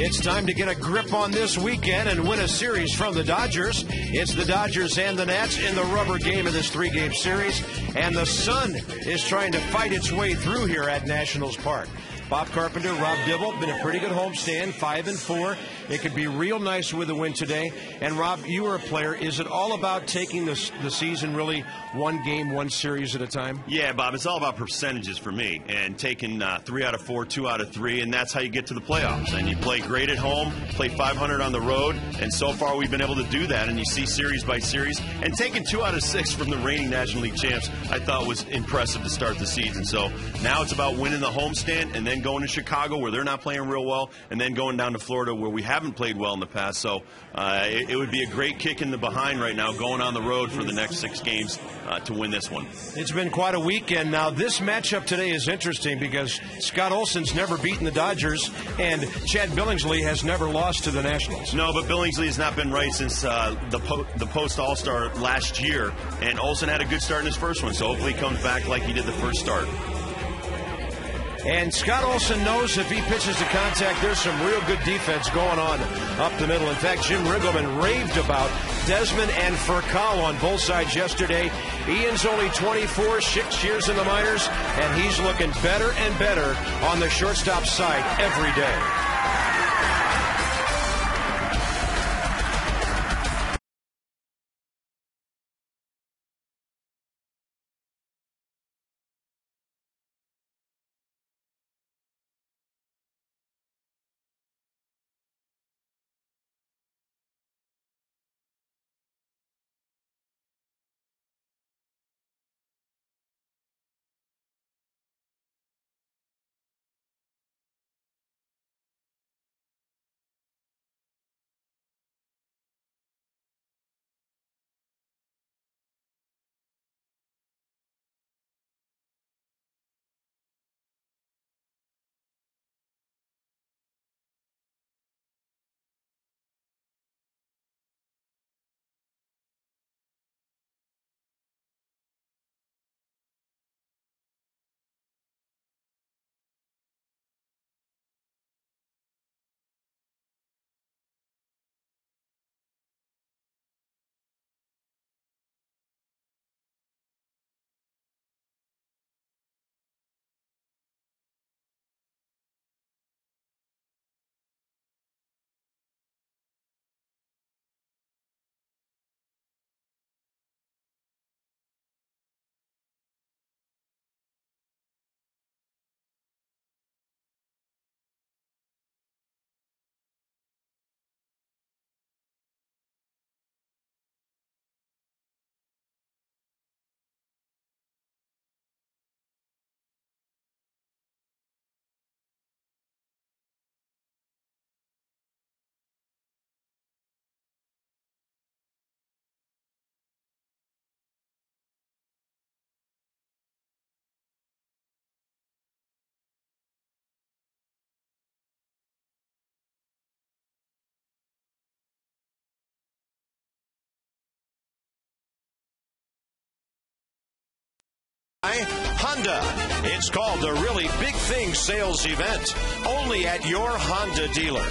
It's time to get a grip on this weekend and win a series from the Dodgers. It's the Dodgers and the Nats in the rubber game of this three-game series, and the sun is trying to fight its way through here at Nationals Park. Bob Carpenter, Rob Dibble, been a pretty good homestand, 5-4. It could be real nice with a win today. And Rob, you were a player. Is it all about taking the season really one game, one series at a time? Yeah, Bob, it's all about percentages for me, and taking 3 out of 4, 2 out of 3, and that's how you get to the playoffs. And you play great at home, play 500 on the road, and so far we've been able to do that. And you see series by series, and taking 2 out of 6 from the reigning National League champs, I thought was impressive to start the season. So now it's about winning the homestand, and then going to Chicago where they're not playing real well, and then going down to Florida where we haven't played well in the past. So it would be a great kick in the behind right now going on the road for the next 6 games to win this one. It's been quite a weekend. Now this matchup today is interesting because Scott Olsen's never beaten the Dodgers and Chad Billingsley has never lost to the Nationals. No, but Billingsley has not been right since the post All-Star last year, and Olsen had a good start in his first one, so hopefully he comes back like he did the first start. And Scott Olsen knows if he pitches to contact, there's some real good defense going on up the middle. In fact, Jim Riggleman raved about Desmond and Furcal on both sides yesterday. Ian's only 24, 6 years in the minors, and he's looking better and better on the shortstop side every day. Honda. It's called the Really Big Thing Sales Event, only at your Honda dealer.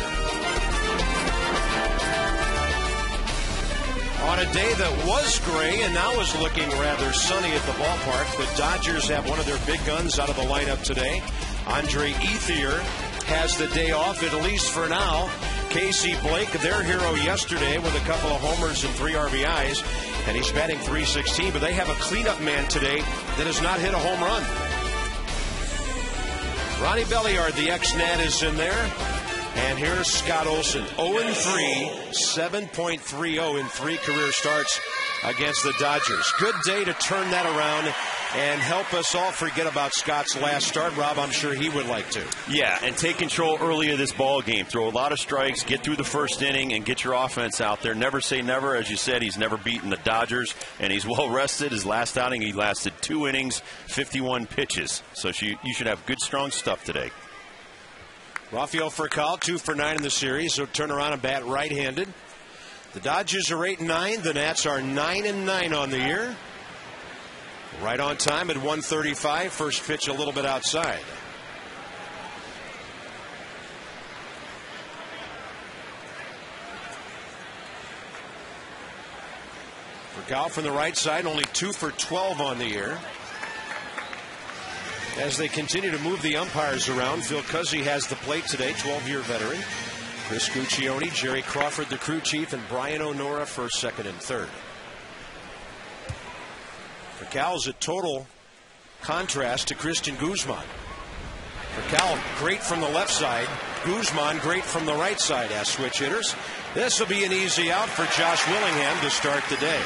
On a day that was gray and now is looking rather sunny at the ballpark, the Dodgers have one of their big guns out of the lineup today. Andre Ethier has the day off, at least for now. Casey Blake, their hero yesterday, with a couple of homers and 3 RBIs, and he's batting .316, but they have a cleanup man today that has not hit a home run. Ronnie Belliard, the ex-Nat, is in there. And here's Scott Olsen, 0-3, 7.30 in 3 career starts against the Dodgers. Good day to turn that around and help us all forget about Scott's last start. Rob, I'm sure he would like to. Yeah, and take control early of this ball game. Throw a lot of strikes, get through the first inning, and get your offense out there. Never say never. As you said, he's never beaten the Dodgers, and he's well rested. His last outing, he lasted 2 innings, 51 pitches. So you should have good, strong stuff today. Rafael Furcal, 2 for 9 in the series, so turn around and bat right-handed. The Dodgers are 8-9. The Nats are 9-9 on the year. Right on time at 1:35. First pitch a little bit outside. Cal from the right side, only 2 for 12 on the year. As they continue to move the umpires around, Phil Cuzzy has the plate today, 12-year veteran. Chris Guccione, Jerry Crawford, the crew chief, and Brian O'Nora first, second, and third. For Cal's a total contrast to Christian Guzman. For Cal, great from the left side. Guzman, great from the right side as switch hitters. This will be an easy out for Josh Willingham to start the day.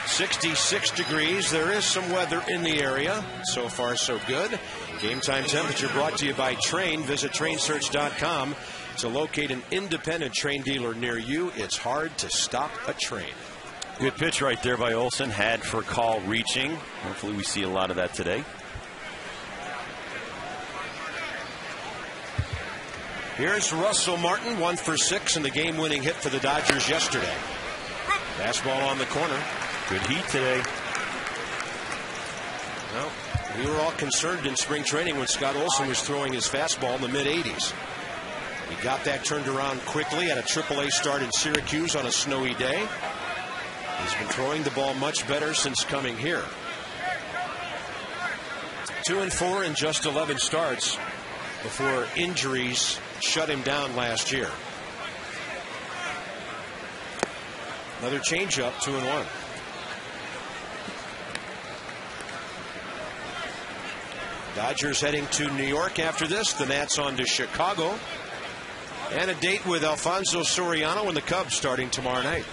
66 degrees. There is some weather in the area. So far, so good. Game time temperature brought to you by Train. Visit trainsearch.com to locate an independent Train dealer near you. It's hard to stop a train. Good pitch right there by Olson. Had for call reaching. Hopefully we see a lot of that today. Here's Russell Martin, 1 for 6 in the game-winning hit for the Dodgers yesterday. Fastball on the corner. Good heat today. Well, we were all concerned in spring training when Scott Olson was throwing his fastball in the mid-80s. He got that turned around quickly at a AAA start in Syracuse on a snowy day. He's been throwing the ball much better since coming here. 2-4 in just 11 starts before injuries shut him down last year. Another changeup, 2-1. Dodgers heading to New York after this. The Nats on to Chicago. And a date with Alfonso Soriano and the Cubs starting tomorrow night.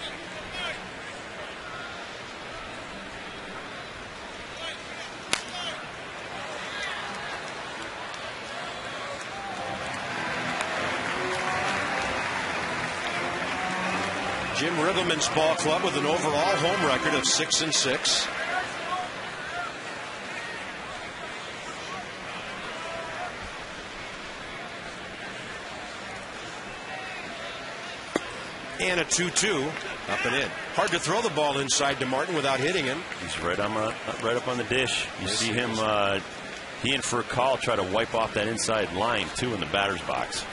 Jim Riggleman's ball club with an overall home record of 6-6. And a 2-2 up and in. Hard to throw the ball inside to Martin without hitting him. He's right up on the dish. You see him, he and for a call try to wipe off that inside line too in the batter's box.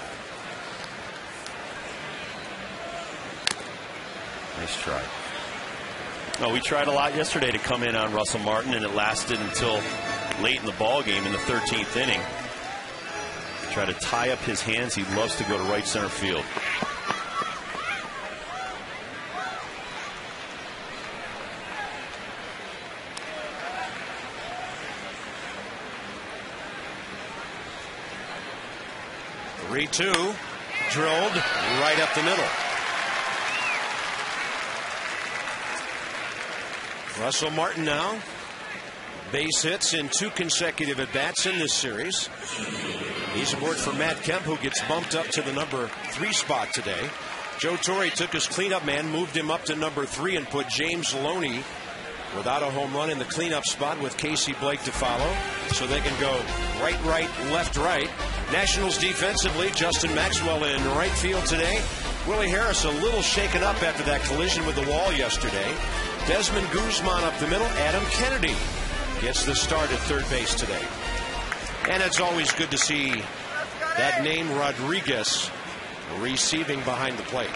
Nice try. No, we tried a lot yesterday to come in on Russell Martin, and it lasted until late in the ball game in the 13th inning. Try to tie up his hands. He loves to go to right center field. Three-2, drilled right up the middle. Russell Martin now, base hits in 2 consecutive at-bats in this series. He's aboard for Matt Kemp, who gets bumped up to the number 3 spot today. Joe Torre took his cleanup man, moved him up to number 3, and put James Loney without a home run in the cleanup spot with Casey Blake to follow. So they can go right, left, right. Nationals defensively, Justin Maxwell in right field today. Willie Harris a little shaken up after that collision with the wall yesterday. Desmond Guzman up the middle. Adam Kennedy gets the start at third base today. And it's always good to see that name Rodriguez receiving behind the plate.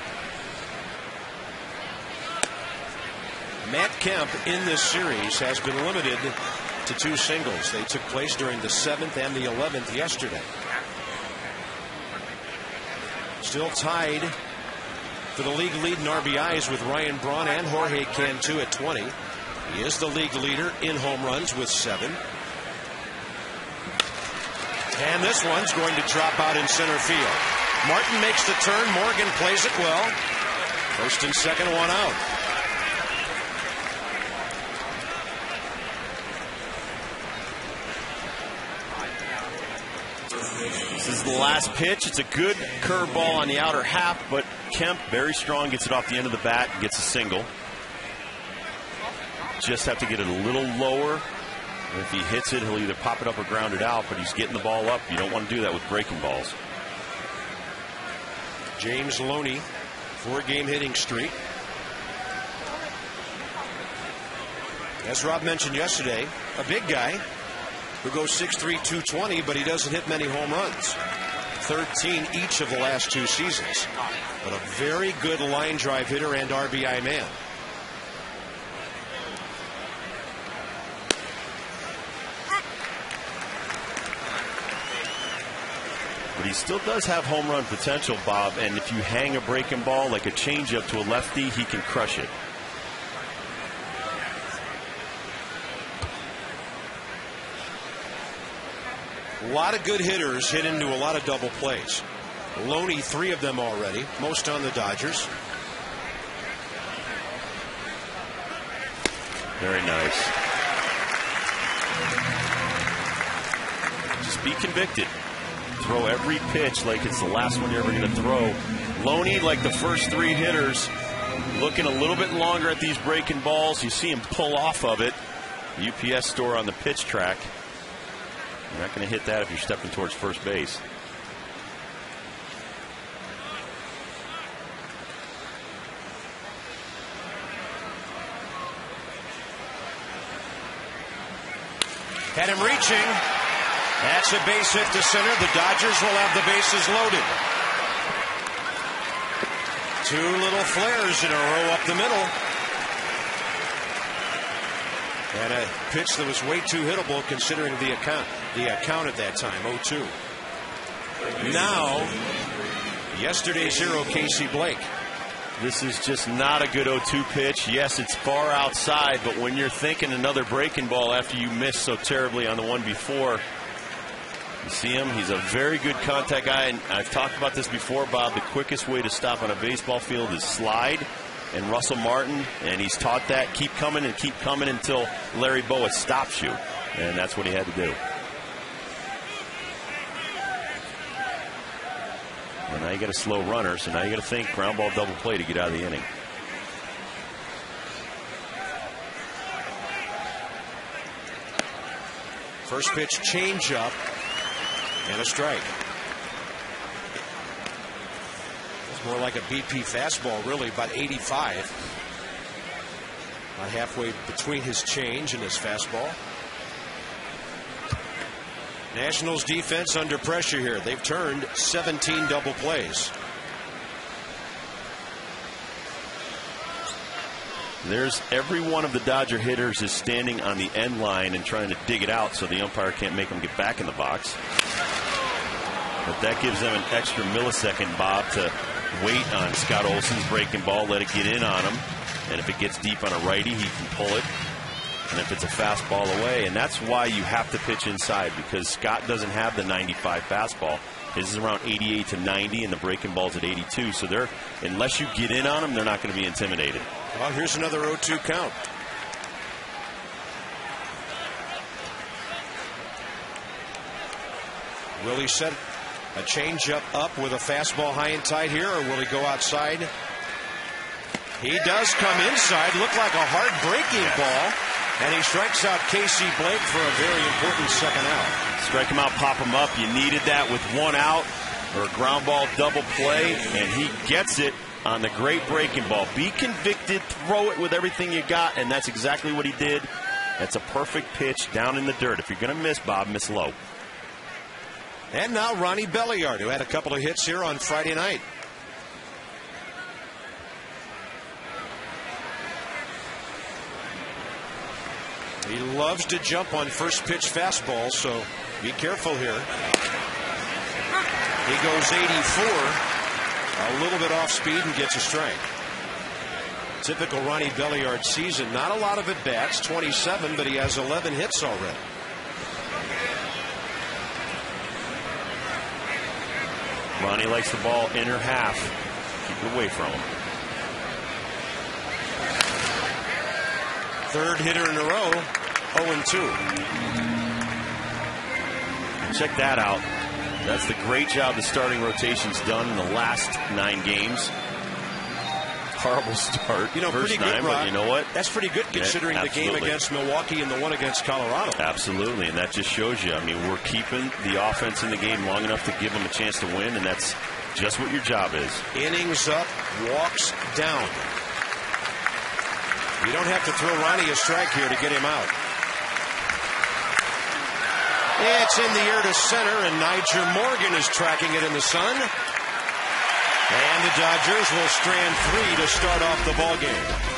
Matt Kemp in this series has been limited to 2 singles. They took place during the 7th and the 11th yesterday. Still tied for the league lead in RBIs with Ryan Braun and Jorge Cantu at 20. He is the league leader in home runs with 7. And this one's going to drop out in center field. Martin makes the turn. Morgan plays it well. First and second, 1 out. This is the last pitch. It's a good curveball on the outer half, but Kemp, very strong, gets it off the end of the bat and gets a single. Just have to get it a little lower. And if he hits it, he'll either pop it up or ground it out, but he's getting the ball up. You don't want to do that with breaking balls. James Loney, 4-game hitting streak. As Rob mentioned yesterday, a big guy who goes 6'3", 220, but he doesn't hit many home runs. 13 each of the last 2 seasons. But a very good line drive hitter and RBI man. But he still does have home run potential, Bob, and if you hang a breaking ball like a changeup to a lefty, he can crush it. A lot of good hitters hit into a lot of double plays. Loney, 3 of them already, most on the Dodgers. Very nice. Just be convicted. Throw every pitch like it's the last one you're ever going to throw. Loney, like the first 3 hitters, looking a little bit longer at these breaking balls. You see him pull off of it. UPS store on the pitch track. You're not going to hit that if you're stepping towards first base. Had him reaching. That's a base hit to center. The Dodgers will have the bases loaded. 2 little flares in a row up the middle. And a pitch that was way too hittable considering the account at that time, 0-2. Now, yesterday's hero, Casey Blake. This is just not a good 0-2 pitch. Yes, it's far outside, but when you're thinking another breaking ball after you missed so terribly on the one before, you see him. He's a very good contact guy, and I've talked about this before, Bob. The quickest way to stop on a baseball field is slide. And Russell Martin, and he's taught that, keep coming until Larry Bowa stops you. And that's what he had to do. And now you got a slow runner, so now you got to think ground ball double play to get out of the inning. First pitch changeup and a strike. It's more like a BP fastball, really, about 85. About halfway between his change and his fastball. Nationals defense under pressure here. They've turned 17 double plays. There's every one of the Dodger hitters is standing on the end line and trying to dig it out so the umpire can't make them get back in the box. But that gives them an extra millisecond, Bob, to wait on Scott Olsen's breaking ball, let it get in on him. And if it gets deep on a righty, he can pull it. And if it's a fastball away, and that's why you have to pitch inside, because Scott doesn't have the 95 fastball. His is around 88 to 90, and the breaking ball's at 82. So they're, unless you get in on them, they're not going to be intimidated. Well, here's another 0-2 count. Will he set a changeup up with a fastball high and tight here, or will he go outside? He does come inside. Looked like a hard breaking ball. And he strikes out Casey Blake for a very important second out. Strike him out, pop him up. You needed that with 1 out or a ground ball double play, and he gets it on the great breaking ball. Be convicted, throw it with everything you got, and that's exactly what he did. That's a perfect pitch down in the dirt. If you're going to miss, Bob, miss low. And now Ronnie Belliard, who had a couple of hits here on Friday night. He loves to jump on first pitch fastballs, so be careful here. He goes 84, a little bit off speed, and gets a strike. Typical Ronnie Belliard season. Not a lot of at-bats, 27, but he has 11 hits already. Ronnie likes the ball inner half. Keep it away from him. Third hitter in a row, 0-2. Check that out. That's the great job the starting rotation's done in the last 9 games. Horrible start. You know, first pretty good, 9, but you know what? That's pretty good considering the game against Milwaukee and the one against Colorado. Absolutely, and that just shows you. I mean, we're keeping the offense in the game long enough to give them a chance to win, and that's just what your job is. Innings up, walks down. You don't have to throw Ronnie a strike here to get him out. It's in the air to center, and Niger Morgan is tracking it in the sun. And the Dodgers will strand 3 to start off the ballgame.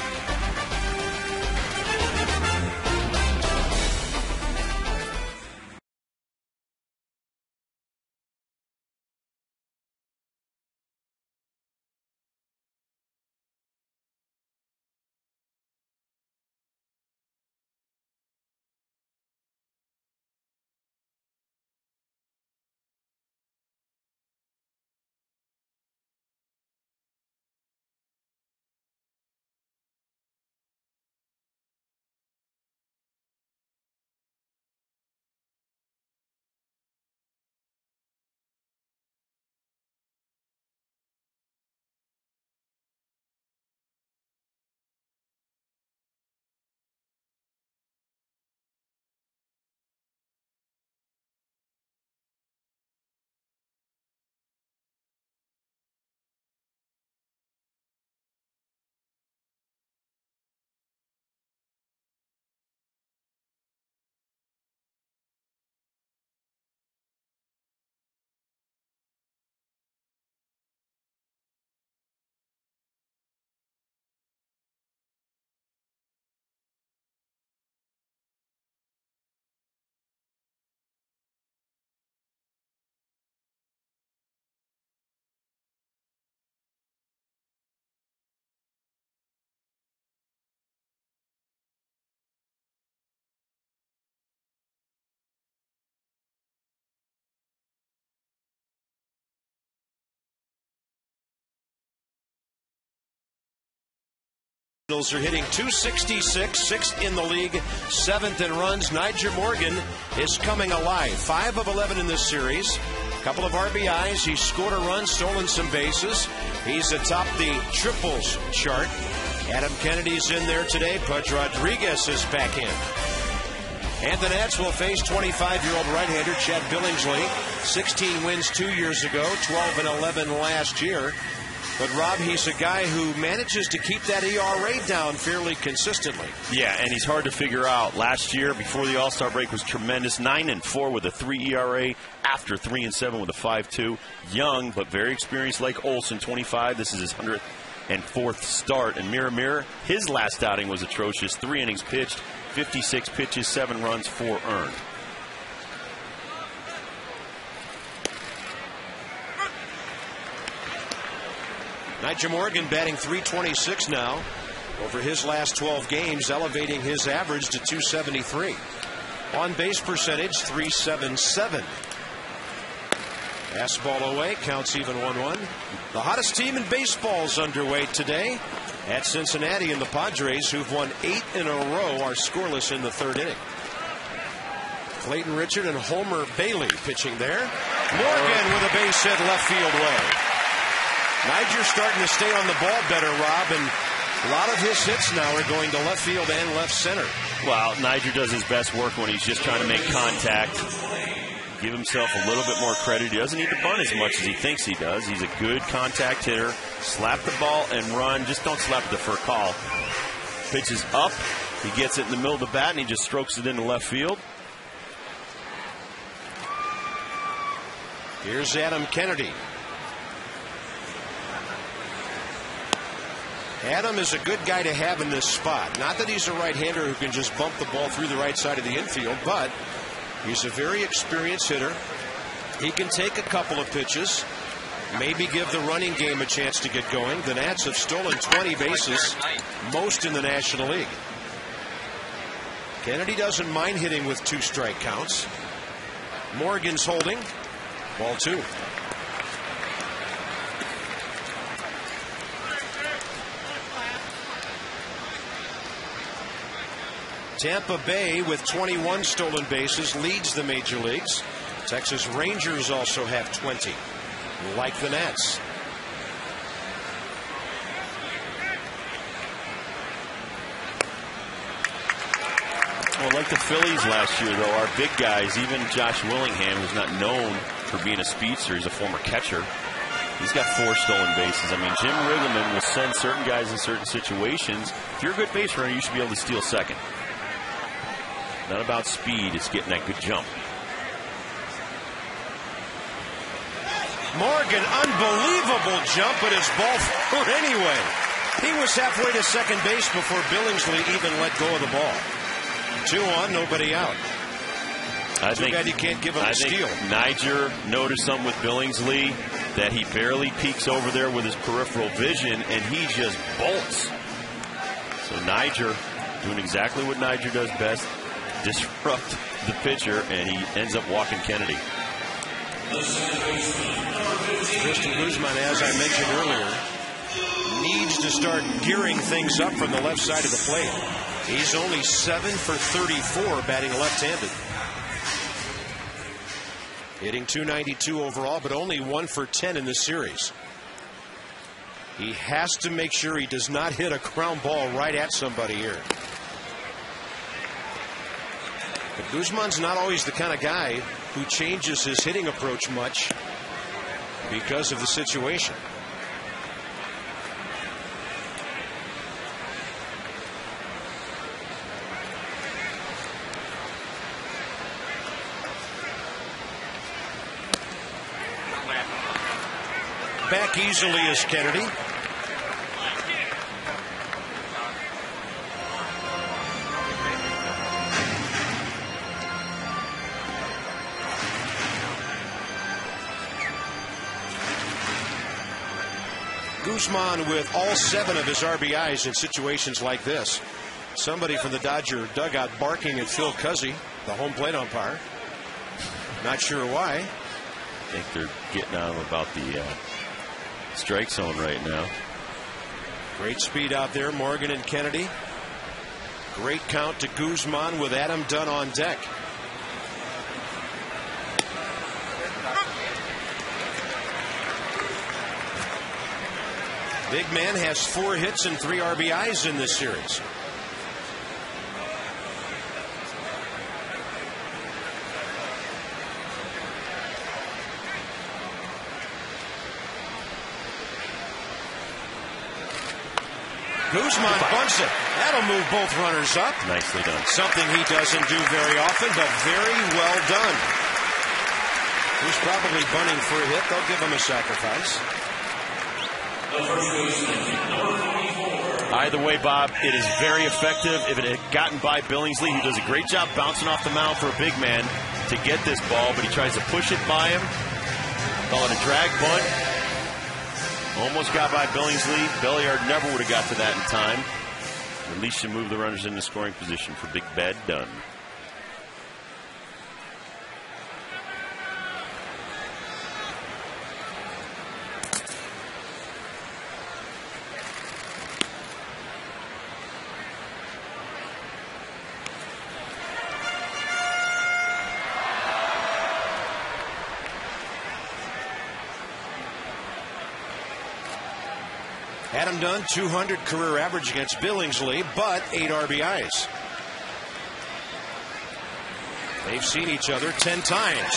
Nationals are hitting .266, sixth in the league, seventh in runs. Nyjer Morgan is coming alive. 5 of 11 in this series. Couple of RBIs. He's scored a run, stolen some bases. He's atop the triples chart. Adam Kennedy's in there today. Pudge Rodriguez is back in. And the Nats will face 25-year-old right-hander Chad Billingsley. 16 wins 2 years ago, 12 and 11 last year. But, Rob, he's a guy who manages to keep that ERA down fairly consistently. Yeah, and he's hard to figure out. Last year, before the All-Star break, was tremendous. 9-4 with a 3 ERA, after 3-7 with a 5.2. Young, but very experienced, like Olson, 25. This is his 104th start. And Mirror, his last outing was atrocious. 3 innings pitched, 56 pitches, 7 runs, 4 earned. Nyjer Morgan batting .326 now over his last 12 games, elevating his average to .273. On base percentage, .377. Pass ball away, counts even 1-1. The hottest team in baseball is underway today at Cincinnati, and the Padres, who've won 8 in a row, are scoreless in the third inning. Clayton Richard and Homer Bailey pitching there. Morgan with a base hit left field way. Nyjer's starting to stay on the ball better, Rob, and a lot of his hits now are going to left field and left center. Well, Nyjer does his best work when he's just trying to make contact. Give himself a little bit more credit. He doesn't need to bunt as much as he thinks he does. He's a good contact hitter. Slap the ball and run. Just don't slap it for a call. Pitches up. He gets it in the middle of the bat, and he just strokes it into left field. Here's Adam Kennedy. Adam is a good guy to have in this spot. Not that he's a right-hander who can just bump the ball through the right side of the infield, but he's a very experienced hitter. He can take a couple of pitches, maybe give the running game a chance to get going. The Nats have stolen 20 bases, most in the National League. Kennedy doesn't mind hitting with 2 strike counts. Morgan's holding. Ball 2. Tampa Bay, with 21 stolen bases, leads the major leagues. Texas Rangers also have 20, like the Nats. Well, like the Phillies last year, though, our big guys, even Josh Willingham, who's not known for being a speedster, he's a former catcher. He's got 4 stolen bases. I mean, Jim Riggleman will send certain guys in certain situations. If you're a good base runner, you should be able to steal second. Not about speed, it's getting that good jump. Morgan, unbelievable jump, but it's ball 4 anyway. He was halfway to second base before Billingsley even let go of the ball. 2 on, nobody out. Too bad you can't give him a steal. Nyjer noticed something with Billingsley, that he barely peeks over there with his peripheral vision, and he just bolts. So Nyjer doing exactly what Nyjer does best. Disrupt the pitcher, and he ends up walking Kennedy. Tristan Guzman, as I mentioned earlier, needs to start gearing things up from the left side of the plate. He's only 7 for 34 batting left-handed. Hitting .292 overall, but only 1 for 10 in this series. He has to make sure he does not hit a ground ball right at somebody here. But Guzman's not always the kind of guy who changes his hitting approach much because of the situation. Back easily is Kennedy. Guzman with all 7 of his RBIs in situations like this. Somebody from the Dodger dugout barking at Phil Cuzzy, the home plate umpire. Not sure why. I think they're getting on him about the strike zone right now. Great speed out there, Morgan and Kennedy. Great count to Guzman with Adam Dunn on deck. Big man has 4 hits and 3 RBIs in this series. Guzman bunts it. That'll move both runners up. Nicely done. Something he doesn't do very often, but very well done. He's probably bunting for a hit. They'll give him a sacrifice. Either way, Bob, it is very effective. If it had gotten by Billingsley, he does a great job bouncing off the mound for a big man to get this ball, but he tries to push it by him. Call it a drag bunt. Almost got by Billingsley. Belliard never would have got to that in time. At least you move the runners into scoring position for Big Bad Dunn. Adam Dunn, 200 career average against Billingsley, but 8 RBIs. They've seen each other 10 times.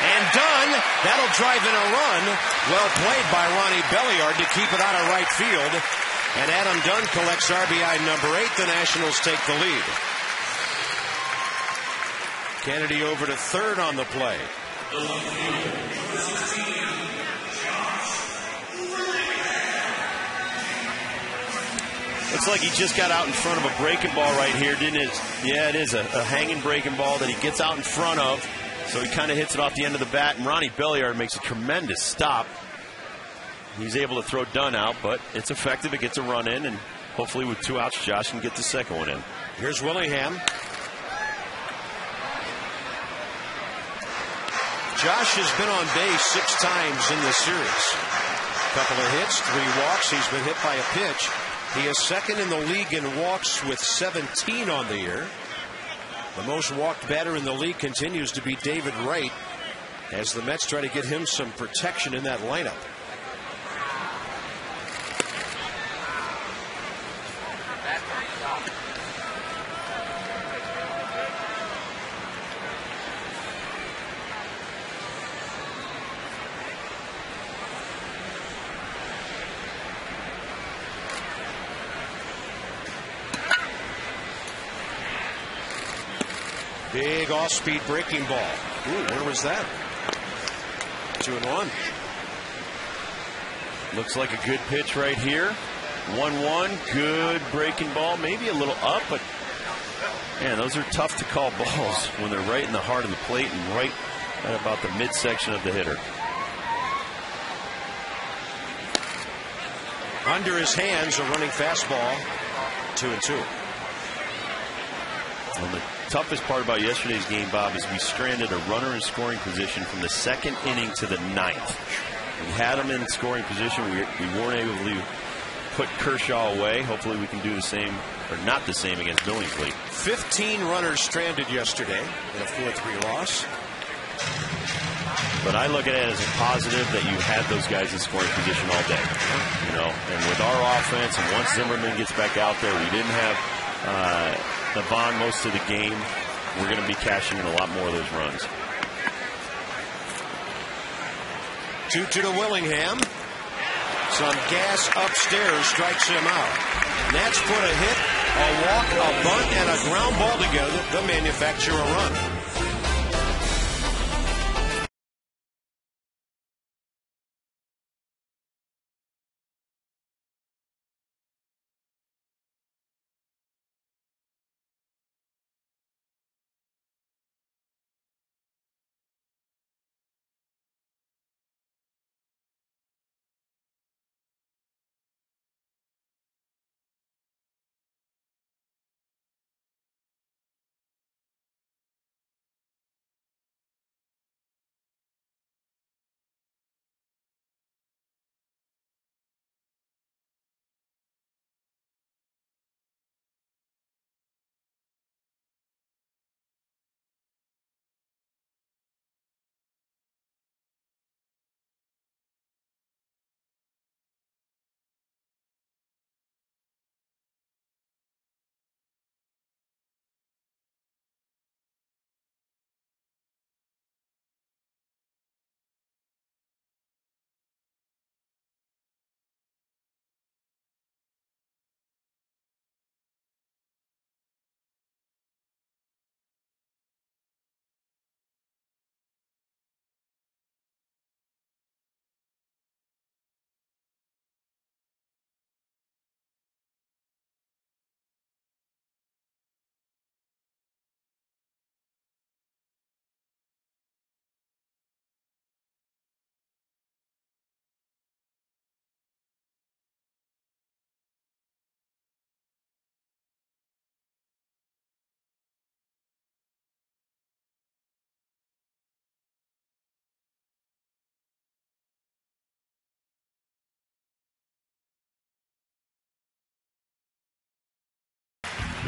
And Dunn, that'll drive in a run. Well played by Ronnie Belliard to keep it out of right field. And Adam Dunn collects RBI number 8. The Nationals take the lead. Kennedy over to third on the play. Looks like he just got out in front of a breaking ball right here, didn't it? Yeah, it is a hanging breaking ball that he gets out in front of. So he kind of hits it off the end of the bat, and Ronnie Belliard makes a tremendous stop. He's able to throw Dunn out, but it's effective. It gets a run in, and hopefully with 2 outs, Josh can get the second one in. Here's Willingham. Josh has been on base 6 times in this series. Couple of hits, 3 walks. He's been hit by a pitch. He is second in the league in walks with 17 on the year. The most walked batter in the league continues to be David Wright, as the Mets try to get him some protection in that lineup. Big off-speed breaking ball. Ooh, where was that? 2-1. Looks like a good pitch right here. 1-1. Good breaking ball. Maybe a little up, but man, those are tough to call balls when they're right in the heart of the plate and right at about the midsection of the hitter. Under his hands, a running fastball. 2-2. And the toughest part about yesterday's game, Bob, is we stranded a runner in scoring position from the 2nd inning to the 9th. We had him in scoring position. We weren't able to put Kershaw away. Hopefully we can do the same, or not the same, against Billingsley. 15 runners stranded yesterday in a 4-3 loss. But I look at it as a positive that you had those guys in scoring position all day. You know, and with our offense, and once Zimmerman gets back out there, we didn't have Navon most of the game. We're going to be cashing in a lot more of those runs. 2-2 to Willingham. Some gas upstairs strikes him out. Nats put a hit, a walk, a bunt, and a ground ball together to manufacture a run.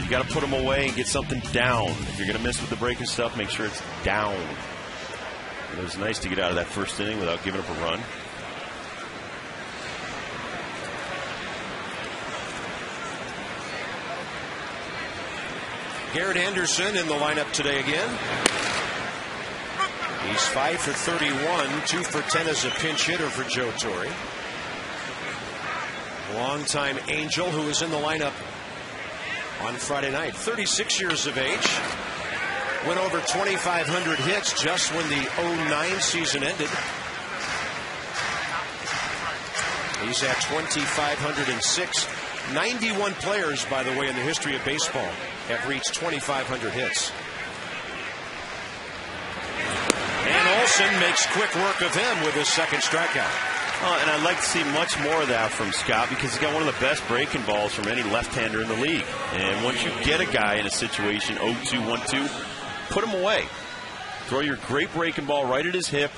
You got to put them away and get something down. If you're going to miss with the breaking stuff, make sure it's down. And it was nice to get out of that first inning without giving up a run. Garrett Anderson in the lineup today again. He's 5 for 31, 2 for 10 as a pinch hitter for Joe Torre. Longtime Angel who was in the lineup on Friday night. 36 years of age. Went over 2,500 hits just when the 09 season ended. He's at 2,506. 91 players, by the way, in the history of baseball have reached 2,500 hits. And Olsen makes quick work of him with his second strikeout. And I'd like to see much more of that from Scott because he's got one of the best breaking balls from any left-hander in the league. And once you get a guy in a situation 0-2, 1-2, put him away. Throw your great breaking ball right at his hip.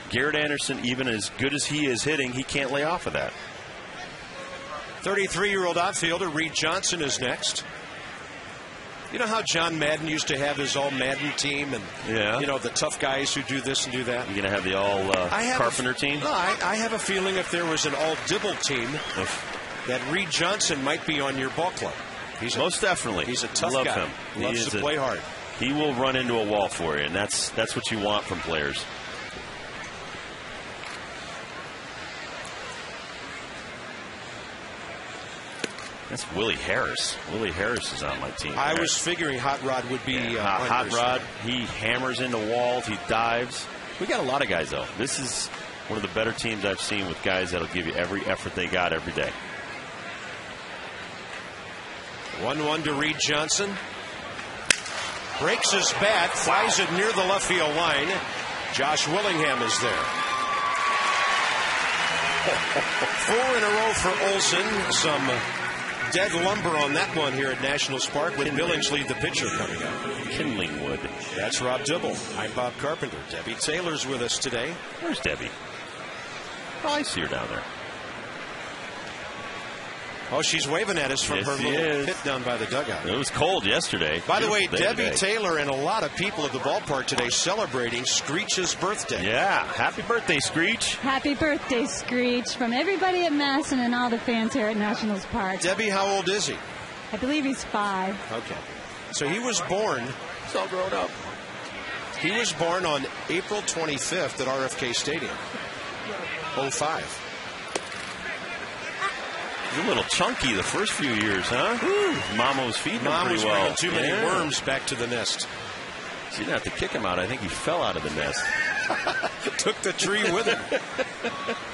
Garrett Anderson, even as good as he is hitting, he can't lay off of that. 33-year-old outfielder Reed Johnson is next. You know how John Madden used to have his all-Madden team and, yeah, you know, the tough guys who do this and do that? You're going to have the all-Carpenter team? No, I have a feeling if there was an all-Dibble team, that Reed Johnson might be on your ball club. Most definitely. He's a tough guy. Him. He loves to play hard. He will run into a wall for you, and that's what you want from players. That's Willie Harris. Willie Harris is on my team. I was figuring Hot Rod would be Hot Rod. He hammers into walls. He dives. We got a lot of guys, though. This is one of the better teams I've seen with guys that'll give you every effort they got every day. 1-1 to Reed Johnson. Breaks his bat, flies it near the left field line. Josh Willingham is there. 4 in a row for Olsen. Some dead lumber on that one here at Nationals Park with Billingsley, the pitcher, coming up. Kindling wood. That's Rob Dibble. I'm Bob Carpenter. Debbie Taylor's with us today. Where's Debbie? Oh, I see her down there. Oh, she's waving at us from her little pit down by the dugout. It was cold yesterday. By the way, Debbie Taylor and a lot of people at the ballpark today celebrating Screech's birthday. Yeah, happy birthday, Screech. Happy birthday, Screech, from everybody at Masson and all the fans here at Nationals Park. Debbie, how old is he? I believe he's 5. Okay. So he was born. He's all grown up. He was born on April 25th at RFK Stadium. 05. He's a little chunky the first few years, huh? Mama was feeding him pretty well. Mom was bringing too many worms back to the nest. She didn't have to kick him out. I think he fell out of the nest. Took the tree with him.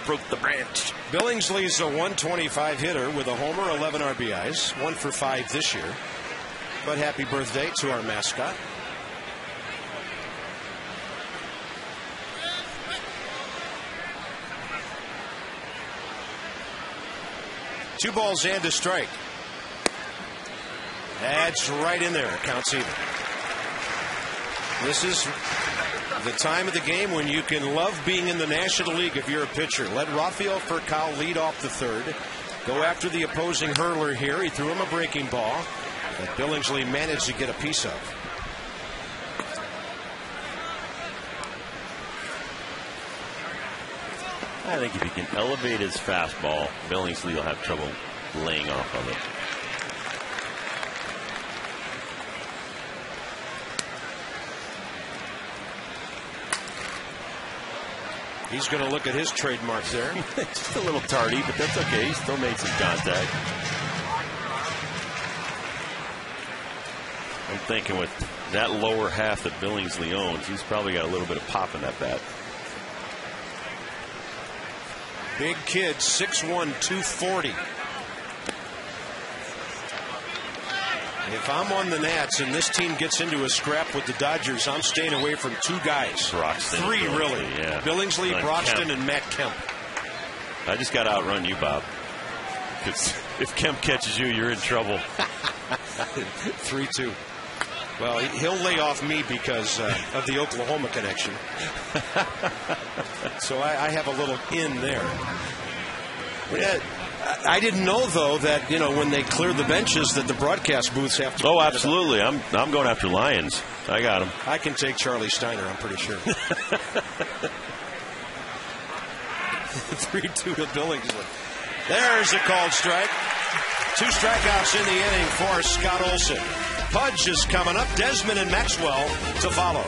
Broke the branch. Billingsley's a 125 hitter with a homer, 11 RBIs, 1 for 5 this year. But happy birthday to our mascot. Two balls and a strike. That's right in there. Counts even. This is the time of the game when you can love being in the National League if you're a pitcher. Let Rafael Furcal lead off the third. Go after the opposing hurler here. He threw him a breaking ball that Billingsley managed to get a piece of. I think if he can elevate his fastball, Billingsley will have trouble laying off of it. He's going to look at his trademark there. Just a little tardy, but that's okay. He still made some contact. I'm thinking with that lower half that Billingsley owns, he's probably got a little bit of pop in that bat. Big kid, 6'1", 240. If I'm on the Nats and this team gets into a scrap with the Dodgers, I'm staying away from 2 guys. Broxton. 3, really. Yeah. Billingsley, Broxton, and Matt Kemp. I just got to outrun you, Bob. If Kemp catches you, you're in trouble. 3-2. Well, he'll lay off me because of the Oklahoma connection. So I have a little in there. Yeah, I didn't know, though, that, you know, when they clear the benches that the broadcast booths have to... Oh, absolutely. I'm going after Lions. I got him. I can take Charlie Steiner, I'm pretty sure. 3-2 to Billingsley. There's a called strike. 2 strikeouts in the inning for Scott Olson. Pudge is coming up. Desmond and Maxwell to follow.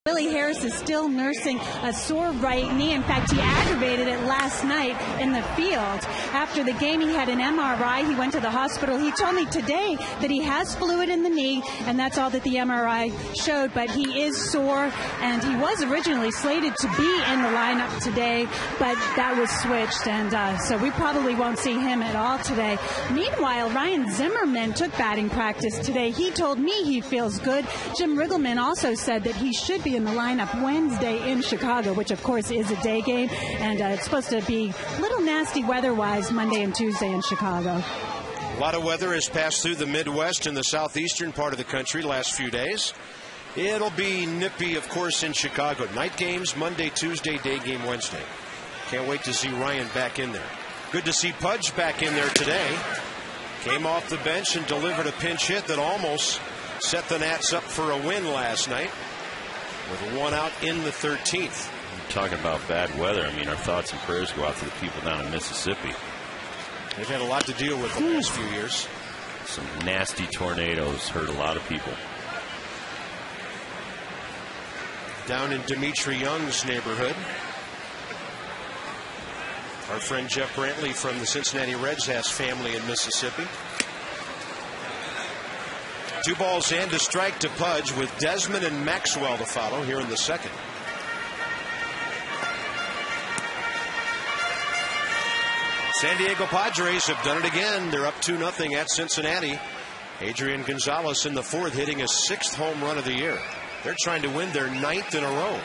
Willie Harris is still nursing a sore right knee. In fact, he aggravated it last night in the field. After the game, he had an MRI. He went to the hospital. He told me today that he has fluid in the knee, and that's all that the MRI showed. But he is sore, and he was originally slated to be in the lineup today, but that was switched, and so we probably won't see him at all today. Meanwhile, Ryan Zimmerman took batting practice today. He told me he feels good. Jim Riggleman also said that he should be in the lineup Wednesday in Chicago, which of course is a day game, and it's supposed to be a little nasty weather-wise Monday and Tuesday in Chicago. A lot of weather has passed through the Midwest and the southeastern part of the country last few days. It'll be nippy, of course, in Chicago. Night games Monday, Tuesday, day game Wednesday. Can't wait to see Ryan back in there. Good to see Pudge back in there today. Came off the bench and delivered a pinch hit that almost set the Nats up for a win last night, with one out in the 13th. Talking about bad weather, I mean, our thoughts and prayers go out to the people down in Mississippi. They've had a lot to deal with the last few years. Some nasty tornadoes hurt a lot of people. Down in Dimitri Young's neighborhood, our friend Jeff Brantley from the Cincinnati Reds has family in Mississippi. 2 balls and a strike to Pudge, with Desmond and Maxwell to follow here in the second. San Diego Padres have done it again. They're up 2-0 at Cincinnati. Adrian Gonzalez in the 4th, hitting his 6th home run of the year. They're trying to win their 9th in a row.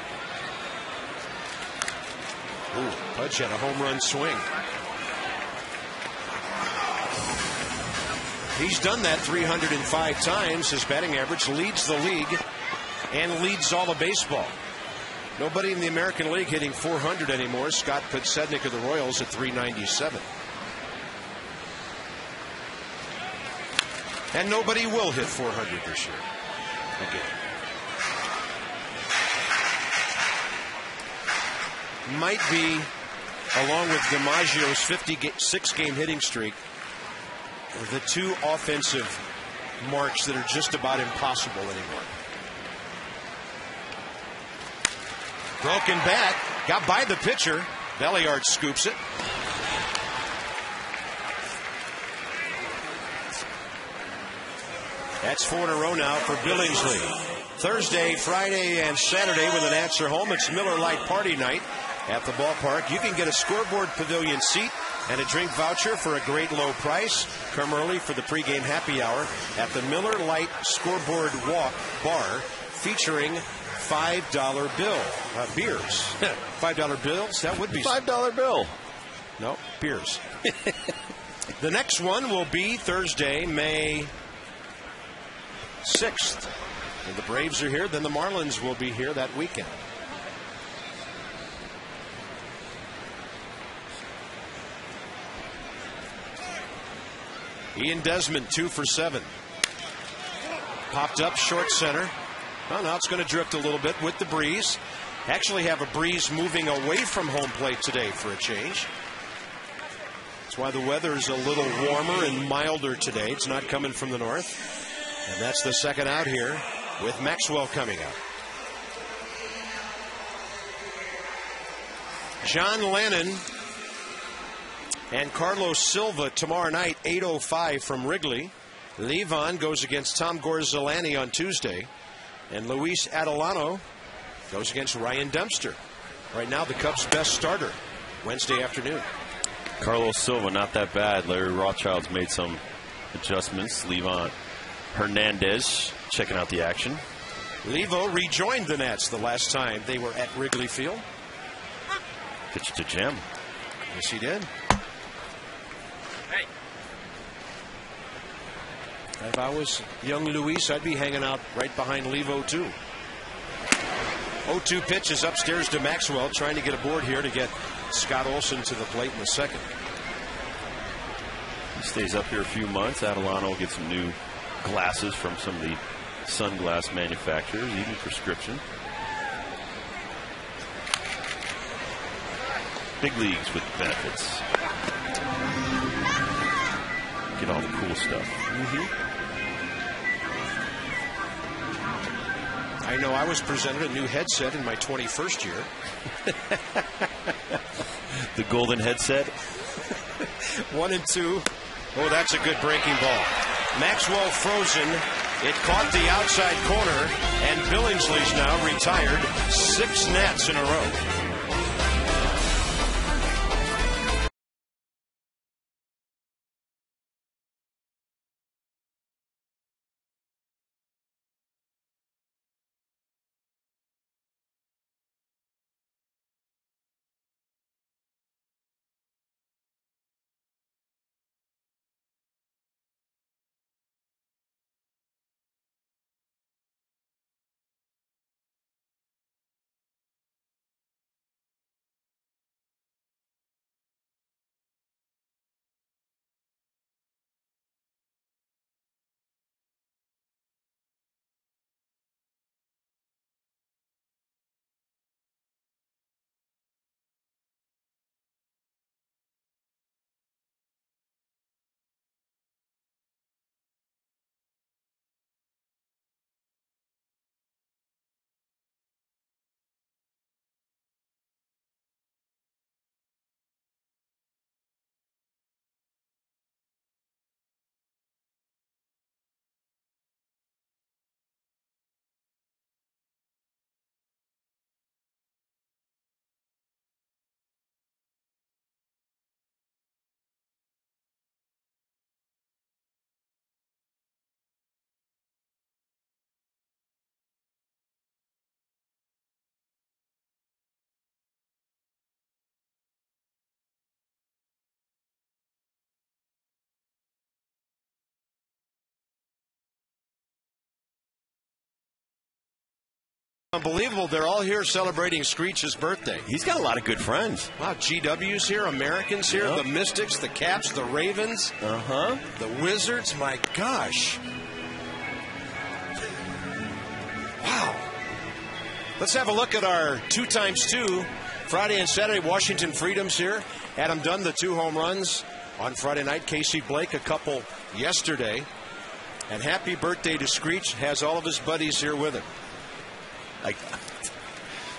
Ooh, Pudge had a home run swing. He's done that 305 times. His batting average leads the league and leads all of baseball. Nobody in the American League hitting 400 anymore. Scott Podsednik of the Royals at 397. And nobody will hit 400 this year. Again. Might be, along with DiMaggio's 56-game hitting streak, the 2 offensive marks that are just about impossible anymore. Broken bat, got by the pitcher. Belliard scoops it. That's 4 in a row now for Billingsley. Thursday, Friday, and Saturday when the Nats are home, it's Miller Lite Party Night at the ballpark. You can get a Scoreboard Pavilion seat and a drink voucher for a great low price. Come early for the pregame happy hour at the Miller Lite Scoreboard Bar, featuring $5 bill beers. $5 bills? That would be $5 bill. No, beers. The next one will be Thursday, May 6th. When the Braves are here, then the Marlins will be here that weekend. Ian Desmond, 2 for 7. Popped up short center. Well, now it's going to drift a little bit with the breeze. Actually have a breeze moving away from home plate today for a change. That's why the weather is a little warmer and milder today. It's not coming from the north. And that's the second out here with Maxwell coming out. John Lennon and Carlos Silva tomorrow night, 8:05 from Wrigley. Levon goes against Tom Gorzolani on Tuesday. And Luis Adelano goes against Ryan Dempster. Right now, the Cubs' best starter Wednesday afternoon. Carlos Silva, not that bad. Larry Rothschild's made some adjustments. Levon Hernandez checking out the action. Levo rejoined the Nats the last time they were at Wrigley Field. Pitch to Jim. Yes, he did. If I was young Luis, I'd be hanging out right behind Levo, too. 0-2 pitch is upstairs to Maxwell, trying to get aboard here to get Scott Olson to the plate in the second. He stays up here a few months. Adelano will get some new glasses from some of the sunglass manufacturers, even prescription. Big leagues with benefits. Get all the cool stuff. I know I was presented a new headset in my 21st year. The golden headset. 1 and 2. Oh, that's a good breaking ball. Maxwell frozen. It caught the outside corner, and Billingsley's now retired 6 Nats in a row. Unbelievable. They're all here celebrating Screech's birthday. He's got a lot of good friends. Wow, GW's here, Americans here, the Mystics, the Caps, the Ravens, the Wizards. My gosh. Wow. Let's have a look at our 2x2. Friday and Saturday, Washington Freedoms here. Adam Dunn, the 2 home runs on Friday night. Casey Blake, a couple yesterday. And happy birthday to Screech. Has all of his buddies here with him.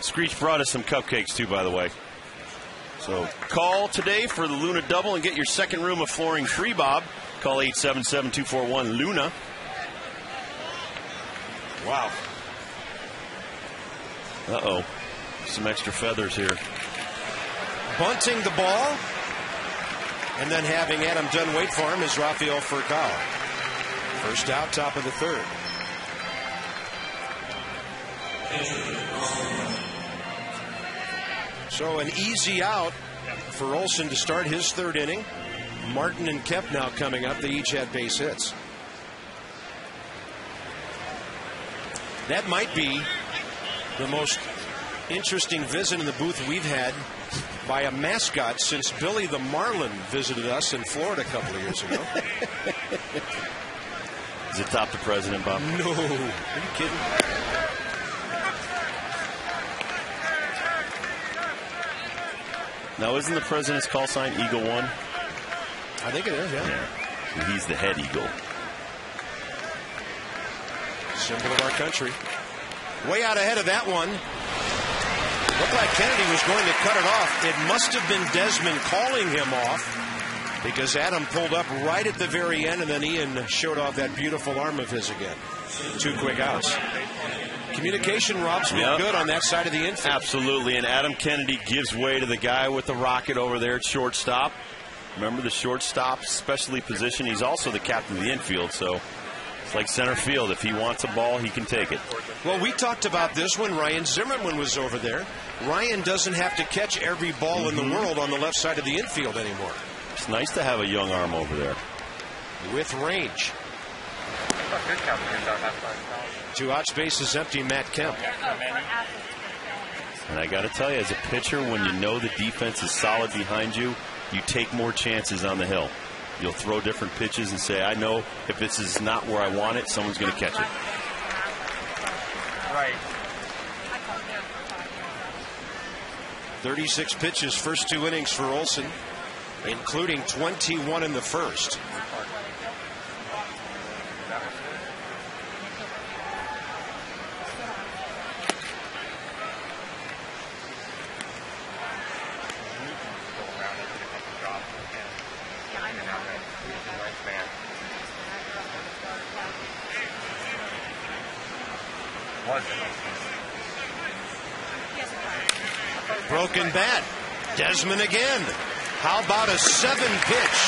Screech brought us some cupcakes, too, by the way. So call today for the Luna Double and get your second room of flooring free, Bob. Call 877-241-LUNA. Wow. Uh-oh. Some extra feathers here. Bunting the ball. And then having Adam Dunn wait for him is Rafael Furcal. First out, top of the third. So an easy out for Olsen to start his third inning. Martin and Kemp now coming up. They each had base hits. That might be the most interesting visit in the booth we've had by a mascot since Billy the Marlin visited us in Florida a couple of years ago. Is it top the president, Bob? No. Are you kidding? Now, isn't the president's call sign Eagle One? I think it is, yeah. So he's the head eagle. Symbol of our country. Way out ahead of that one. Looked like Kennedy was going to cut it off. It must have been Desmond calling him off because Adam pulled up right at the very end, and then Ian showed off that beautiful arm of his again. 2 quick outs. Communication, Rob's been good on that side of the infield. Absolutely, and Adam Kennedy gives way to the guy with the rocket over there at shortstop. Remember, the shortstop, specially positioned. He's also the captain of the infield, so it's like center field. If he wants a ball, he can take it. Well, we talked about this when Ryan Zimmerman was over there. Ryan doesn't have to catch every ball in the world on the left side of the infield anymore. It's nice to have a young arm over there. With range. 2 outs, base is empty, Matt Kemp. And I got to tell you, as a pitcher, when you know the defense is solid behind you, you take more chances on the hill. You'll throw different pitches and say, I know if this is not where I want it, someone's going to catch it. Right. 36 pitches, first 2 innings for Olsen, including 21 in the first. Broken bat. Desmond again. How about a 7-pitch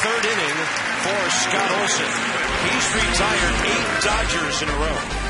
third inning for Scott Olsen? He's retired 8 Dodgers in a row.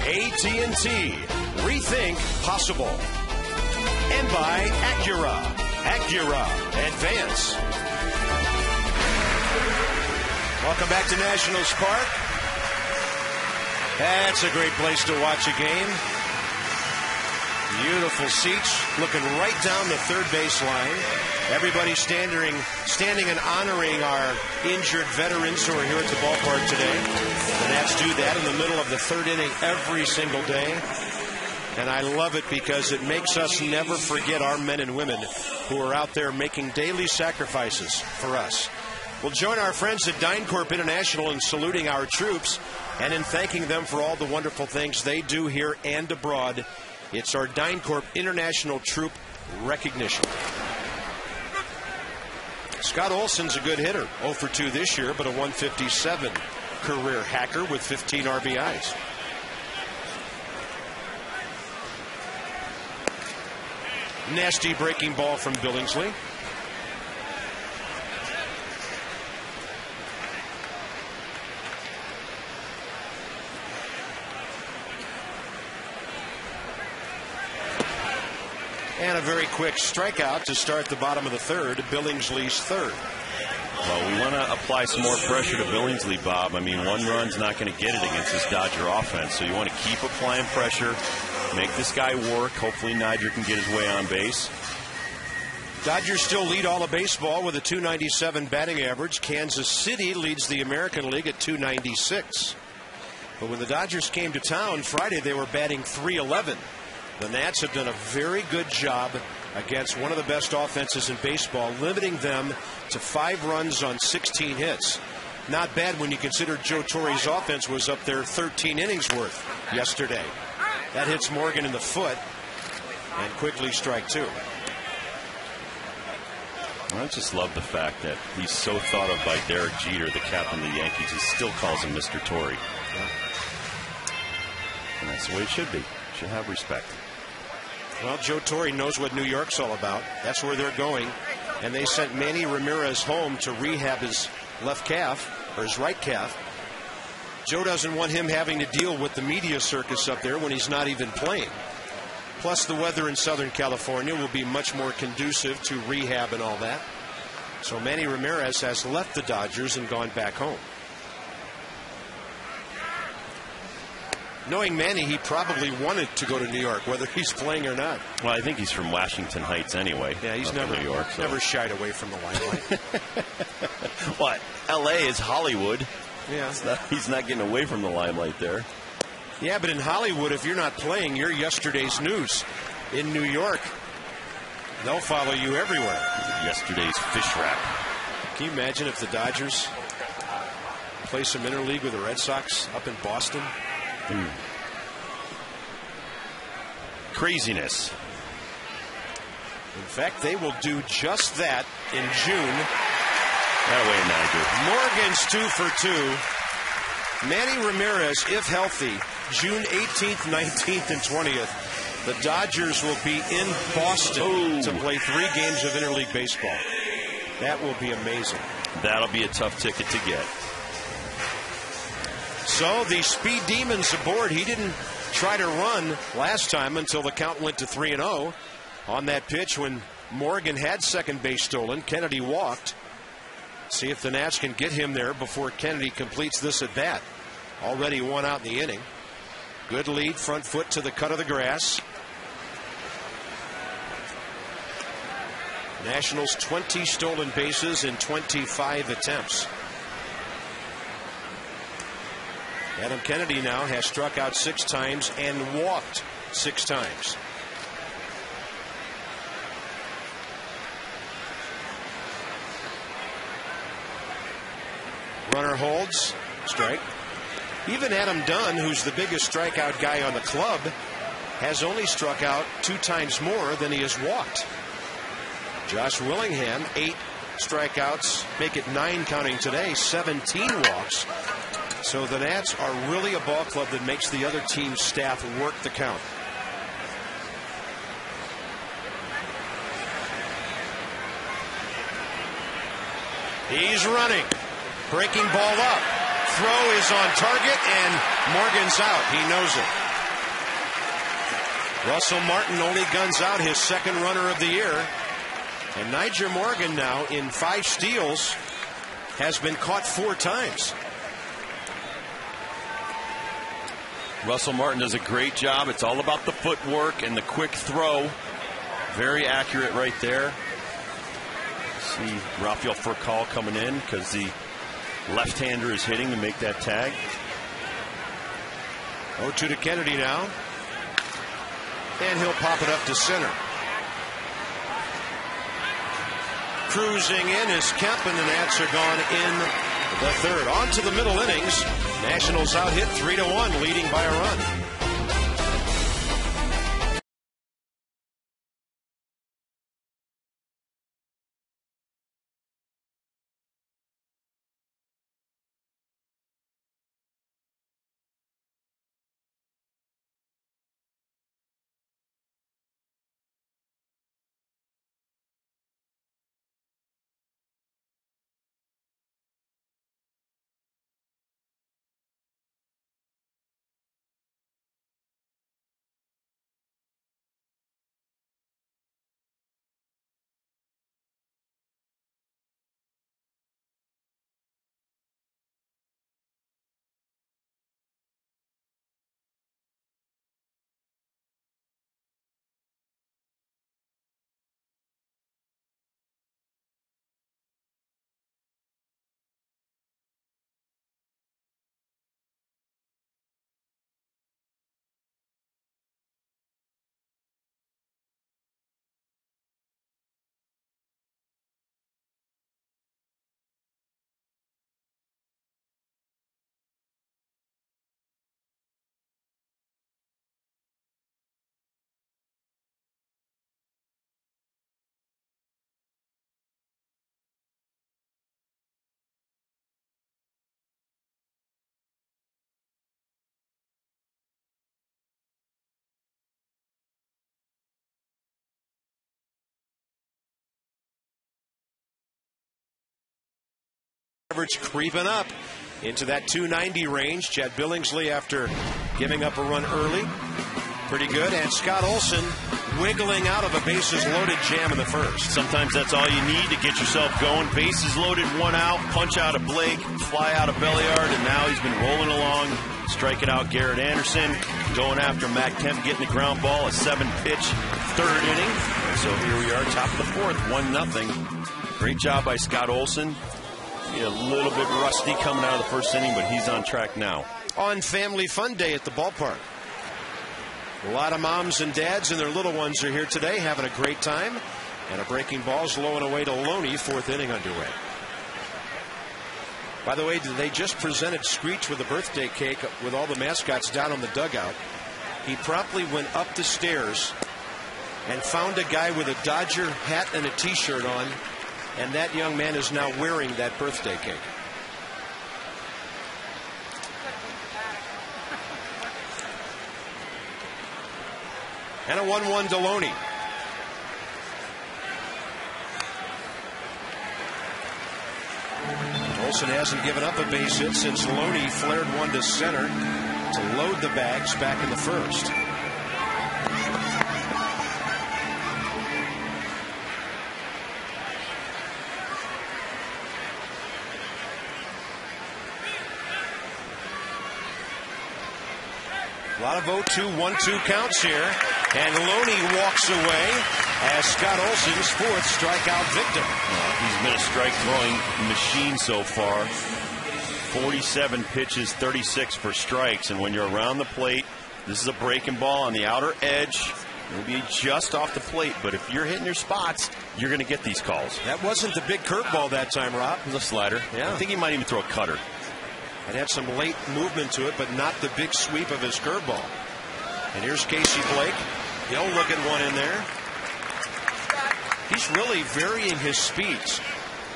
AT&T. Rethink possible. And by Acura. Acura Advance. Welcome back to Nationals Park. That's a great place to watch a game. Beautiful seats, looking right down the third baseline. Everybody standing and honoring our injured veterans who are here at the ballpark today. The Nats do that in the middle of the third inning every single day. And I love it because it makes us never forget our men and women who are out there making daily sacrifices for us. We'll join our friends at DynCorp International in saluting our troops and in thanking them for all the wonderful things they do here and abroad. It's our DynCorp International Troop Recognition. Scott Olson's a good hitter, 0 for 2 this year, but a 157 career hacker with 15 RBIs. Nasty breaking ball from Billingsley. And a very quick strikeout to start the bottom of the third, Billingsley's third. Well, we want to apply some more pressure to Billingsley, Bob. I mean, one run's not going to get it against this Dodger offense, so you want to keep applying pressure, make this guy work. Hopefully Niger can get his way on base. Dodgers still lead all of baseball with a .297 batting average. Kansas City leads the American League at .296. But when the Dodgers came to town Friday, they were batting .311. The Nats have done a very good job against one of the best offenses in baseball, limiting them to 5 runs on 16 hits. Not bad when you consider Joe Torre's offense was up there 13 innings worth yesterday. That hits Morgan in the foot and quickly strike 2. I just love the fact that he's so thought of by Derek Jeter, the captain of the Yankees. He still calls him Mr. Torre. Yeah. And that's the way it should be. Should have respect. Well, Joe Torre knows what New York's all about. That's where they're going. And they sent Manny Ramirez home to rehab his left calf, or his right calf. Joe doesn't want him having to deal with the media circus up there when he's not even playing. Plus, the weather in Southern California will be much more conducive to rehab and all that. So Manny Ramirez has left the Dodgers and gone back home. Knowing Manny, he probably wanted to go to New York, whether he's playing or not. Well, I think he's from Washington Heights anyway. Yeah, he's never New York, so. Never shied away from the limelight. What? L.A. is Hollywood. Yeah, he's not getting away from the limelight there. Yeah, but in Hollywood, if you're not playing, you're yesterday's news. In New York, they'll follow you everywhere. Yesterday's fish wrap. Can you imagine if the Dodgers play some interleague with the Red Sox up in Boston? Craziness. In fact, they will do just that in June. That way, Nigel. Morgan's 2 for 2. Manny Ramirez, if healthy, June 18th, 19th, and 20th. The Dodgers will be in Boston to play 3 games of interleague baseball. That will be amazing. That'll be a tough ticket to get. So the Speed Demon's aboard. He didn't try to run last time until the count went to 3-0. On that pitch when Morgan had second base stolen, Kennedy walked. See if the Nats can get him there before Kennedy completes this at bat. Already 1 out in the inning. Good lead, front foot to the cut of the grass. Nationals 20 stolen bases in 25 attempts. Adam Kennedy now has struck out 6 times and walked 6 times. Runner holds, strike. Even Adam Dunn, who's the biggest strikeout guy on the club, has only struck out 2 times more than he has walked. Josh Willingham, 8 strikeouts, make it 9 counting today, 17 walks. So the Nats are really a ball club that makes the other team's staff work the count. He's running. Breaking ball up. Throw is on target, and Morgan's out. He knows it. Russell Martin only guns out his second runner of the year. And Niger Morgan now, in 5 steals, has been caught 4 times. Russell Martin does a great job. It's all about the footwork and the quick throw. Very accurate right there. See Rafael Furcal coming in because the left-hander is hitting to make that tag. 0-2 to Kennedy now. And he'll pop it up to center. Cruising in is Kemp, and the Nats are gone in the third. On to the middle innings. Nationals out hit 3-1, leading by a run. Average creeping up into that 290 range. Chad Billingsley, after giving up a run early, pretty good. And Scott Olson wiggling out of a bases loaded jam in the first. Sometimes that's all you need to get yourself going. Bases loaded, one out, punch out of Blake, fly out of Belliard, and now he's been rolling along, striking out Garrett Anderson, going after Matt Kemp, getting the ground ball, a 7-pitch third inning. So here we are, top of the fourth, 1-0. Great job by Scott Olson. A little bit rusty coming out of the first inning, but he's on track now. On Family Fun Day at the ballpark. A lot of moms and dads and their little ones are here today, having a great time. And a breaking ball's low and away to Loney, fourth inning underway. By the way, they just presented Screech with a birthday cake with all the mascots down on the dugout. He promptly went up the stairs and found a guy with a Dodger hat and a T-shirt on. And that young man is now wearing that birthday cake. And a 1-1 Deloney. Olson hasn't given up a base hit since Loney flared one to center to load the bags back in the first. A lot of 0-2, 1-2 counts here. And Loney walks away as Scott Olson's fourth strikeout victim. He's been a strike throwing machine so far. 47 pitches, 36 for strikes. And when you're around the plate, this is a breaking ball on the outer edge. It'll be just off the plate, but if you're hitting your spots, you're going to get these calls. That wasn't the big curveball that time, Rob. It was a slider. Yeah. I think he might even throw a cutter. It had some late movement to it, but not the big sweep of his curveball. And here's Casey Blake. He'll look at one in there. He's really varying his speeds.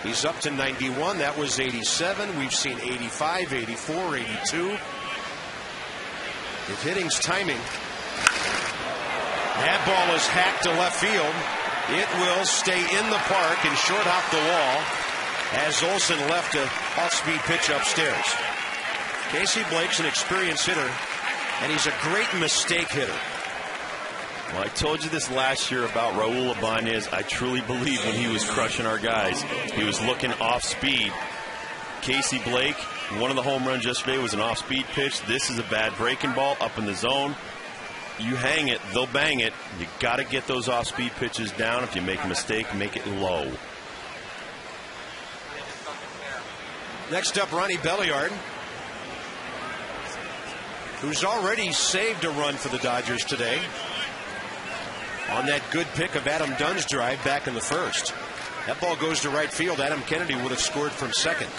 He's up to 91. That was 87. We've seen 85, 84, 82. If hitting's timing, that ball is hacked to left field. It will stay in the park and short out the wall as Olson left a off-speed pitch upstairs. Casey Blake's an experienced hitter, and he's a great mistake hitter. Well, I told you this last year about Raul Ibanez. I truly believe when he was crushing our guys, he was looking off speed. Casey Blake, one of the home runs yesterday was an off-speed pitch. This is a bad breaking ball up in the zone. You hang it, they'll bang it. You got to get those off-speed pitches down. If you make a mistake, make it low. Next up, Ronnie Belliard, who's already saved a run for the Dodgers today. on that good pick of Adam Dunn's drive back in the first. That ball goes to right field. Adam Kennedy would have scored from second.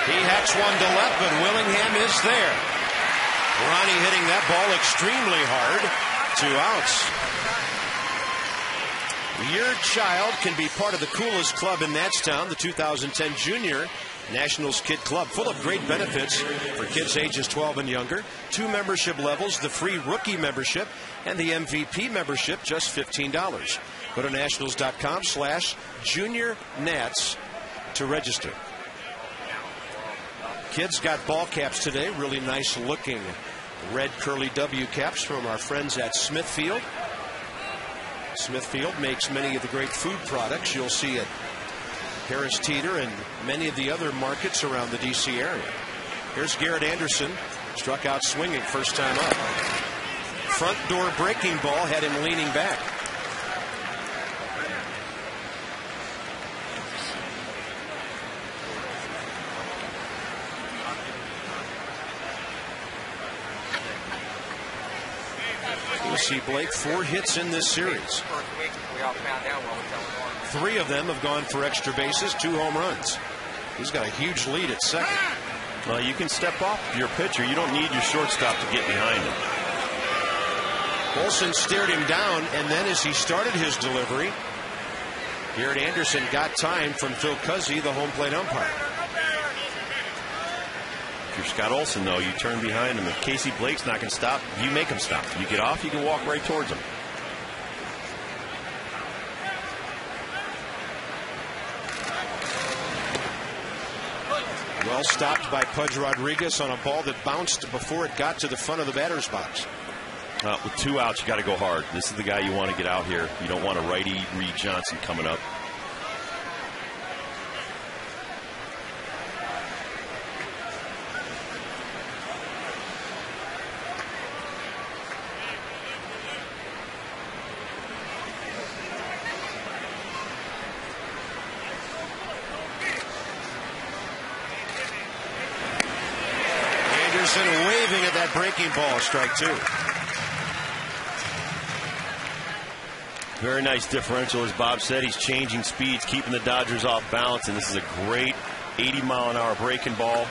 He hacks one to left, but Willingham is there. Ronnie hitting that ball extremely hard. 2 outs. Your child can be part of the coolest club in Natstown, the 2010 Junior Nationals Kid Club, full of great benefits for kids ages 12 and younger. 2 membership levels, the free rookie membership and the MVP membership, just $15. Go to nationals.com/juniornats to register. Kids got ball caps today, really nice looking red curly W caps from our friends at Smithfield. Smithfield makes many of the great food products you'll see at Harris Teeter and many of the other markets around the D.C. area. Here's Garrett Anderson, struck out swinging first time up. Front door breaking ball had him leaning back. You'll see Blake 4 hits in this series. 3 of them have gone for extra bases, 2 home runs. He's got a huge lead at second. Well, you can step off your pitcher. You don't need your shortstop to get behind him. Olsen stared him down, and then as he started his delivery, Garrett Anderson got time from Phil Cuzzy, the home plate umpire. If you're Scott Olsen, though, you turn behind him. If Casey Blake's not going to stop, you make him stop. You get off, you can walk right towards him. Well stopped by Pudge Rodriguez on a ball that bounced before it got to the front of the batter's box. With 2 outs, you got to go hard. This is the guy you want to get out here. You don't want a righty Reed Johnson coming up. Waving at that breaking ball, strike 2. Very nice differential, as Bob said. He's changing speeds, keeping the Dodgers off balance, and this is a great 80-mile-an-hour breaking ball.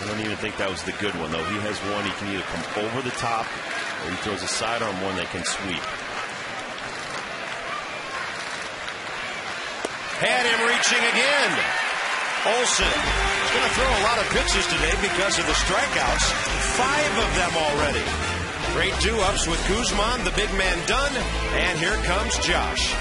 I don't even think that was the good one, though. He has one. He can either come over the top, or he throws a sidearm one that can sweep. Had him reaching again. Olsen is going to throw a lot of pitches today because of the strikeouts. 5 of them already. Great 2-ups with Guzman, the big man done, and here comes Josh.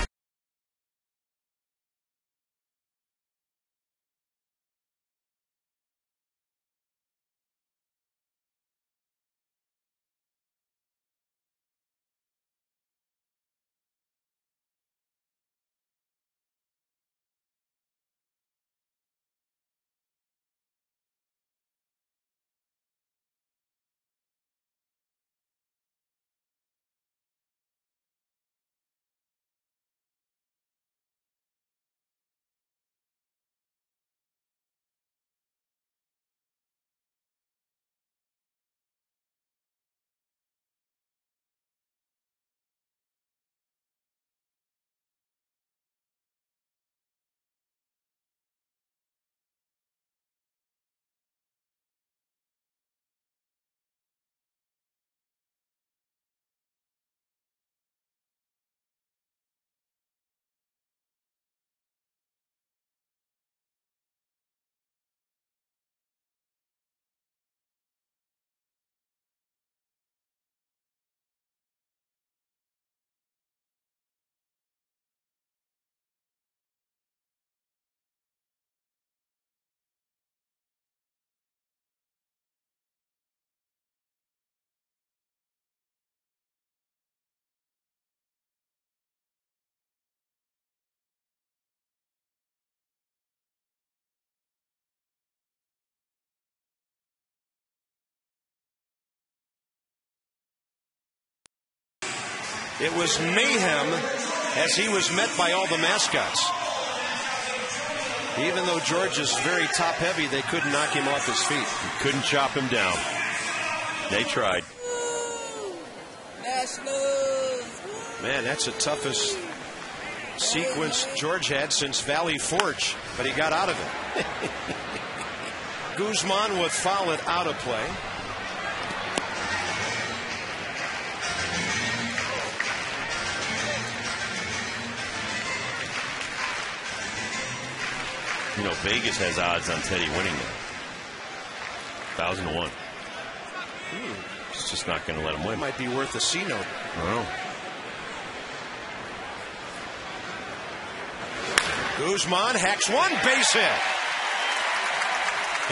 It was mayhem as he was met by all the mascots. Even though George is very top heavy, they couldn't knock him off his feet. Couldn't chop him down. They tried. Man, that's the toughest sequence George had since Valley Forge, but he got out of it. Guzman with foul it out of play. You know, Vegas has odds on Teddy winning it. 1,000 to 1. It's just not going to let him win. Might be worth a C note. Oh. Guzman hacks one, base hit.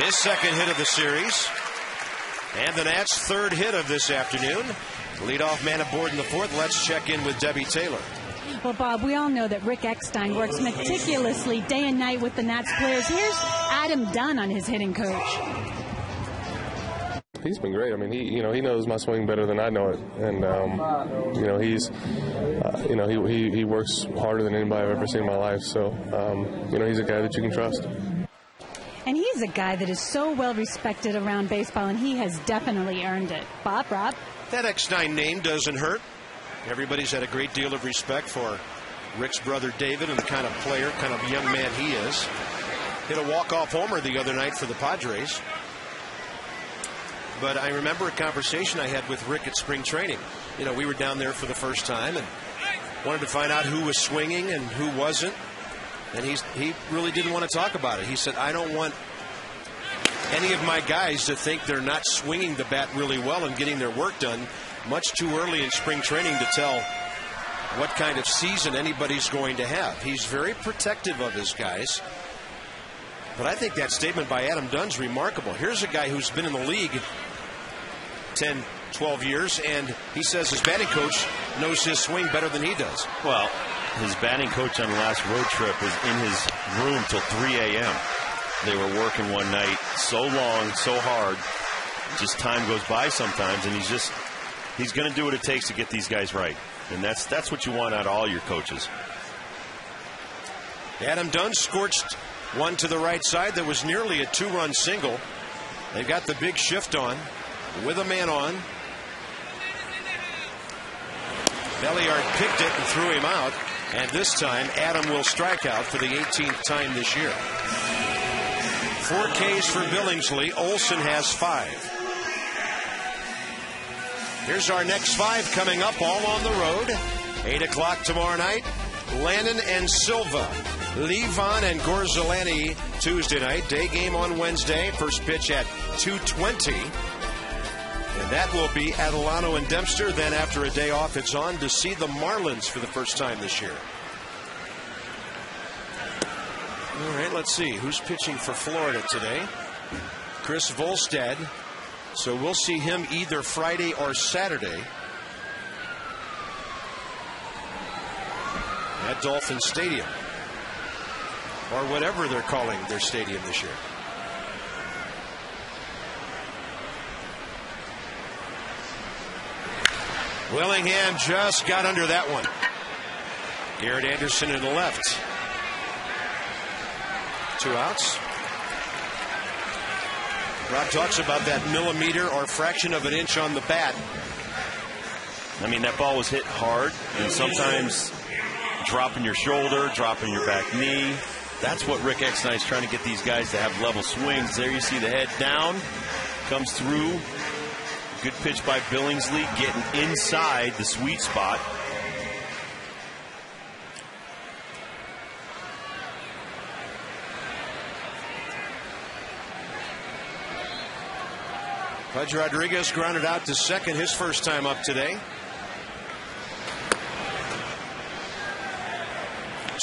His second hit of the series. And the Nats' third hit of this afternoon. Leadoff man aboard in the fourth. Let's check in with Debbie Taylor. Well, Bob, we all know that Rick Eckstein works meticulously day and night with the Nats players. Here's Adam Dunn on his hitting coach. He's been great. I mean, he knows my swing better than I know it, and he works harder than anybody I've ever seen in my life. So, he's a guy that you can trust. And he's a guy that is so well respected around baseball, and he has definitely earned it. Rob? That Eckstein name doesn't hurt. Everybody's had a great deal of respect for Rick's brother David and the kind of player, kind of young man he is. Hit a walk-off homer the other night for the Padres. But I remember a conversation I had with Rick at spring training. You know, we were down there for the first time and wanted to find out who was swinging and who wasn't. And he really didn't want to talk about it. He said, I don't want any of my guys to think they're not swinging the bat really well and getting their work done much too early in spring training to tell what kind of season anybody's going to have. He's very protective of his guys. But I think that statement by Adam Dunn's remarkable. Here's a guy who's been in the league 10, 12 years, and he says his batting coach knows his swing better than he does. Well, his batting coach on the last road trip was in his room till 3 a.m. They were working one night so long, so hard. Just time goes by sometimes, and he's going to do what it takes to get these guys right. And that's what you want out of all your coaches. Adam Dunn scorched one to the right side that was nearly a two-run single. They've got the big shift on with a man on. Belliard picked it and threw him out. And this time, Adam will strike out for the 18th time this year. 4 Ks for Billingsley. Olsen has 5. Here's our next 5 coming up, all on the road. 8 o'clock tomorrow night. Lannon and Silva. Levon and Gorzolani Tuesday night. Day game on Wednesday. First pitch at 2:20. And that will be Adelano and Dempster. Then after a day off, it's on to see the Marlins for the first time this year. All right, let's see. Who's pitching for Florida today? Chris Volstad. So we'll see him either Friday or Saturday at Dolphin Stadium, or whatever they're calling their stadium this year. Willingham just got under that one. Garrett Anderson in the left. 2 outs. Rob talks about that millimeter or fraction of an inch on the bat. I mean, that ball was hit hard, and sometimes dropping your shoulder, dropping your back knee. That's what Rick Eckstein is trying to get these guys to have level swings. There you see the head down, comes through. Good pitch by Billingsley, getting inside the sweet spot. Pudge Rodriguez grounded out to second, his first time up today.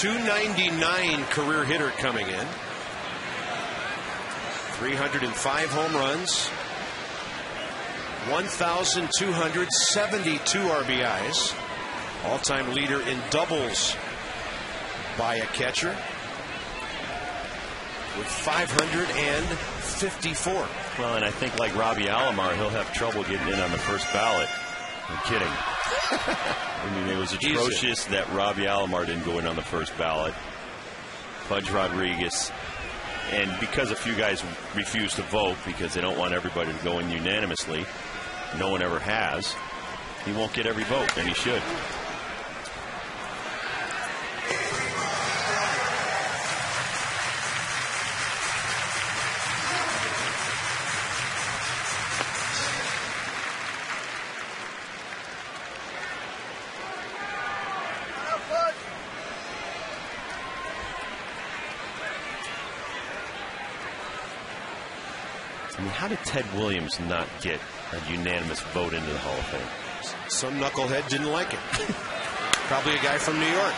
299 career hitter coming in. 305 home runs. 1,272 RBIs. All-time leader in doubles by a catcher with 554. Well, and I think like Robbie Alomar, he'll have trouble getting in on the first ballot. I'm kidding. I mean, it was atrocious that Robbie Alomar didn't go in on the first ballot. Pudge Rodriguez. And because a few guys refuse to vote because they don't want everybody to go in unanimously, no one ever has. He won't get every vote, and he should. I mean, how did Ted Williams not get a unanimous vote into the Hall of Fame? Some knucklehead didn't like it. Probably a guy from New York.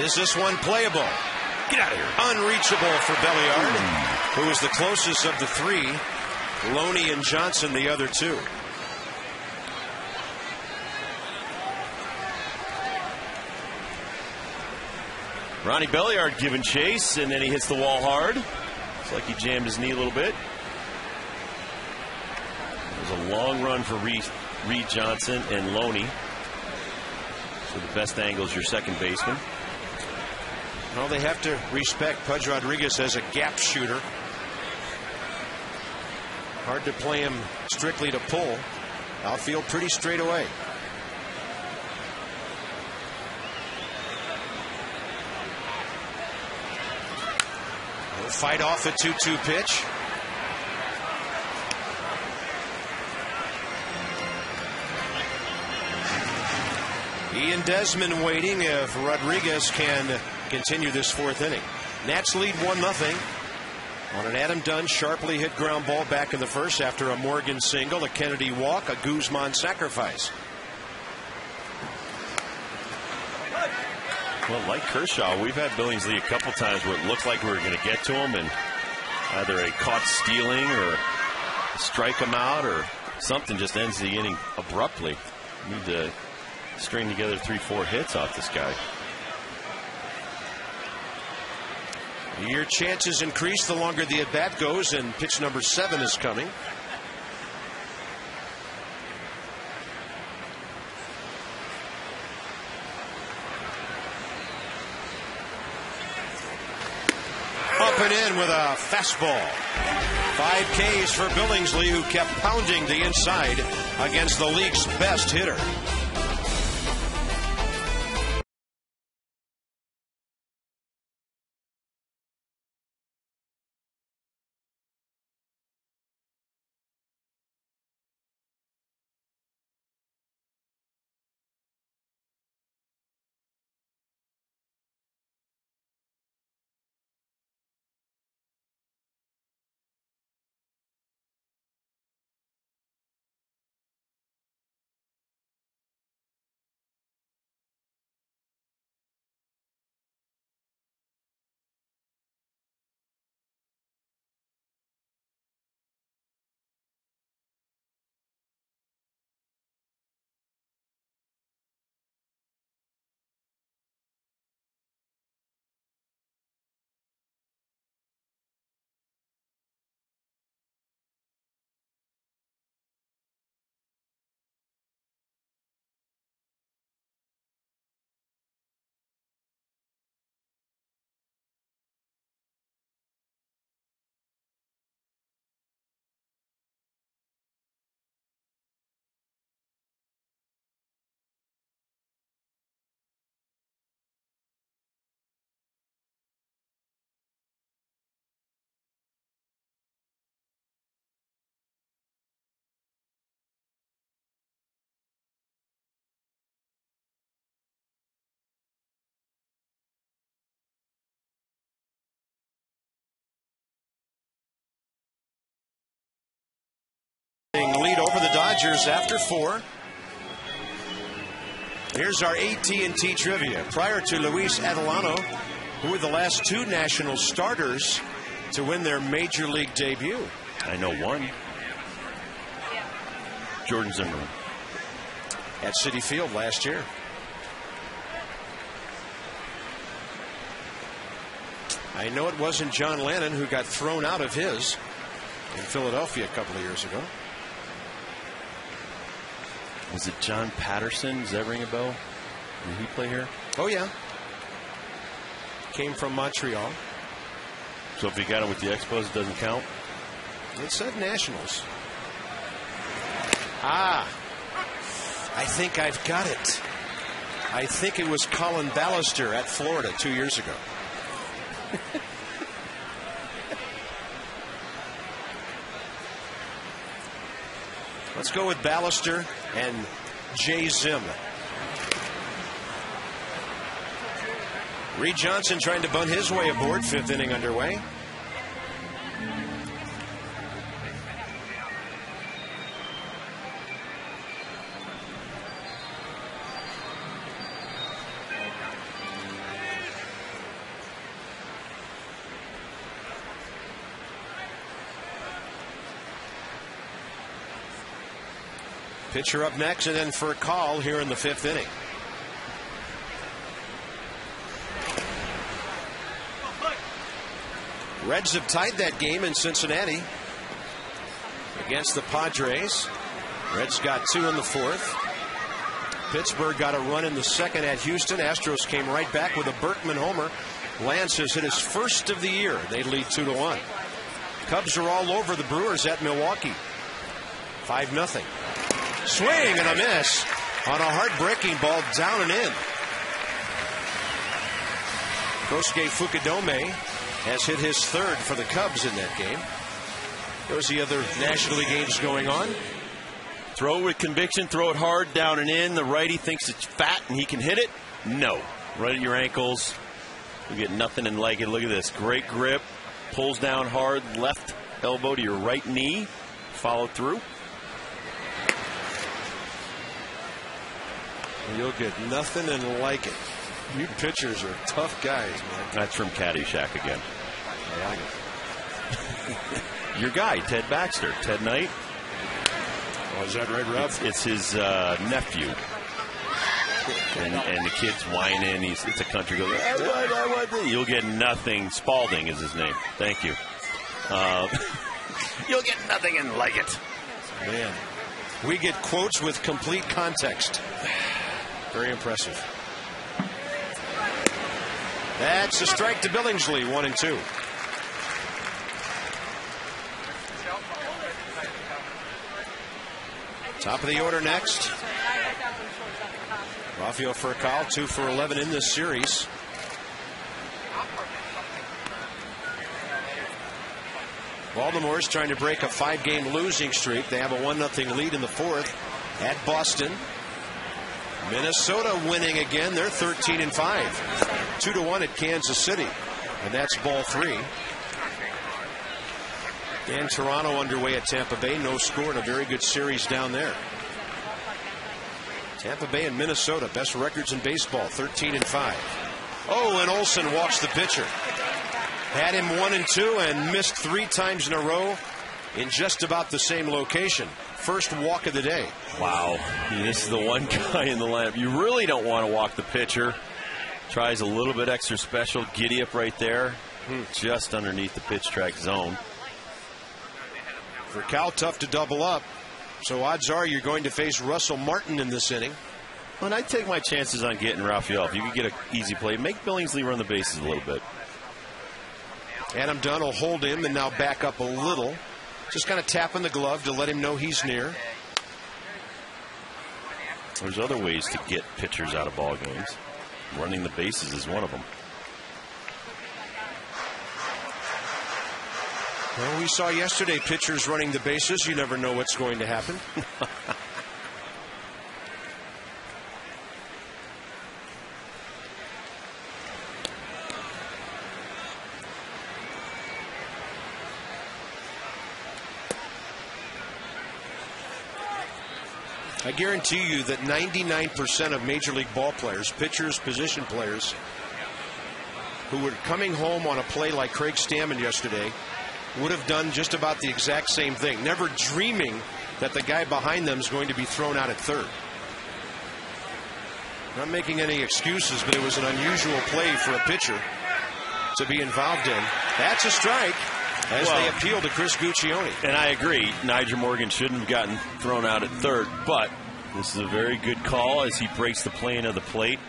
Is this one playable? Get out of here. Unreachable for Belliard, who was the closest of the three. Loney and Johnson, the other two. Ronnie Belliard giving chase, and then he hits the wall hard. It's like he jammed his knee a little bit. It was a long run for Reed Johnson and Loney. So the best angle is your second baseman. Well, they have to respect Pudge Rodriguez as a gap shooter. Hard to play him strictly to pull. Outfield pretty straight away. They'll fight off a 2-2 pitch. Ian Desmond waiting if Rodriguez can continue this fourth inning. Nats lead 1-0 on an Adam Dunn sharply hit ground ball back in the first after a Morgan single, a Kennedy walk, a Guzman sacrifice. Well, like Kershaw, we've had Billingsley a couple times where it looked like we were going to get to him, and either a caught stealing or strike him out or something just ends the inning abruptly. Need to string together 3-4 hits off this guy. Your chances increase the longer the at-bat goes, and pitch number 7 is coming. Up and in with a fastball. 5 Ks for Billingsley, who kept pounding the inside against the league's best hitter. Lead over the Dodgers after 4. Here's our AT&T trivia. Prior to Luis Adelano, who were the last 2 national starters to win their major league debut? I know one. Jordan Zimmerman. At Citi Field last year. I know it wasn't John Lennon, who got thrown out of his in Philadelphia a couple of years ago. Was it John Patterson? Does that ring a bell? Did he play here? Oh, yeah. Came from Montreal. So if he got it with the Expos, it doesn't count? It said Nationals. I think I've got it. I think it was Colin Ballister at Florida 2 years ago. Let's go with Ballister and Jay Zim. Reed Johnson trying to bunt his way aboard. 5th inning underway. Pitcher up next, and then for a call here in the 5th inning. Reds have tied that game in Cincinnati against the Padres. Reds got 2 in the 4th. Pittsburgh got a run in the 2nd at Houston. Astros came right back with a Berkman homer. Lance has hit his first of the year. They lead 2-1. Cubs are all over the Brewers at Milwaukee. 5-0. Swing and a miss on a heartbreaking ball down and in. Kosuke Fukudome has hit his 3rd for the Cubs in that game. Those are the other National League games going on. Throw it with conviction, throw it hard, down and in. The righty thinks it's fat and he can hit it. No. Right at your ankles. You get nothing and like it. Look at this. Great grip. Pulls down hard. Left elbow to your right knee. Follow through. You'll get nothing and like it. You pitchers are tough guys, man. That's from Caddyshack again. Yeah. Your guy, Ted Baxter. Ted Knight. Oh, is that right, Rob? It's his nephew. And the kid's whining. It's a country goes, you'll get nothing. Spalding is his name. Thank you. You'll get nothing and like it. Man, we get quotes with complete context. Very impressive. That's a strike to Billingsley, 1-2. Top of the order next. Rafael Furcal, 2 for 11 in this series. Baltimore's trying to break a 5-game losing streak. They have a 1-0 lead in the 4th at Boston. Minnesota winning again. They're 13-5. 2-1 at Kansas City. And that's ball 3. And Toronto underway at Tampa Bay. No score in a very good series down there. Tampa Bay and Minnesota, best records in baseball, 13-5. Oh, and Olsen walks the pitcher. Had him 1-2 and missed 3 times in a row in just about the same location. First walk of the day. Wow. This is the one guy in the lineup. You really don't want to walk the pitcher. Tries a little bit extra special. Giddy up right there. Just underneath the pitch track zone. For Cal, tough to double up. So odds are you're going to face Russell Martin in this inning. Well, I'd take my chances on getting Rafael. If you could get an easy play, make Billingsley run the bases a little bit. Adam Dunn will hold him and now back up a little. Just kind of tapping the glove to let him know he's near. There's other ways to get pitchers out of ball games. Running the bases is one of them. Well, we saw yesterday pitchers running the bases. You never know what's going to happen. I guarantee you that 99% of Major League ball players, pitchers, position players, who were coming home on a play like Craig Stammen yesterday, would have done just about the exact same thing, never dreaming that the guy behind them is going to be thrown out at third. Not making any excuses, but it was an unusual play for a pitcher to be involved in. That's a strike as they appeal to Chris Guccione. And I agree, Nigel Morgan shouldn't have gotten thrown out at third, but this is a very good call as he breaks the plane of the plate.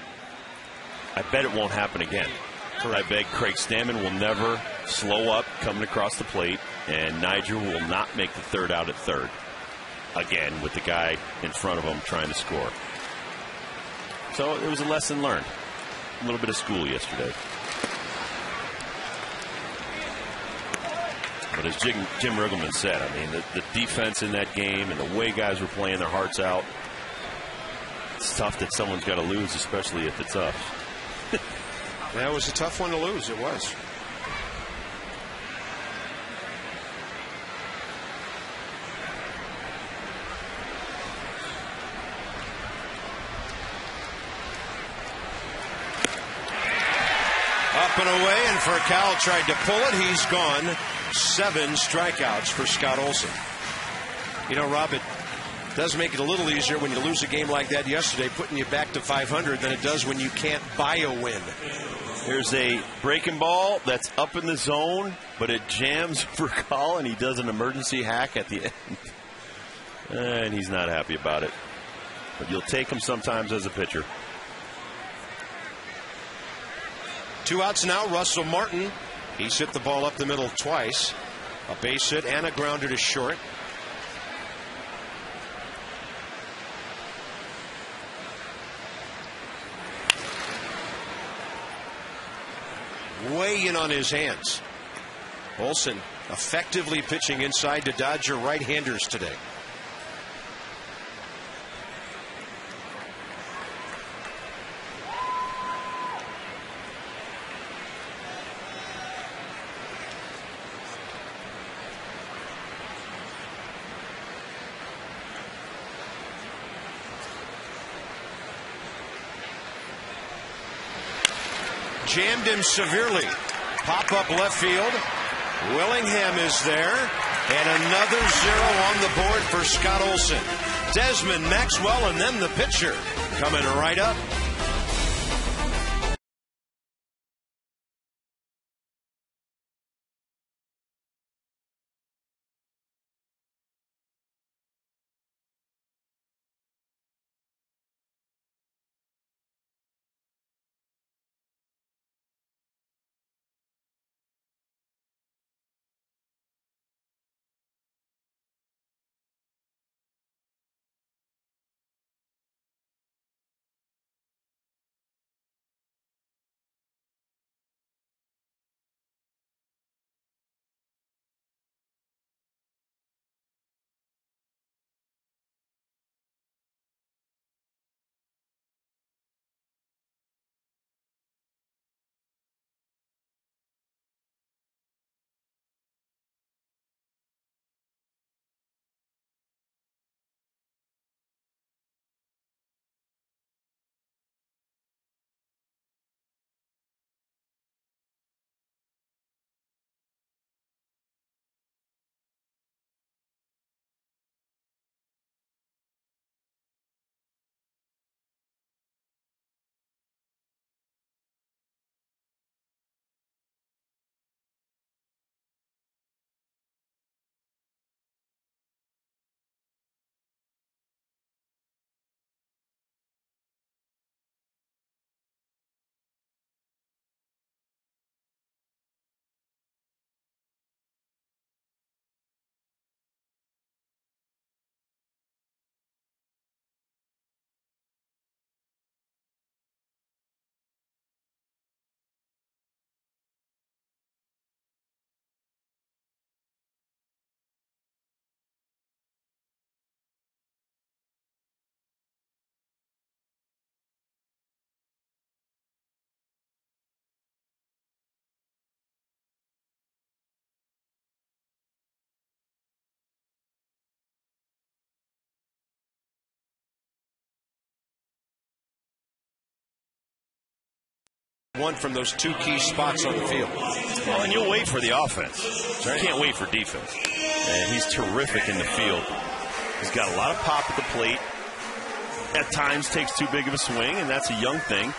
I bet it won't happen again. I bet Craig Stammen will never slow up coming across the plate, and Nigel will not make the third out at third. again with the guy in front of him trying to score. So it was a lesson learned. A little bit of school yesterday. But as Jim Riggleman said, I mean, the defense in that game and the way guys were playing their hearts out, it's tough that someone's got to lose, especially if it's us. That was a tough one to lose. It was. Up and away, and Furcal tried to pull it. He's gone. 7 strikeouts for Scott Olson. You know, Rob, it does make it a little easier when you lose a game like that yesterday, putting you back to 500, than it does when you can't buy a win. There's a breaking ball that's up in the zone, but it jams Furcal, and he does an emergency hack at the end. And he's not happy about it. But you'll take him sometimes as a pitcher. 2 outs now. Russell Martin. He's hit the ball up the middle twice. A base hit and a grounder to short. Way in on his hands. Olson effectively pitching inside to Dodger right-handers today. Jammed him severely. Pop up left field. Willingham is there. And another 0 on the board for Scott Olson. Desmond Maxwell and then the pitcher coming right up. One from those 2 key spots on the field. Well, and you'll wait for the offense. You can't wait for defense. And he's terrific in the field. He's got a lot of pop at the plate. At times takes too big of a swing, and that's a young thing.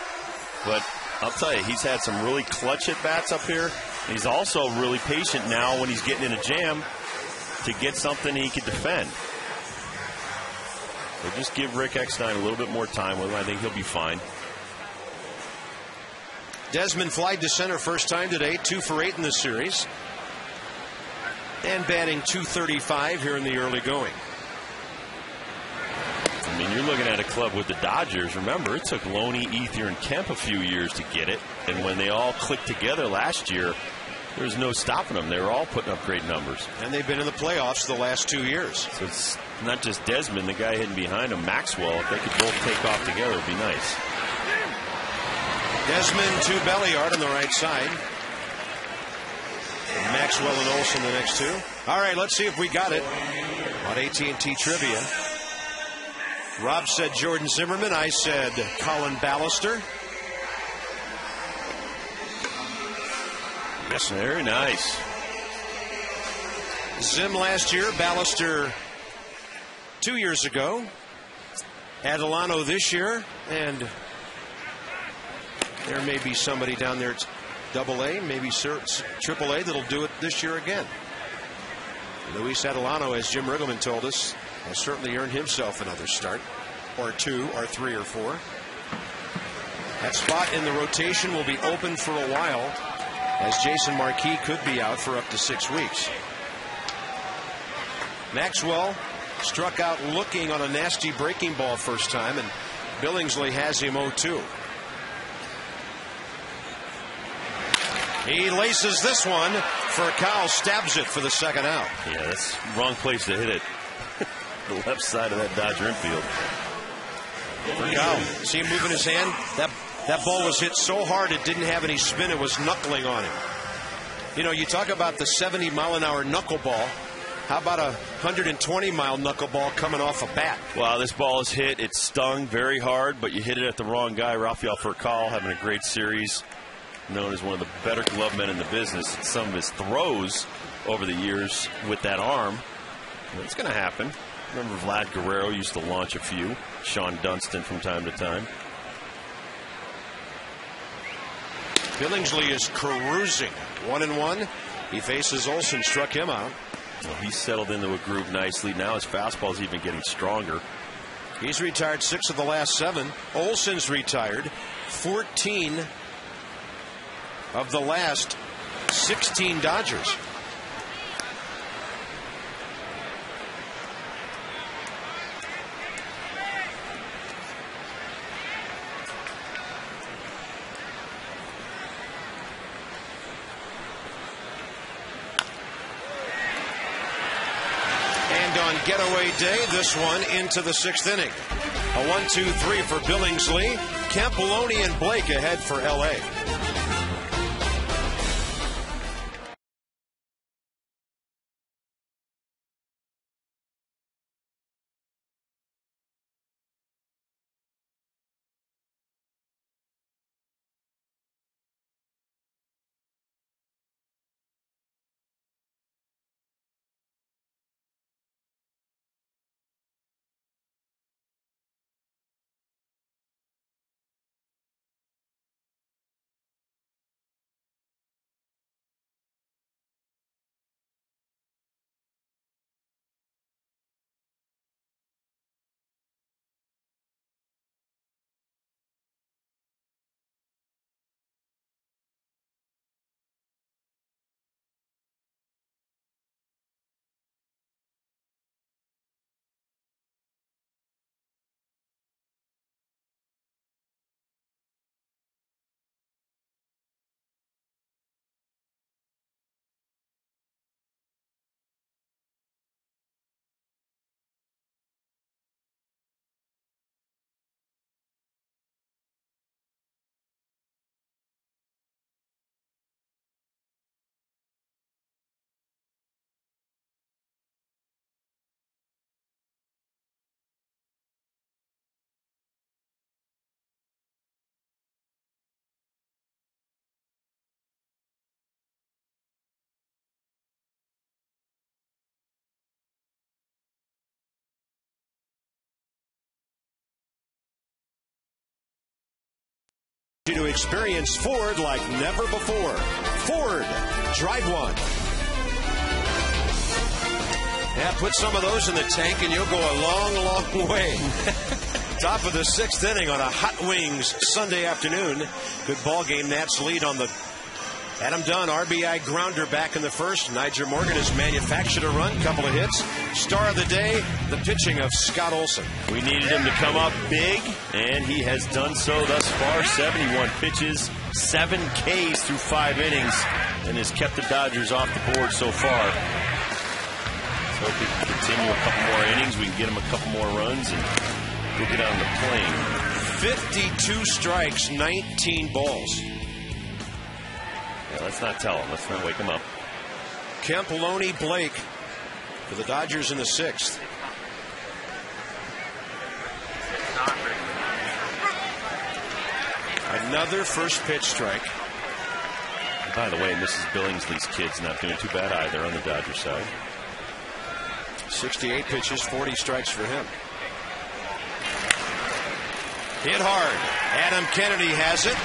But I'll tell you, he's had some really clutch at-bats up here. And he's also really patient now when he's getting in a jam to get something he can defend. So just give Rick Eckstein a little bit more time with him. I think he'll be fine. Desmond flied to center first time today, 2 for 8 in the series. And batting .235 here in the early going. mean, you're looking at a club with the Dodgers. Remember, it took Loney, Ethier, and Kemp a few years to get it. And when they all clicked together last year, there was no stopping them. They were all putting up great numbers. And they've been in the playoffs the last 2 years. So it's not just Desmond, the guy hitting behind him, Maxwell. If they could both take off together, it would be nice. Desmond to Belliard on the right side. And Maxwell and Olsen the next two. All right, let's see if we got it on AT&T Trivia. Rob said Jordan Zimmerman. I said Colin Ballister. Yes, very nice. Zim last year, Ballister 2 years ago, Adelano this year, and there may be somebody down there at AA, maybe AAA that'll do it this year again. Luis Adelano, as Jim Riggleman told us, has certainly earned himself another start, or two, or three, or four. That spot in the rotation will be open for a while, as Jason Marquis could be out for up to 6 weeks. Maxwell struck out looking on a nasty breaking ball first time, and Billingsley has him 0-2. He laces this one for Kyle, stabs it for the second out. Yeah, that's the wrong place to hit it. The left side of that Dodger infield. For Kyle, see him moving his hand? That ball was hit so hard it didn't have any spin. It was knuckling on him. You know, you talk about the 70-mile-an-hour knuckleball. How about a 120-mile knuckleball coming off a bat? Wow, this ball is hit. It stung very hard, but you hit it at the wrong guy. Rafael Furcal having a great series, known as one of the better glove men in the business. Some of his throws over the years with that arm. It's going to happen. Remember Vlad Guerrero used to launch a few. Sean Dunston from time to time. Billingsley is cruising 1-1. He faces Olsen, struck him out. Well, he's settled into a groove nicely. Now his fastball is even getting stronger. He's retired 6 of the last 7. Olsen's retired 14 of the last 16 Dodgers. On getaway day, this one into the 6th inning. A 1-2-3 for Billingsley. Campoloni and Blake ahead for LA. To experience Ford like never before. Ford, drive one. Yeah, put some of those in the tank and you'll go a long, long way. Top of the 6th inning on a Hot Wings Sunday afternoon. Good ball game. Nats lead on the Adam Dunn, RBI grounder back in the first. Niger Morgan has manufactured a run, couple of hits. Star of the day, the pitching of Scott Olson. We needed him to come up big, and he has done so thus far. 71 pitches, 7 Ks through 5 innings, and has kept the Dodgers off the board so far. So if we can continue a couple more innings, we can get him a couple more runs, and we'll get on the plane. 52 strikes, 19 balls. Yeah, let's not tell him. Let's not wake him up. Kemp, Loney, Blake for the Dodgers in the 6th. Another first pitch strike. And by the way, Mrs. Billingsley's kid's not doing too bad either on the Dodgers side. 68 pitches, 40 strikes for him. Hit hard. Adam Kennedy has it.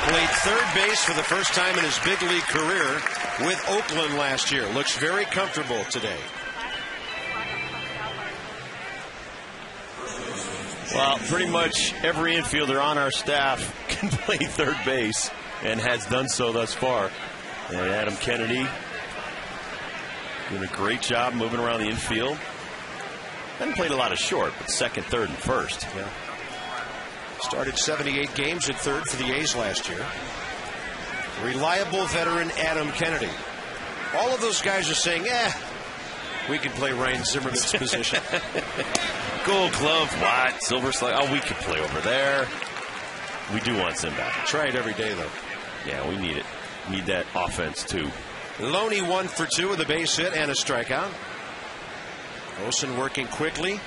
Played third base for the first time in his big league career with Oakland last year. Looks very comfortable today. Well, pretty much every infielder on our staff can play third base and has done so thus far. And Adam Kennedy doing a great job moving around the infield. Hasn't played a lot of short, but second, third, and first. Yeah. Started 78 games at third for the A's last year. Reliable veteran Adam Kennedy. All of those guys are saying, we can play Ryan Zimmerman's position. Gold glove, what? Silver slug. Oh, we could play over there. We do want Zim back. Try it every day, though. Yeah, we need it. Need that offense, too. Loney 1 for 2 with a base hit and a strikeout. Olson working quickly,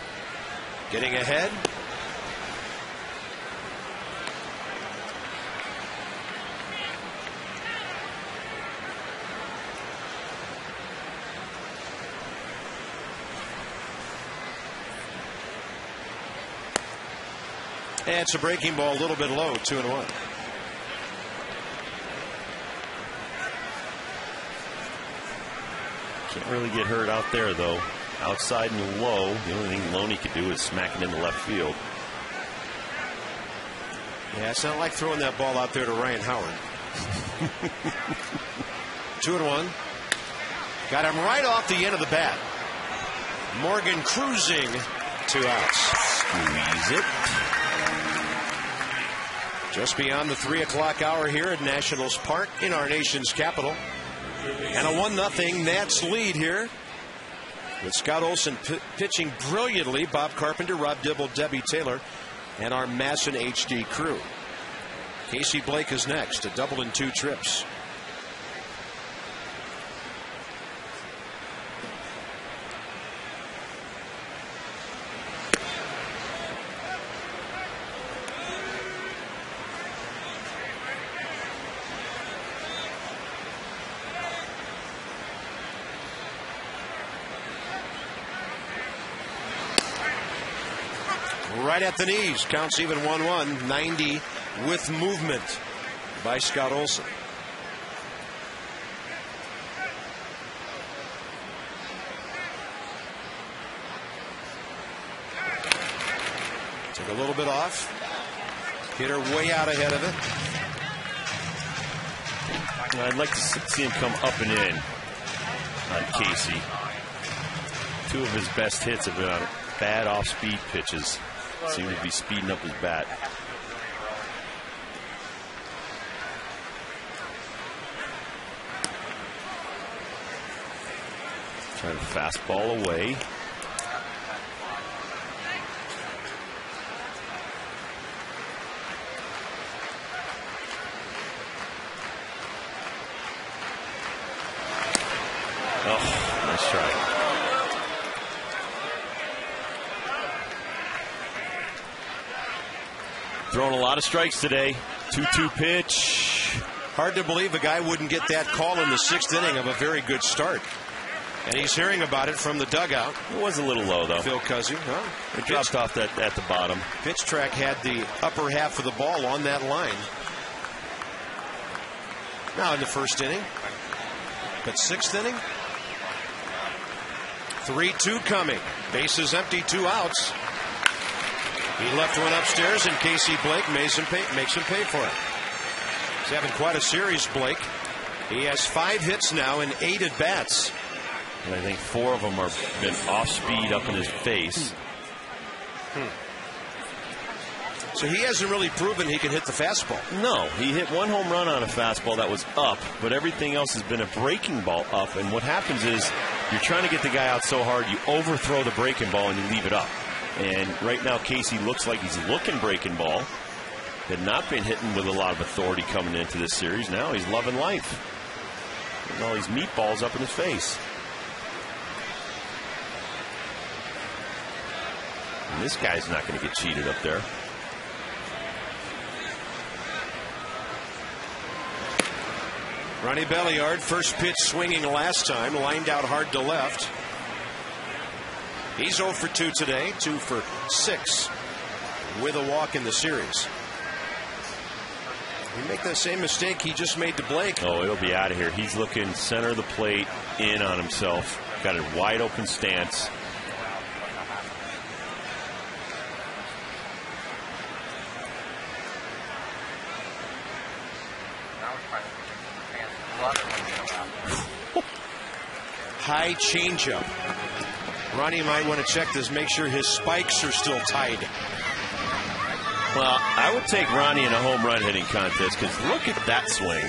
getting ahead. And it's a breaking ball, a little bit low, 2-1. Can't really get hurt out there, though. Outside and low, the only thing Loney could do is smack it into left field. Yeah, it's not like throwing that ball out there to Ryan Howard. 2-1. Got him right off the end of the bat. Morgan cruising, 2 outs. Squeeze it. Just beyond the 3 o'clock hour here at Nationals Park in our nation's capital. And a 1-0 Nats lead here. With Scott Olson pitching brilliantly. Bob Carpenter, Rob Dibble, Debbie Taylor, and our Masson HD crew. Casey Blake is next. A double in 2 trips. Right at the knees. Counts even 1-1. 90 with movement by Scott Olson. Took a little bit off. Hit her way out ahead of it. I'd like to see him come up and in on Casey. 2 of his best hits have been on bad off-speed pitches. Seem to be speeding up his bat. Trying to fastball away. Oh, nice try. Throwing a lot of strikes today. 2-2 pitch. Hard to believe a guy wouldn't get that call in the 6th inning of a very good start. And he's hearing about it from the dugout. It was a little low, though. Phil Cuzzy. Well, it dropped off at the bottom. Pitch track had the upper half of the ball on that line. Now in the 1st inning. But 6th inning. 3-2 coming. Bases empty, 2 outs. He left one upstairs, and Casey Blake makes him pay for it. He's having quite a series, Blake. He has 5 hits now and 8 at bats. And I think 4 of them have been off speed up in his face. So he hasn't really proven he can hit the fastball. No, he hit 1 home run on a fastball that was up, but everything else has been a breaking ball up. And what happens is you're trying to get the guy out so hard, you overthrow the breaking ball and you leave it up. And right now, Casey looks like he's looking breaking ball. Had not been hitting with a lot of authority coming into this series. Now he's loving life. Getting all these meatballs up in his face. And this guy's not going to get cheated up there. Ronnie Belliard, first pitch swinging last time, lined out hard to left. He's 0 for 2 today, 2 for 6 with a walk in the series. You make that same mistake he just made to Blake. Oh, it'll be out of here. He's looking center of the plate, in on himself. Got a wide open stance. High changeup. Ronnie might want to check this, make sure his spikes are still tied. Well, I would take Ronnie in a home run hitting contest because look at that swing.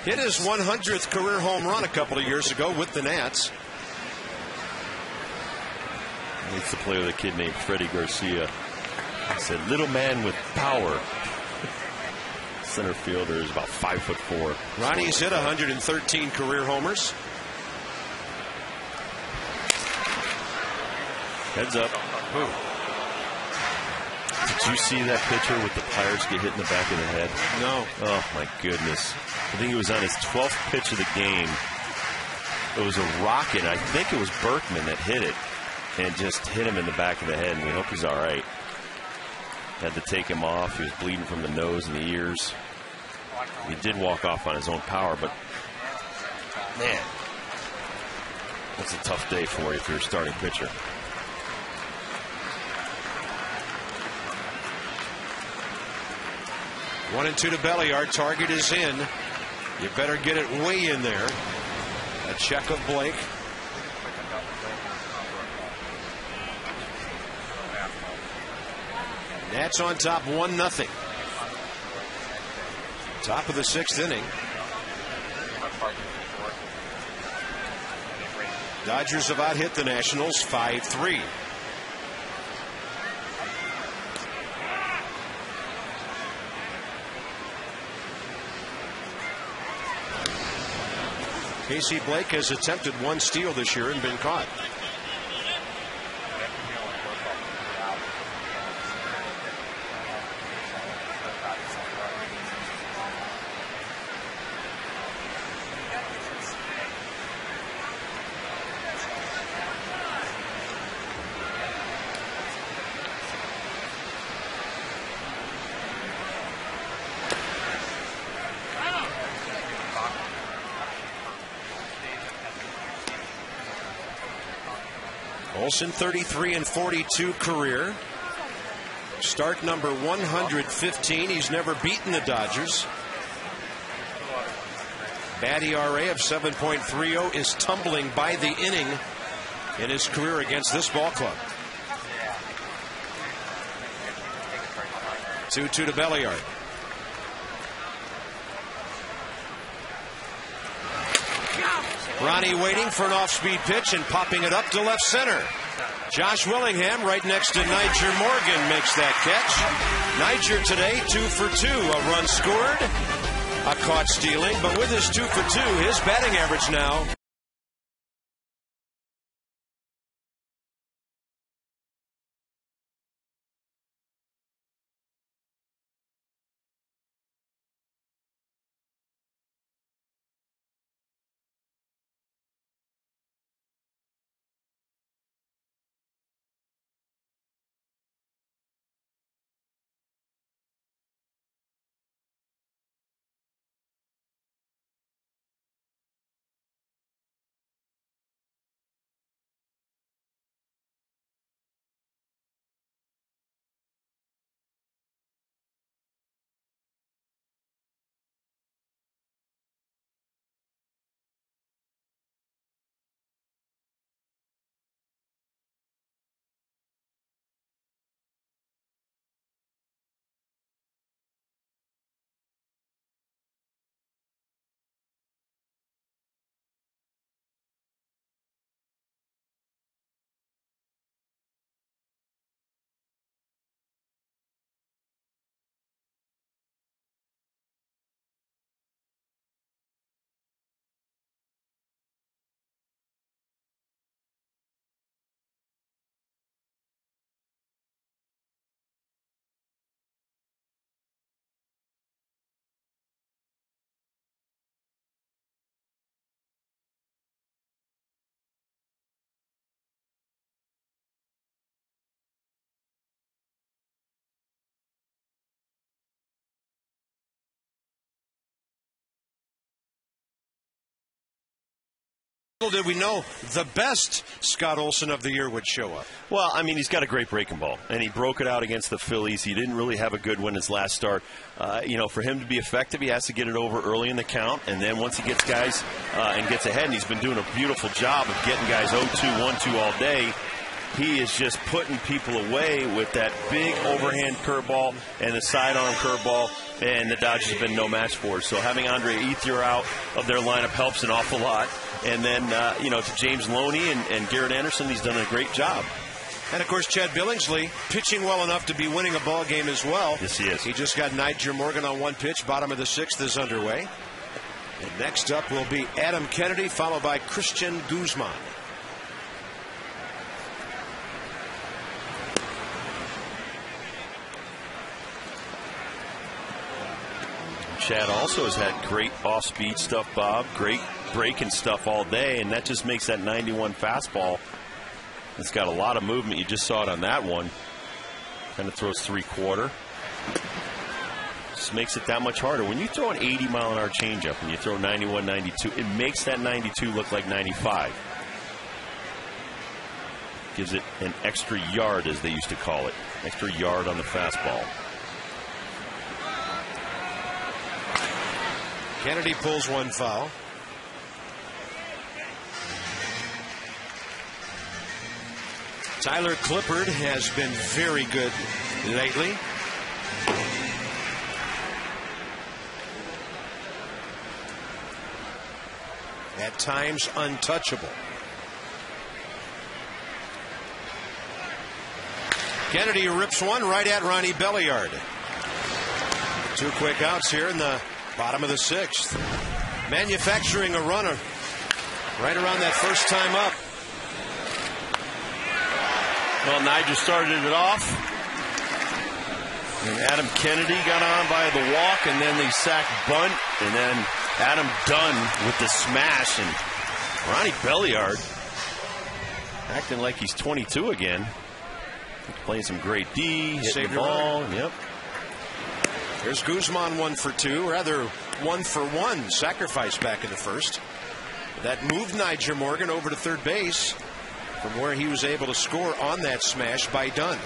Hit his 100th career home run a couple of years ago with the Nats. He used to play with a kid named Freddie Garcia. He said, little man with power. Center fielder is about 5'4". Ronnie's hit 113 career homers. Heads up. Ooh. Did you see that pitcher with the Pirates get hit in the back of the head? No. Oh, my goodness. I think it was on his 12th pitch of the game. It was a rocket. I think it was Berkman that hit it and just hit him in the back of the head, and we hope he's all right. Had to take him off. He was bleeding from the nose and the ears. He did walk off on his own power, but, man, that's a tough day for you if you're a starting pitcher. One and 2 to Belliard. Target is in. You better get it way in there. A check of Blake. Nats on top 1-0. Top of the 6th inning. Dodgers have out hit the Nationals 5-3. Casey Blake has attempted 1 steal this year and been caught. Olsen 33 and 42 career. Start number 115. He's never beaten the Dodgers. Bad ERA of 7.30 is tumbling by the inning in his career against this ball club. 2-2 to Belliard. Ronnie waiting for an off-speed pitch and popping it up to left center. Josh Willingham right next to Niger Morgan makes that catch. Niger today 2 for 2. A run scored, a caught stealing, but with his 2 for 2, his batting average now Little did we know the best Scott Olsen of the year would show up. Well, I mean, he's got a great breaking ball, and he broke it out against the Phillies. He didn't really have a good one his last start. For him to be effective, he has to get it over early in the count, and then once he gets guys and gets ahead, and he's been doing a beautiful job of getting guys 0-2, 1-2 all day, he is just putting people away with that big overhand curveball and the sidearm curveball, and the Dodgers have been no match for it. So having Andre Ethier out of their lineup helps an awful lot. And then, to James Loney and Garrett Anderson, he's done a great job. And, of course, Chad Billingsley pitching well enough to be winning a ball game as well. Yes, he is. He just got Niger Morgan on one pitch. Bottom of the sixth is underway. And next up will be Adam Kennedy, followed by Christian Guzman. Chad also has had great off-speed stuff, Bob. Great breaking stuff all day, and that just makes that 91 fastball. It's got a lot of movement. You just saw it on that one. Kind of throws 3/4. Just makes it that much harder. When you throw an 80-mile-an-hour changeup and you throw 91, 92, it makes that 92 look like 95. Gives it an extra yard, as they used to call it. Extra yard on the fastball. Kennedy pulls one foul. Tyler Clippard has been very good lately. At times untouchable. Kennedy rips one right at Ronnie Belliard. 2 quick outs here in the bottom of the sixth. Manufacturing a runner right around that first time up. Well, Niger started it off. And Adam Kennedy got on by the walk, and then the sack bunt, and then Adam Dunn with the smash. And Ronnie Belliard acting like he's 22 again. Playing some great D, hitting the ball. Yep. Here's Guzman 1 for 2, rather 1 for 1 sacrifice back in the first. That moved Niger Morgan over to third base from where he was able to score on that smash by Dunn.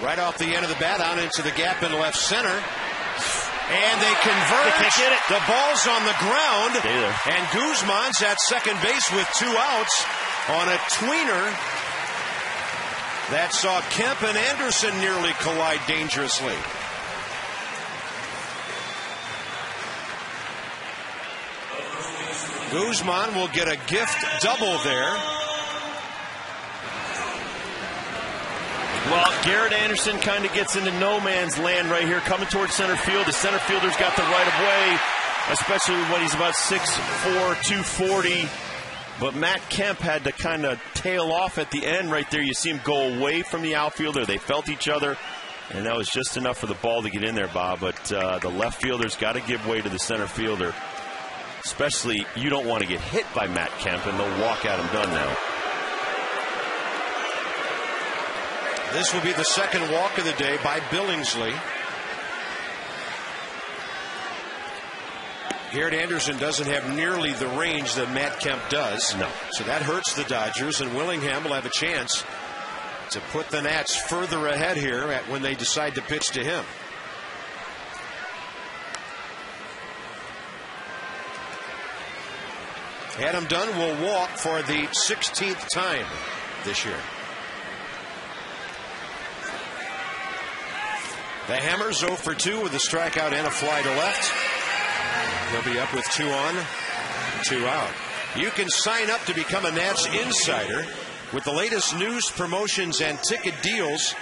Right off the end of the bat, out into the gap in left center. And they convert. They can't get it. The ball's on the ground. Taylor. And Guzman's at second base with 2 outs on a tweener that saw Kemp and Anderson nearly collide dangerously. Guzman will get a gift double there. Well, Garrett Anderson kind of gets into no man's land right here, coming towards center field. The center fielder's got the right of way, especially when he's about 6'4", 240. But Matt Kemp had to kind of tail off at the end right there. You see him go away from the outfielder. They felt each other, and that was just enough for the ball to get in there, Bob. But the left fielder's got to give way to the center fielder. Especially, you don't want to get hit by Matt Kemp, and they'll walk at him done now. This will be the second walk of the day by Billingsley. Garrett Anderson doesn't have nearly the range that Matt Kemp does. No. So that hurts the Dodgers, and Willingham will have a chance to put the Nats further ahead here when they decide to pitch to him. Adam Dunn will walk for the 16th time this year. The Hammers 0 for 2 with a strikeout and a fly to left. They'll be up with 2 on, 2 out. You can sign up to become a Nats insider with the latest news, promotions, and ticket deals.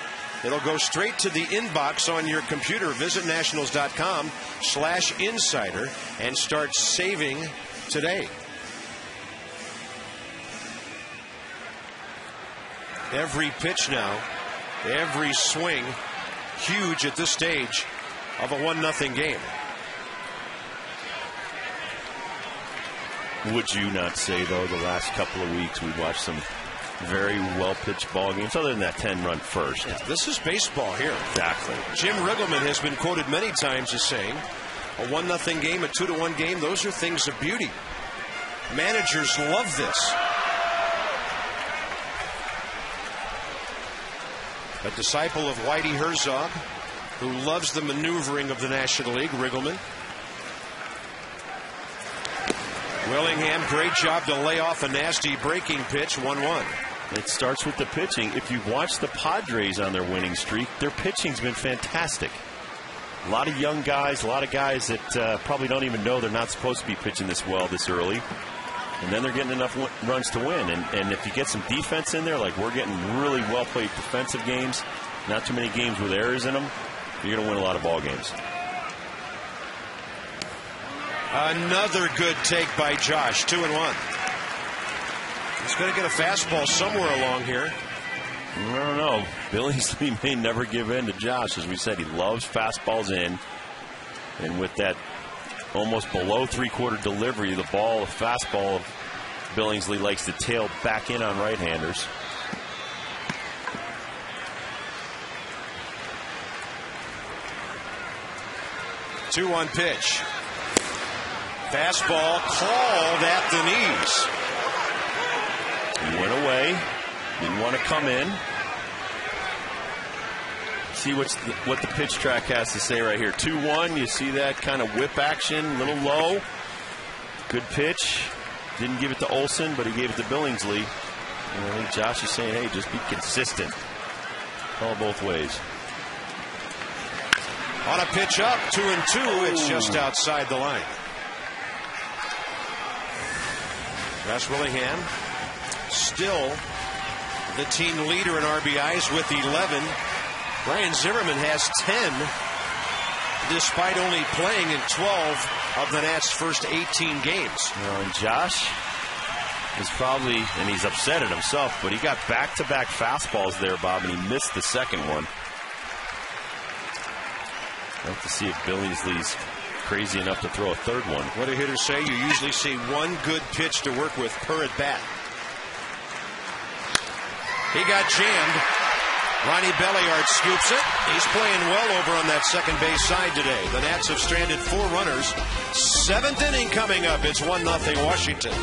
It'll go straight to the inbox on your computer. Visit nationals.com/insider and start saving today. Every pitch now, every swing, huge at this stage of a 1-0 game. Would you not say, though, the last couple of weeks we've watched some very well-pitched ball games, other than that 10-run first? Yeah, this is baseball here. Exactly. Jim Riggleman has been quoted many times as saying, a 1-0 game, a 2-1 game, those are things of beauty. Managers love this. A disciple of Whitey Herzog, who loves the maneuvering of the National League, Riggleman. Willingham, great job to lay off a nasty breaking pitch, 1-1. It starts with the pitching. If you've watched the Padres on their winning streak, their pitching's been fantastic. A lot of young guys, a lot of guys that probably don't even know they're not supposed to be pitching this well this early. And then they're getting enough runs to win. And if you get some defense in there, like we're getting really well-played defensive games, not too many games with errors in them, you're going to win a lot of ball games. Another good take by Josh, 2-1. He's going to get a fastball somewhere along here. I don't know. Billingsley may never give in to Josh. As we said, he loves fastballs in. And with that almost below three-quarter delivery, the fastball of Billingsley likes to tail back in on right-handers. Two-one pitch. Fastball called at the knees. He went away. Didn't want to come in. See what the pitch track has to say right here. 2-1. You see that kind of whip action, a little low. Good pitch. Didn't give it to Olsen, but he gave it to Billingsley. And I think Josh is saying, hey, just be consistent. Call both ways. On a pitch up, 2-2. It's just outside the line. Josh Willingham still the team leader in RBIs with 11. Brian Zimmerman has 10, despite only playing in 12 of the Nats' first 18 games. And Josh is probably, and he's upset at himself, but he got back-to-back fastballs there, Bob, and he missed the second one. I'd like to see if Billingsley's crazy enough to throw a third one. What do hitters say? You usually see one good pitch to work with per at bat. He got jammed. Ronnie Belliard scoops it. He's playing well over on that second base side today. The Nats have stranded 4 runners. 7th inning coming up. It's 1-0 Washington.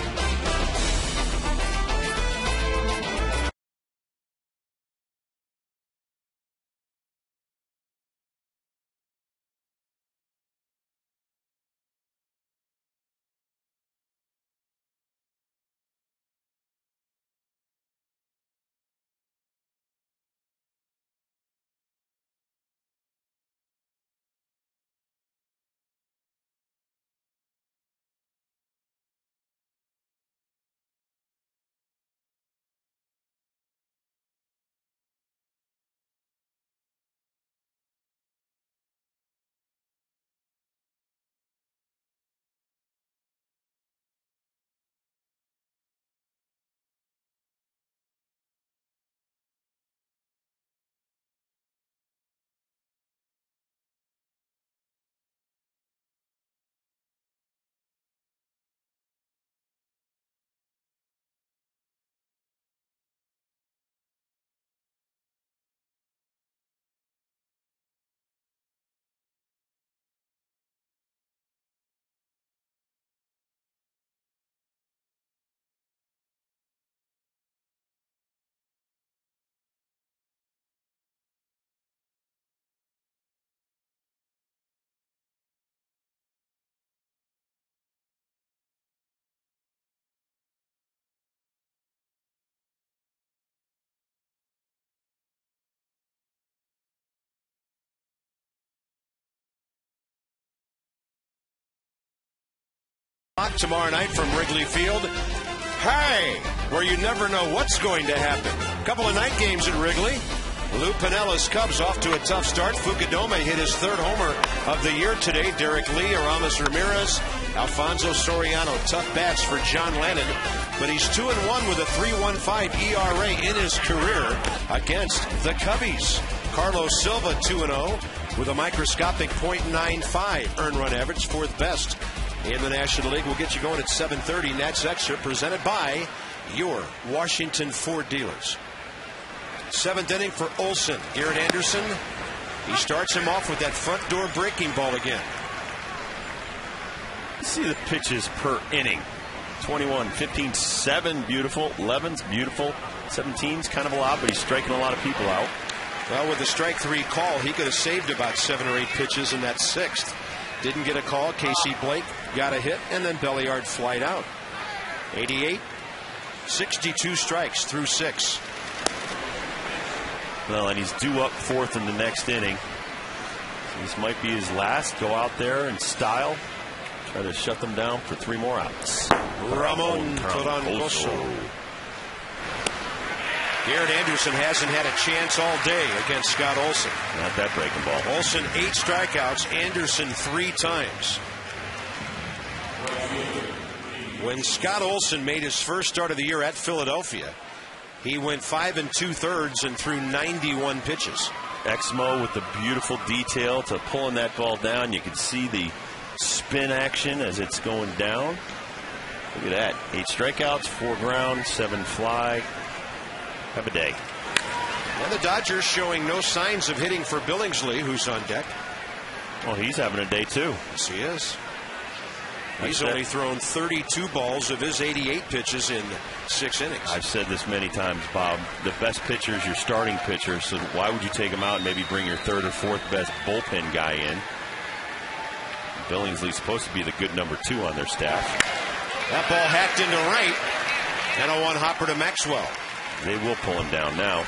Tomorrow night from Wrigley Field. Hey, where you never know what's going to happen. Couple of night games at Wrigley. Lou Pinella's Cubs off to a tough start. Fukudome hit his 3rd homer of the year today. Derek Lee, Aramis Ramirez, Alfonso Soriano. Tough bats for John Lennon. But he's 2-1 with a 3.15 ERA in his career against the Cubbies. Carlos Silva 2-0 with a microscopic .95 earned run average, fourth best in the National League. We'll get you going at 7:30. Nats Extra presented by your Washington Ford dealers. Seventh inning for Olson. Garrett Anderson, he starts him off with that front door breaking ball again. See the pitches per inning. 21, 15, 7 beautiful, 11's beautiful, 17's kind of a lot, but he's striking a lot of people out. Well, with the strike three call, he could have saved about 7 or 8 pitches in that sixth. Didn't get a call. Casey Blake got a hit and then belly yard flied out. 88, 62 strikes through 6. Well, and he's due up fourth in the next inning. So this might be his last. Go out there in style. Try to shut them down for 3 more outs. Ramon Troncoso. Garrett Anderson hasn't had a chance all day against Scott Olson. Not that breaking ball. Olson 8 strikeouts, Anderson 3 times. When Scott Olson made his first start of the year at Philadelphia, he went 5 2/3 and threw 91 pitches. Exmo with the beautiful detail to pulling that ball down. You can see the spin action as it's going down. Look at that. 8 strikeouts, 4 ground, 7 fly. Have a day. And the Dodgers showing no signs of hitting for Billingsley, who's on deck. Well, he's having a day too. Yes, he is. He's only thrown 32 balls of his 88 pitches in 6 innings. I've said this many times, Bob. The best pitcher is your starting pitcher, so why would you take him out and maybe bring your 3rd or 4th best bullpen guy in? Billingsley's supposed to be the good number 2 on their staff. That ball hacked into right, and a 1-hopper to Maxwell. They will pull him down now.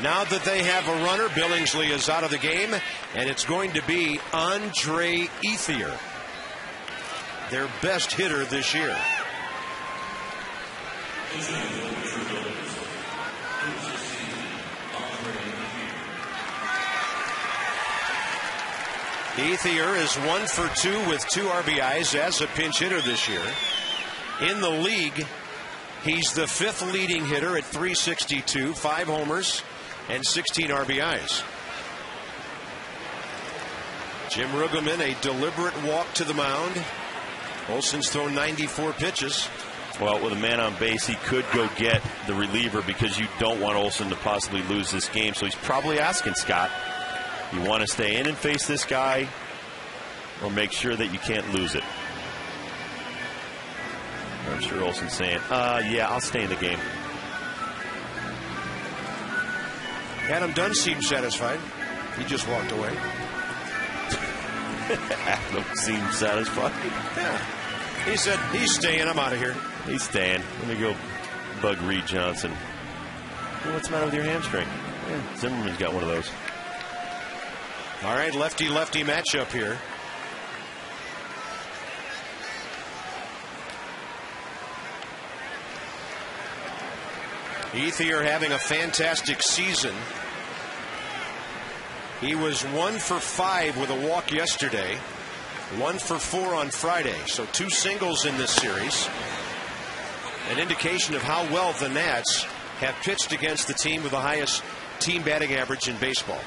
Now that they have a runner, Billingsley is out of the game, and it's going to be Andre Ethier, their best hitter this year. Ethier is 1 for 2 with 2 RBIs as a pinch hitter this year. In the league, he's the 5th leading hitter at .362, 5 homers and 16 RBIs. Jim Rugelman, a deliberate walk to the mound. Olson's thrown 94 pitches. Well, with a man on base, he could go get the reliever because you don't want Olson to possibly lose this game. So he's probably asking Scott, you want to stay in and face this guy or make sure that you can't lose it? I'm sure Olson's saying, yeah, I'll stay in the game. Adam Dunn seemed satisfied. He just walked away. Adam seemed satisfied. Yeah. He said, he's staying. I'm out of here. He's staying. Let me go bug Reed Johnson. Well, what's the matter with your hamstring? Yeah, Zimmerman's got one of those. All right, lefty-lefty matchup here. Ethier having a fantastic season. He was 1 for 5 with a walk yesterday, 1 for 4 on Friday, so 2 singles in this series. An indication of how well the Nats have pitched against the team with the highest team batting average in baseball.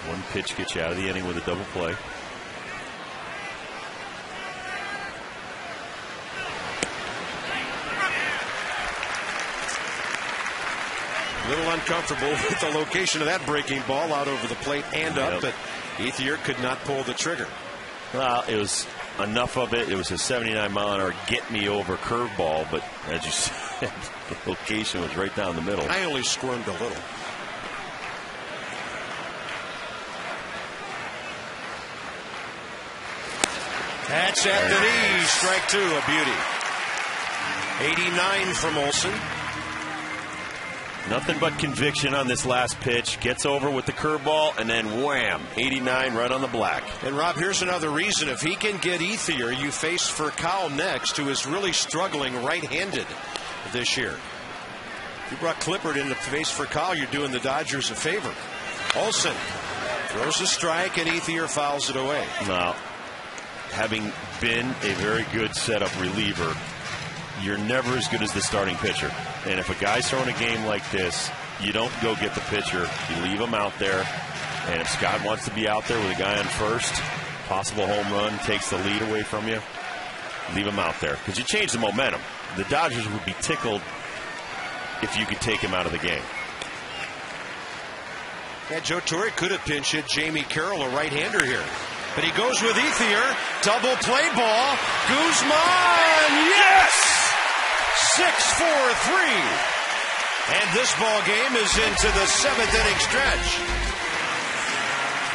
One pitch gets you out of the inning with a double play. A little uncomfortable with the location of that breaking ball out over the plate and up, but Ethier could not pull the trigger. Well, it was enough of it. It was a 79-mile-an-hour get-me-over curveball, but as you said, the location was right down the middle. I only squirmed a little. That's at the knees. Strike 2, a beauty. 89 from Olson. Nothing but conviction on this last pitch. Gets over with the curveball, and then wham, 89 right on the black. And, Rob, here's another reason. If he can get Ethier, you face Furcal next, who is really struggling right-handed this year. If you brought Clippard in to face Furcal, you're doing the Dodgers a favor. Olson throws a strike, and Ethier fouls it away. No. having been a very good setup reliever, you're never as good as the starting pitcher. And if a guy's throwing a game like this, you don't go get the pitcher. You leave him out there. And if Scott wants to be out there with a guy on first, possible home run, takes the lead away from you, leave him out there. Because you change the momentum. The Dodgers would be tickled if you could take him out of the game. Yeah, Joe Torre could have pinch hit Jamie Carroll, a right-hander here. But he goes with Ethier. Double play ball. Guzman, yes! 6-4-3. And this ball game is into the 7th inning stretch.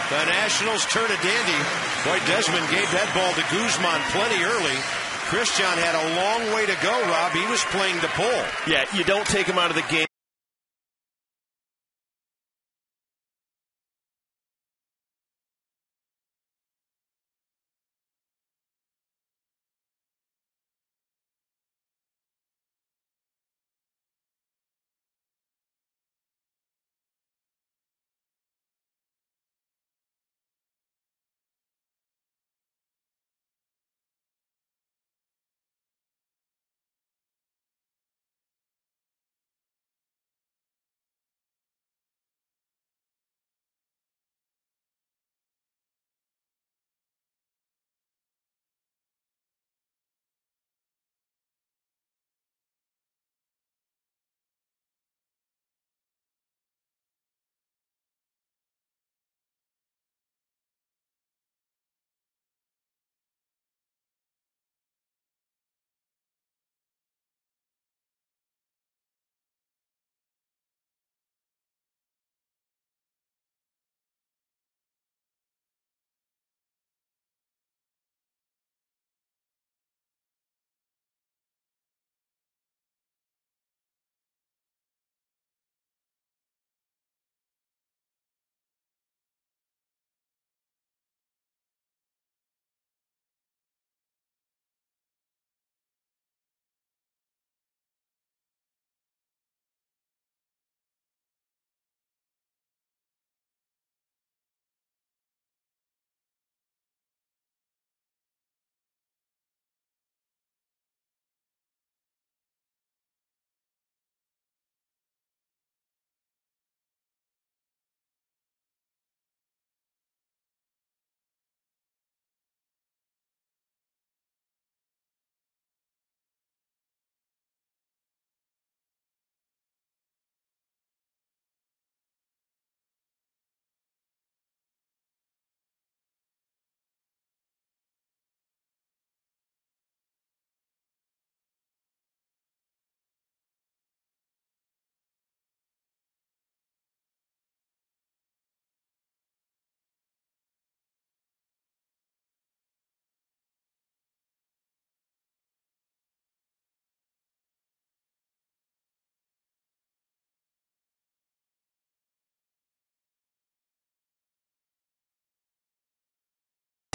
The Nationals turn a dandy. Boy, Desmond gave that ball to Guzman plenty early. Christian had a long way to go, Rob. He was playing the pull. Yeah, you don't take him out of the game.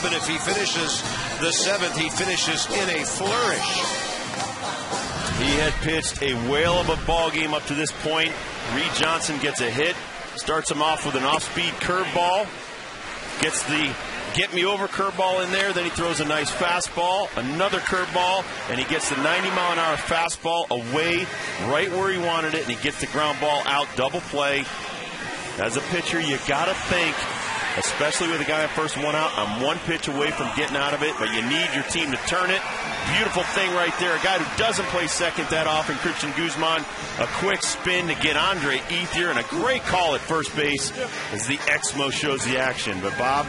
But if he finishes the 7th, he finishes in a flourish. He had pitched a whale of a ball game up to this point. Reed Johnson gets a hit, starts him off with an off-speed curveball, gets the get-me-over curveball in there, then he throws a nice fastball, another curveball, and he gets the 90-mile-an-hour fastball away right where he wanted it, and he gets the ground ball out, double play. As a pitcher, you got to think, especially with a guy at first one out, I'm one pitch away from getting out of it, but you need your team to turn it. Beautiful thing right there. A guy who doesn't play second that often, Christian Guzman, a quick spin to get Andre Ethier, and a great call at first base as the Exmo shows the action. But, Bob,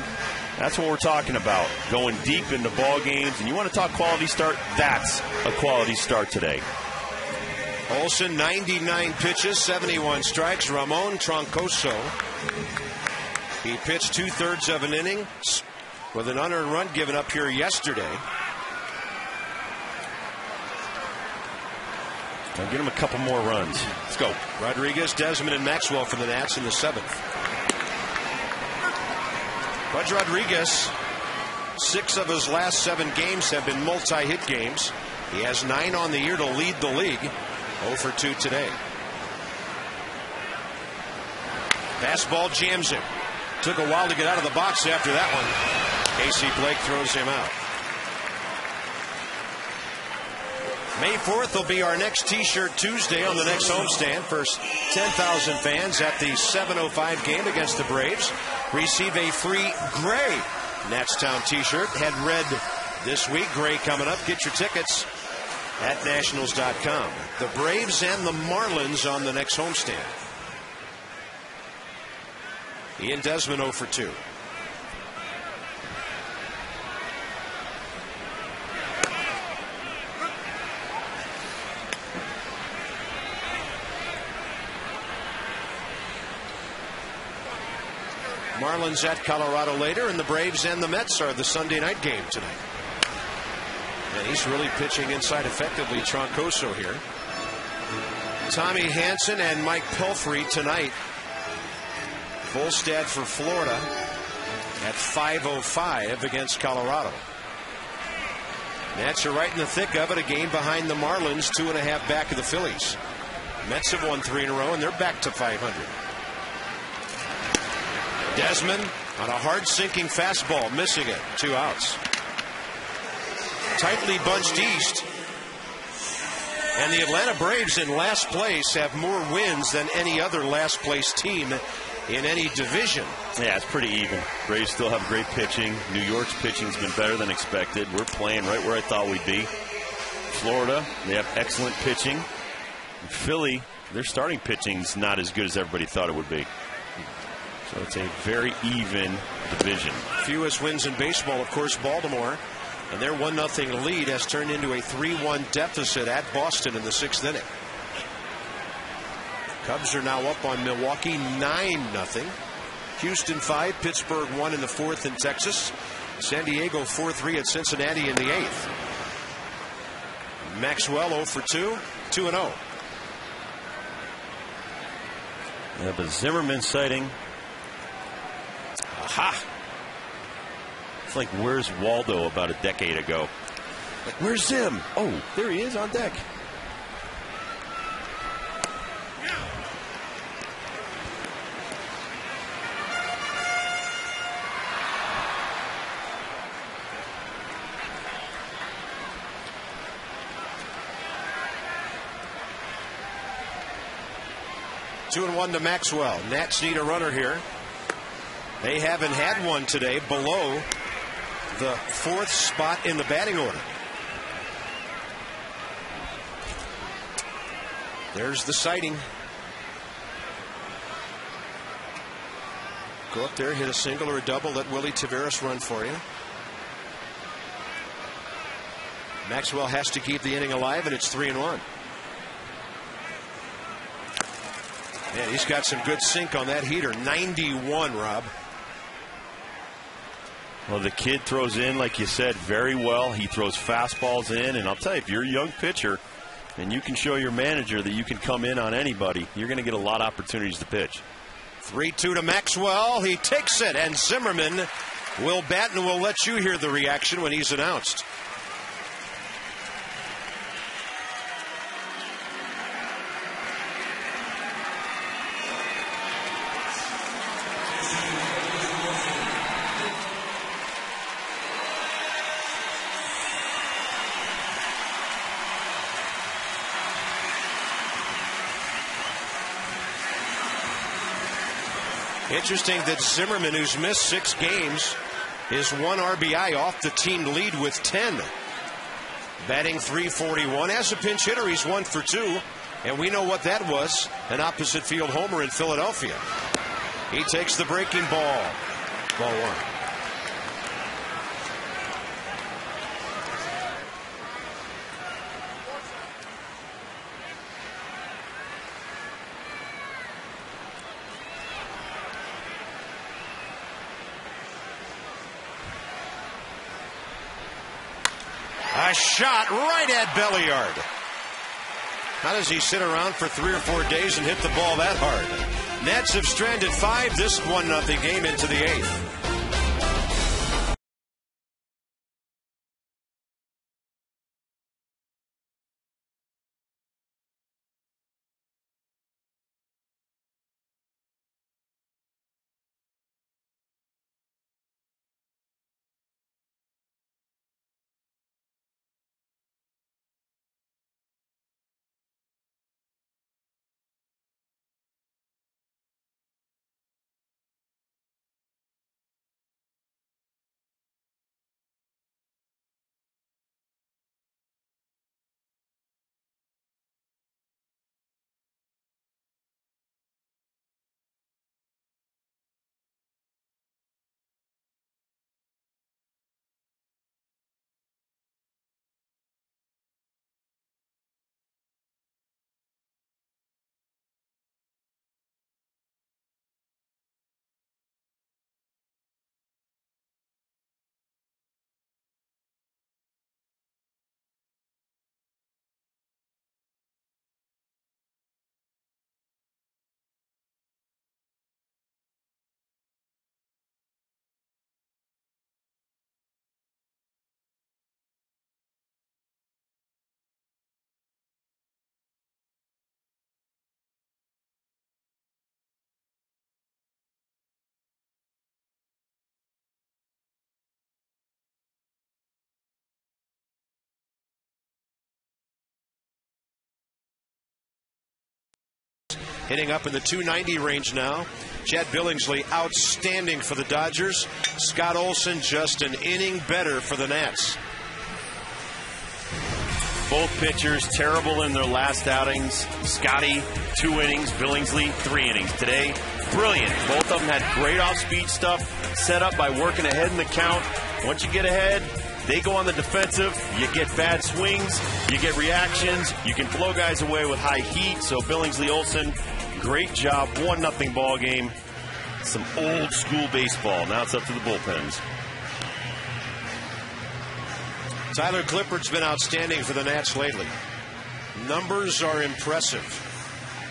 that's what we're talking about, going deep into ball games. And you want to talk quality start? That's a quality start today. Olsen, 99 pitches, 71 strikes. Ramon Troncoso, he pitched 2/3 of an inning with an unearned run given up here yesterday. I'll get him a couple more runs. Let's go. Rodriguez, Desmond, and Maxwell for the Nats in the 7th. Pudge Rodriguez, 6 of his last 7 games have been multi-hit games. He has 9 on the year to lead the league. 0 for 2 today. Fastball jams him. Took a while to get out of the box after that one. Casey Blake throws him out. May 4th will be our next T-shirt Tuesday on the next homestand. First 10,000 fans at the 7:05 game against the Braves receive a free gray Natstown T-shirt. Had red this week, gray coming up. Get your tickets at nationals.com. The Braves and the Marlins on the next homestand. Ian Desmond 0 for 2. Marlins at Colorado later, and the Braves and the Mets are the Sunday night game tonight. And he's really pitching inside effectively, Troncoso here. Tommy Hanson and Mike Pelfrey tonight. Volstad for Florida at 5:05 against Colorado. Nats are right in the thick of it, a game behind the Marlins, 2.5 back of the Phillies. Mets have won 3 in a row, and they're back to 500. Desmond on a hard-sinking fastball, missing it. 2 outs. Tightly bunched East. And the Atlanta Braves in last place have more wins than any other last-place team in any division. Yeah, it's pretty even. Braves still have great pitching. New York's pitching's been better than expected. We're playing right where I thought we'd be. Florida, they have excellent pitching. And Philly, their starting pitching's not as good as everybody thought it would be. So it's a very even division. Fewest wins in baseball, of course, Baltimore. And their 1-0 lead has turned into a 3-1 deficit at Boston in the 6th inning. Cubs are now up on Milwaukee 9-0. Houston 5, Pittsburgh 1 in the 4th in Texas. San Diego 4-3 at Cincinnati in the 8th. Maxwell 0 for 2, 2-0. Yeah, but Zimmerman sighting. Aha! It's like, where's Waldo about a decade ago? Like, where's Zim? Oh, there he is on deck. Two and 1 to Maxwell. Nats need a runner here. They haven't had one today, below the 4th spot in the batting order. There's the sighting. Go up there, hit a single or a double, let Willie Taveras run for you. Maxwell has to keep the inning alive, and it's 3-1. Man, he's got some good sink on that heater. 91, Rob. Well, the kid throws in, like you said, very well. He throws fastballs in, and I'll tell you, if you're a young pitcher and you can show your manager that you can come in on anybody, you're going to get a lot of opportunities to pitch. 3-2 to Maxwell. He takes it, and Zimmerman will bat, and we'll let you hear the reaction when he's announced. Interesting that Zimmerman, who's missed 6 games, is 1 RBI off the team lead with 10. Batting .341. As a pinch hitter, he's 1 for 2. And we know what that was, an opposite field homer in Philadelphia. He takes the breaking ball. Ball 1. A shot right at Belliard. How does he sit around for 3 or 4 days and hit the ball that hard? Nats have stranded 5 this 1-0 game into the 8th. hitting up in the 290 range now. Chad Billingsley outstanding for the Dodgers. Scott Olsen just an inning better for the Nats. Both pitchers terrible in their last outings. Scotty, 2 innings. Billingsley, 3 innings. Today, brilliant. Both of them had great off-speed stuff set up by working ahead in the count. Once you get ahead, they go on the defensive. You get bad swings. You get reactions. You can blow guys away with high heat. So Billingsley, Olsen, great job. 1-0 ball game. Some old school baseball. Now it's up to the bullpens. Tyler Clippard's been outstanding for the Nats lately. Numbers are impressive.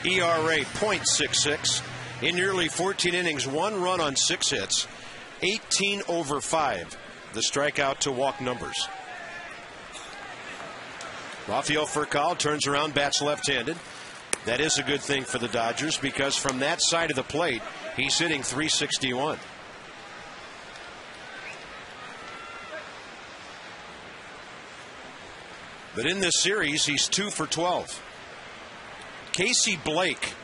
ERA .66. In nearly 14 innings, 1 run on 6 hits. 18 over 5. The strikeout to walk numbers. Rafael Furcal turns around, bats left-handed. That is a good thing for the Dodgers because from that side of the plate, he's hitting .361. But in this series, he's 2 for 12. Casey Blake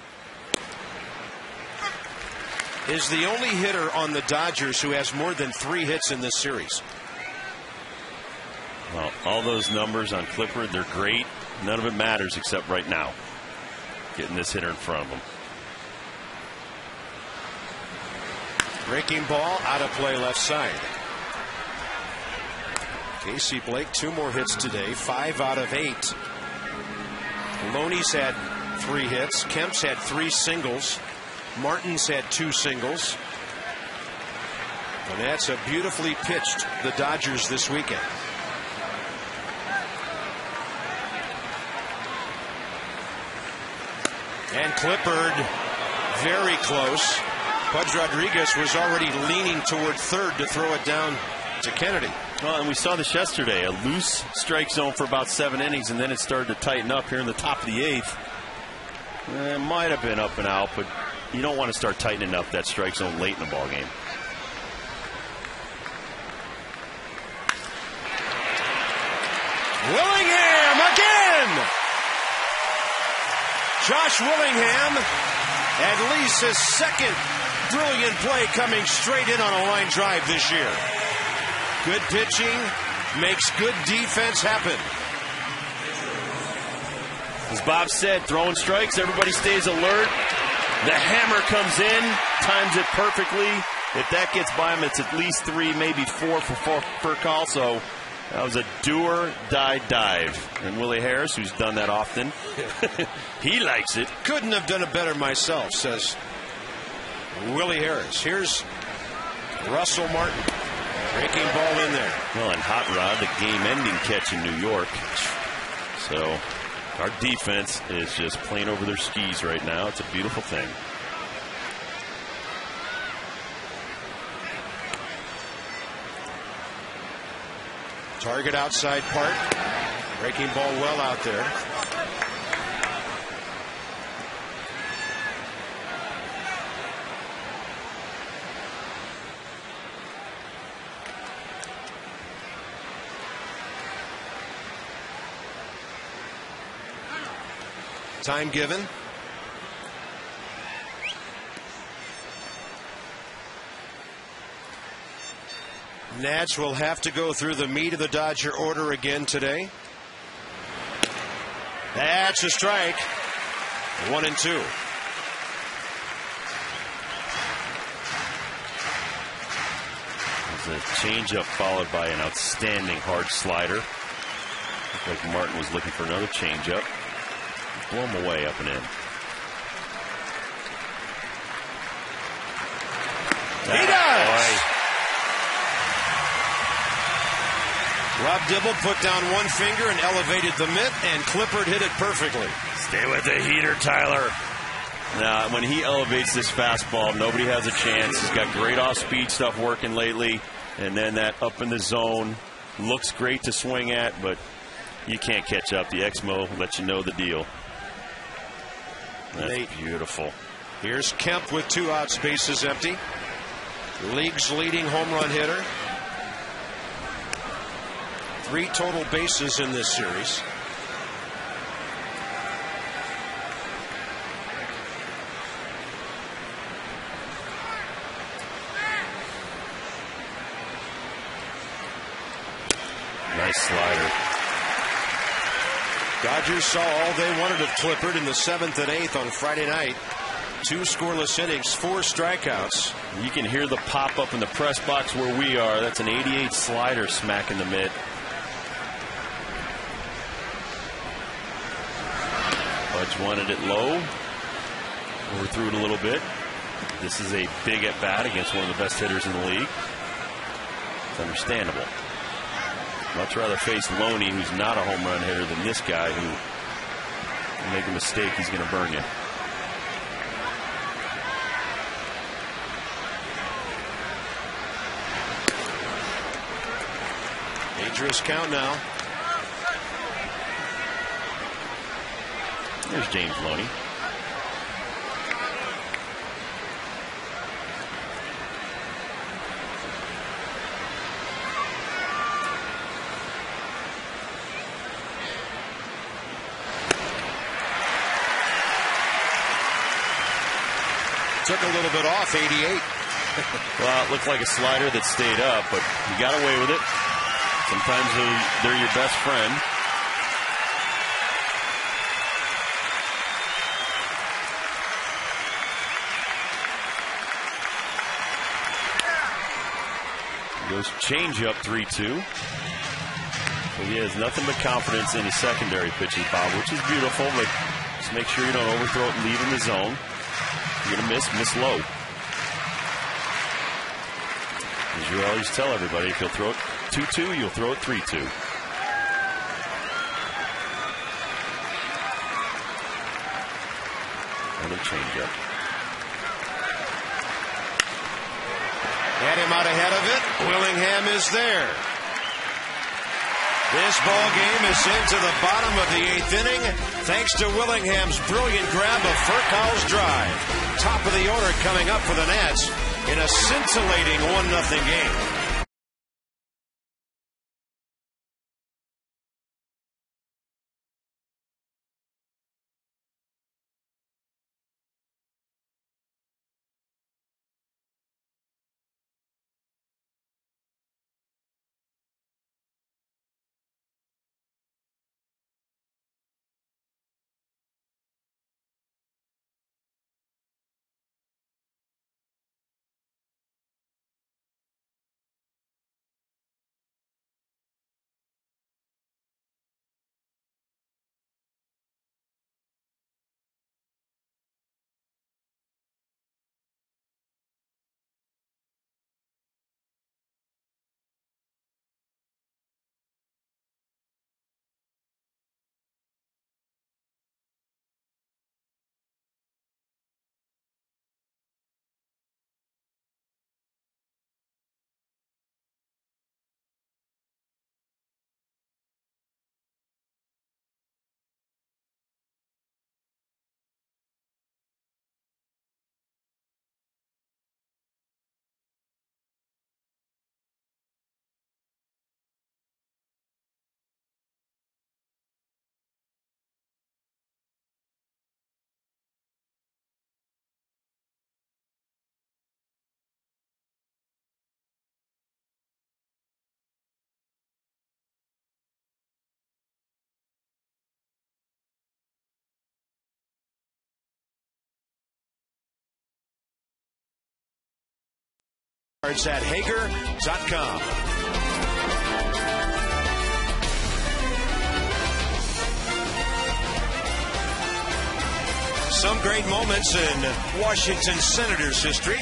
is the only hitter on the Dodgers who has more than 3 hits in this series. Well, all those numbers on Clippard, they're great. None of it matters except right now. Getting this hitter in front of him. Breaking ball out of play left side. Casey Blake, 2 more hits today, 5 out of 8. Loney's had 3 hits. Kemp's had 3 singles. Martin's had 2 singles. And that's a beautifully pitched the Dodgers this weekend. And Clippard very close. Pudge Rodriguez was already leaning toward third to throw it down to Kennedy. Well, and we saw this yesterday, a loose strike zone for about 7 innings, and then it started to tighten up here in the top of the 8th. It might have been up and out, but you don't want to start tightening up that strike zone late in the ball game. Willingham again! Josh Willingham, at least his second brilliant play coming straight in on a line drive this year. Good pitching makes good defense happen. As Bob said, throwing strikes, everybody stays alert. The hammer comes in, times it perfectly. If that gets by him, it's at least 3, maybe 4 for Furcal. So that was a do-or-die dive. And Willie Harris, who's done that often, he likes it. Couldn't have done it better myself, says Willie Harris. Here's Russell Martin. Breaking ball in there. Well, and Hot Rod, the game-ending catch in New York. So our defense is just playing over their skis right now. It's a beautiful thing. Target outside part. Breaking ball well out there. Time given. Nats will have to go through the meat of the Dodger order again today. That's a strike. 1 and 2. There's a changeup followed by an outstanding hard slider. Looked like Martin was looking for another changeup. Blow him away up and in. He does! Rob Dibble put down one finger and elevated the mitt, and Clippard hit it perfectly. Stay with the heater, Tyler. Now, when he elevates this fastball, nobody has a chance. He's got great off-speed stuff working lately, and then that up in the zone looks great to swing at, but you can't catch up. The Exmo lets you know the deal. That's beautiful. Here's Kemp with 2 outs, bases empty. League's leading home run hitter. 3 total bases in this series. Dodgers saw all they wanted of Clippard in the 7th and 8th on Friday night. 2 scoreless innings, 4 strikeouts. You can hear the pop up in the press box where we are. That's an 88 slider smack in the mid. Budge wanted it low. Overthrew it a little bit. This is a big at bat against one of the best hitters in the league. It's understandable. Much rather face Loney, who's not a home run hitter, than this guy who, if you make a mistake, he's going to burn you. Dangerous count now. There's James Loney. Took a little bit off, 88. Well, it looked like a slider that stayed up, but you got away with it. Sometimes they're your best friend. Goes change up 3-2. So he has nothing but confidence in his secondary pitches, Bob, which is beautiful, but just make sure you don't overthrow it and leave in the zone. You're going to miss low. As you always tell everybody, if you'll throw it 2-2, you'll throw it 3-2. Another changeup. Had him out ahead of it. Willingham is there. This ball game is into the bottom of the 8th inning thanks to Willingham's brilliant grab of Furcow's drive. Top of the order coming up for the Nats in a scintillating 1-0 game. It's at Hager.com. Some great moments in Washington Senators history.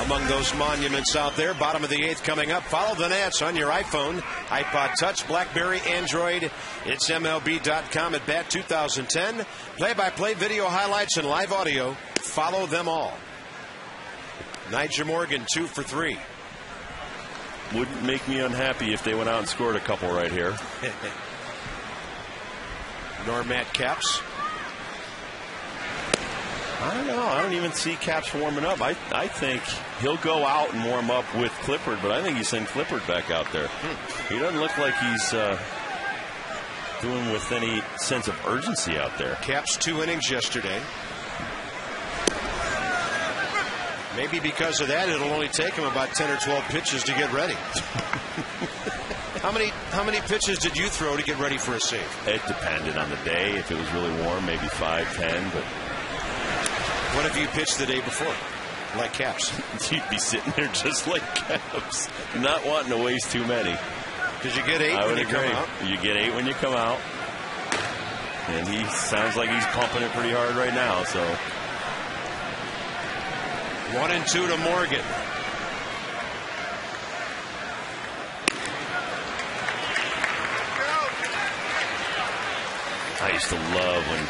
Among those monuments out there, bottom of the 8th coming up. Follow the Nats on your iPhone, iPod Touch, BlackBerry, Android. It's MLB.com at Bat 2010. Play-by-play video highlights and live audio. Follow them all. Nyjer Morgan, 2 for 3. Wouldn't make me unhappy if they went out and scored a couple right here. Nor Matt Capps. I don't know. I don't even see Capps warming up. I think he'll go out and warm up with Clippard, but I think you send Clippard back out there. He doesn't look like he's doing with any sense of urgency out there. Capps 2 innings yesterday. Maybe because of that, it'll only take him about 10 or 12 pitches to get ready. How many pitches did you throw to get ready for a save? It depended on the day. If it was really warm, maybe 5, 10. But what if you pitched the day before, like Caps? You'd be sitting there just like Caps, not wanting to waste too many. Did you get 8 when you come out? You get 8 when you come out. And he sounds like he's pumping it pretty hard right now. So 1-2 to Morgan. I used to love when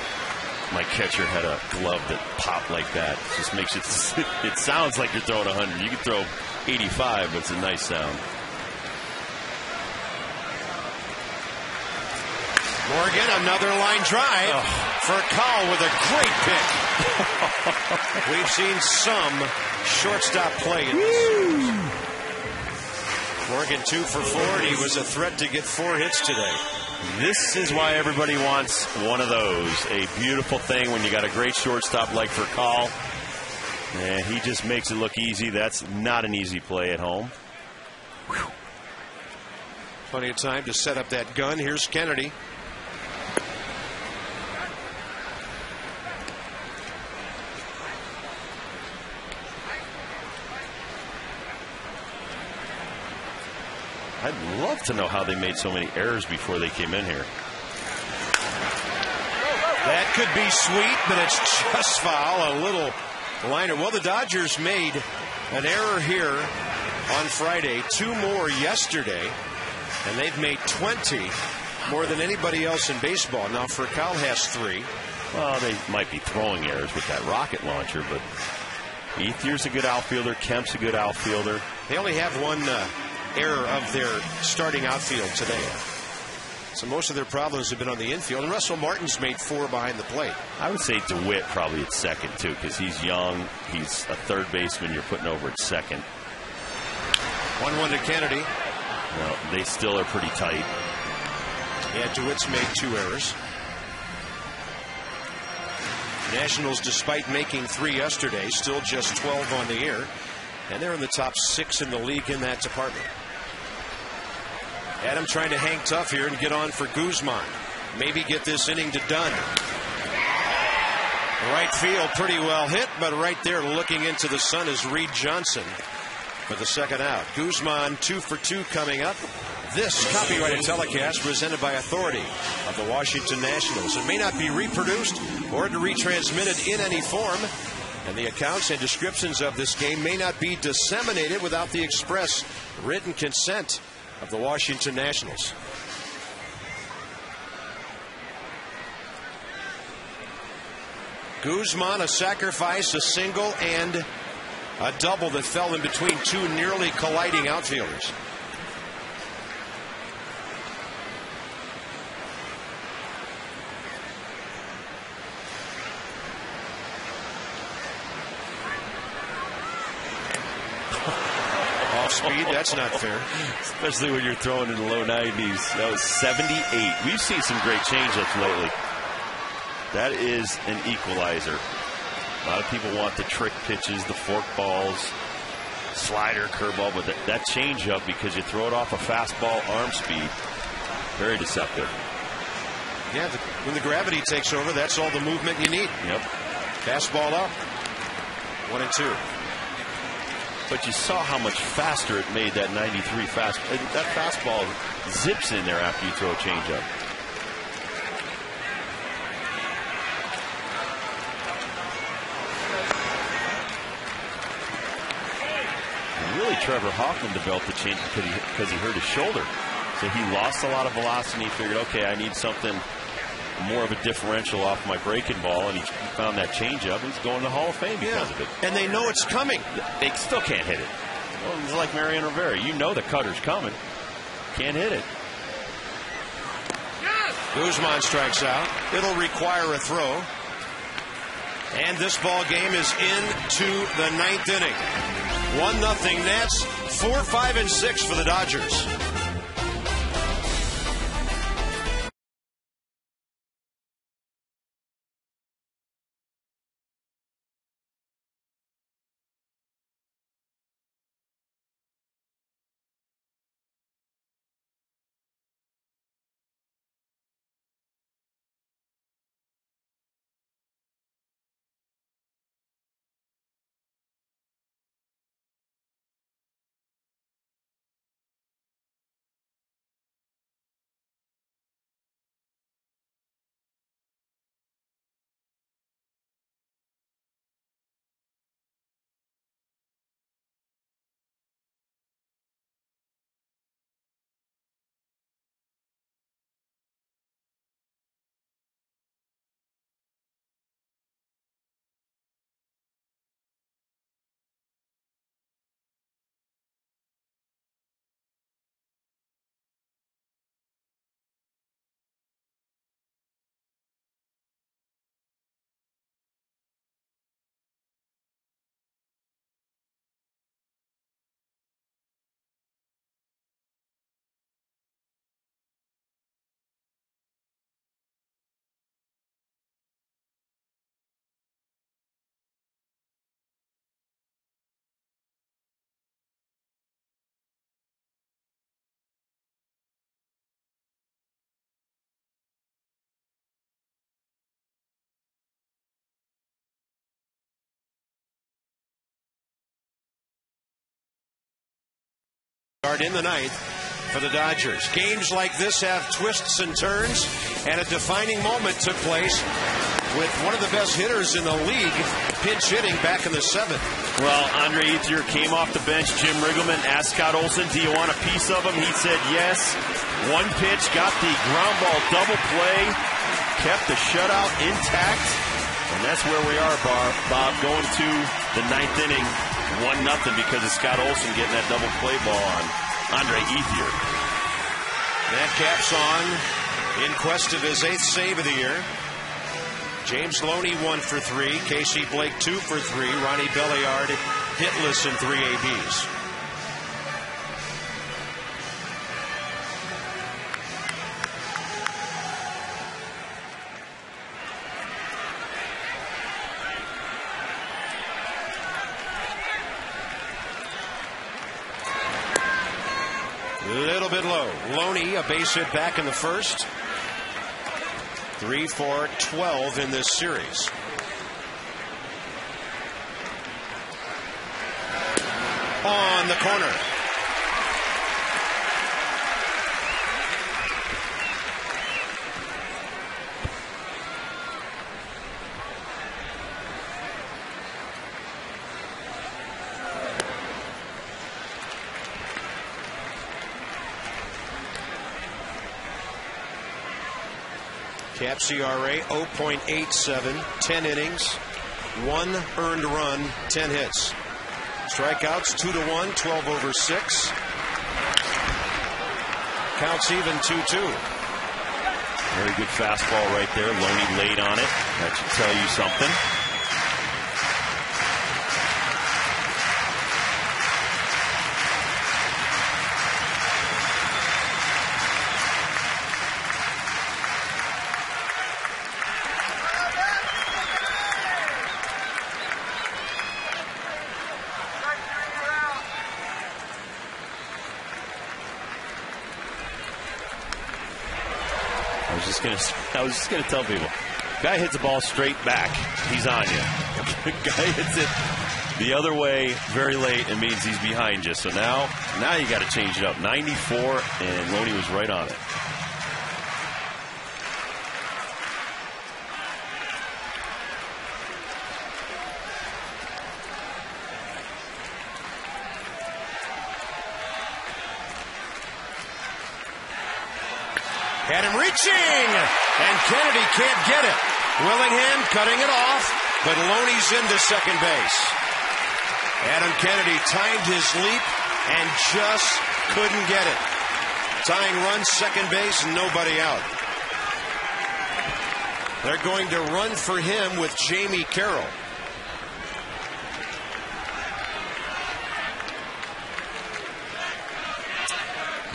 my catcher had a glove that popped like that. It just makes it, it sounds like you're throwing 100. You can throw 85, but it's a nice sound. Morgan, another line drive for Call with a great pick. We've seen some shortstop play in this series. Morgan 2 for 4, and he was a threat to get 4 hits today. This is why everybody wants one of those. A beautiful thing when you got a great shortstop like for Call. And he just makes it look easy. That's not an easy play at home. Whew. Plenty of time to set up that gun. Here's Kennedy. I'd love to know how they made so many errors before they came in here. That could be sweet, but it's just foul. A little liner. Well, the Dodgers made an error here on Friday, 2 more yesterday, and they've made 20, more than anybody else in baseball. Now, Furcal has 3. Well, they might be throwing errors with that rocket launcher, but Ethier's a good outfielder. Kemp's a good outfielder. They only have 1 error of their starting outfield today. So most of their problems have been on the infield. And Russell Martin's made 4 behind the plate. I would say DeWitt probably at second, too, because he's young. He's a third baseman you're putting over at second. 1-1 to Kennedy. Well, they still are pretty tight. Yeah, DeWitt's made 2 errors. Nationals, despite making 3 yesterday, still just 12 on the year. And they're in the top 6 in the league in that department. Adam trying to hang tough here and get on for Guzman. Maybe get this inning to done. Right field pretty well hit, but right there looking into the sun is Reed Johnson for the second out. Guzman 2 for 2 coming up. This copyrighted telecast presented by authority of the Washington Nationals. It may not be reproduced or retransmitted in any form, and the accounts and descriptions of this game may not be disseminated without the express written consent of the Washington Nationals. Guzman, a sacrifice, a single, and a double that fell in between 2 nearly colliding outfielders. Speed, that's not fair. Especially when you're throwing in the low 90s. That was 78. We've seen some great changeups lately. That is an equalizer. A lot of people want the trick pitches, the fork balls, slider, curveball, but that changeup, because you throw it off a fastball, arm speed, very deceptive. Yeah, when the gravity takes over, that's all the movement you need. Yep. Fastball up. 1-2. But you saw how much faster it made that 93 fastball. That fastball zips in there after you throw a changeup. And really, Trevor Hoffman developed the change because he hurt his shoulder. So he lost a lot of velocity. He figured, okay, I need something more of a differential off my breaking ball, and he found that changeup. He's going to the Hall of Fame because of it. And they know it's coming. They still can't hit it. Well, it's like Mariano Rivera. You know the cutter's coming. Can't hit it. Guzman strikes out. It'll require a throw. And this ball game is into the 9th inning. 1-0 Nats. 4, 5, and 6 for the Dodgers. In the ninth for the Dodgers. Games like this have twists and turns, and a defining moment took place with one of the best hitters in the league pinch hitting back in the seventh. Well, Andre Ethier came off the bench. Jim Riggleman asked Scott Olson, do you want a piece of him? He said yes. One pitch, got the ground ball double play, kept the shutout intact, and that's where we are, Bob, going to the ninth inning. 1-0 because of Scott Olson getting that double play ball on Andre Ethier. Matt Capps on in quest of his 8th save of the year. James Loney 1 for 3. Casey Blake 2 for 3. Ronnie Belliard hitless in 3 ABs. Little bit low. Loney, a base hit back in the first. 3 for 12 in this series. On the corner. Cap's ERA 0.87, 10 innings, 1 earned run, 10 hits. Strikeouts 2-1, 12 over 6. Counts even 2-2. Very good fastball right there. Loney laid on it. That should tell you something. I was just gonna tell people, guy hits the ball straight back, he's on you. Guy hits it the other way very late, it means he's behind you. So now you got to change it up. 94, and Loney was right on it. Had him reaching, and Kennedy can't get it. Willingham cutting it off, but Loney's into second base. Adam Kennedy timed his leap and just couldn't get it. Tying run, second base, nobody out. They're going to run for him with Jamie Carroll.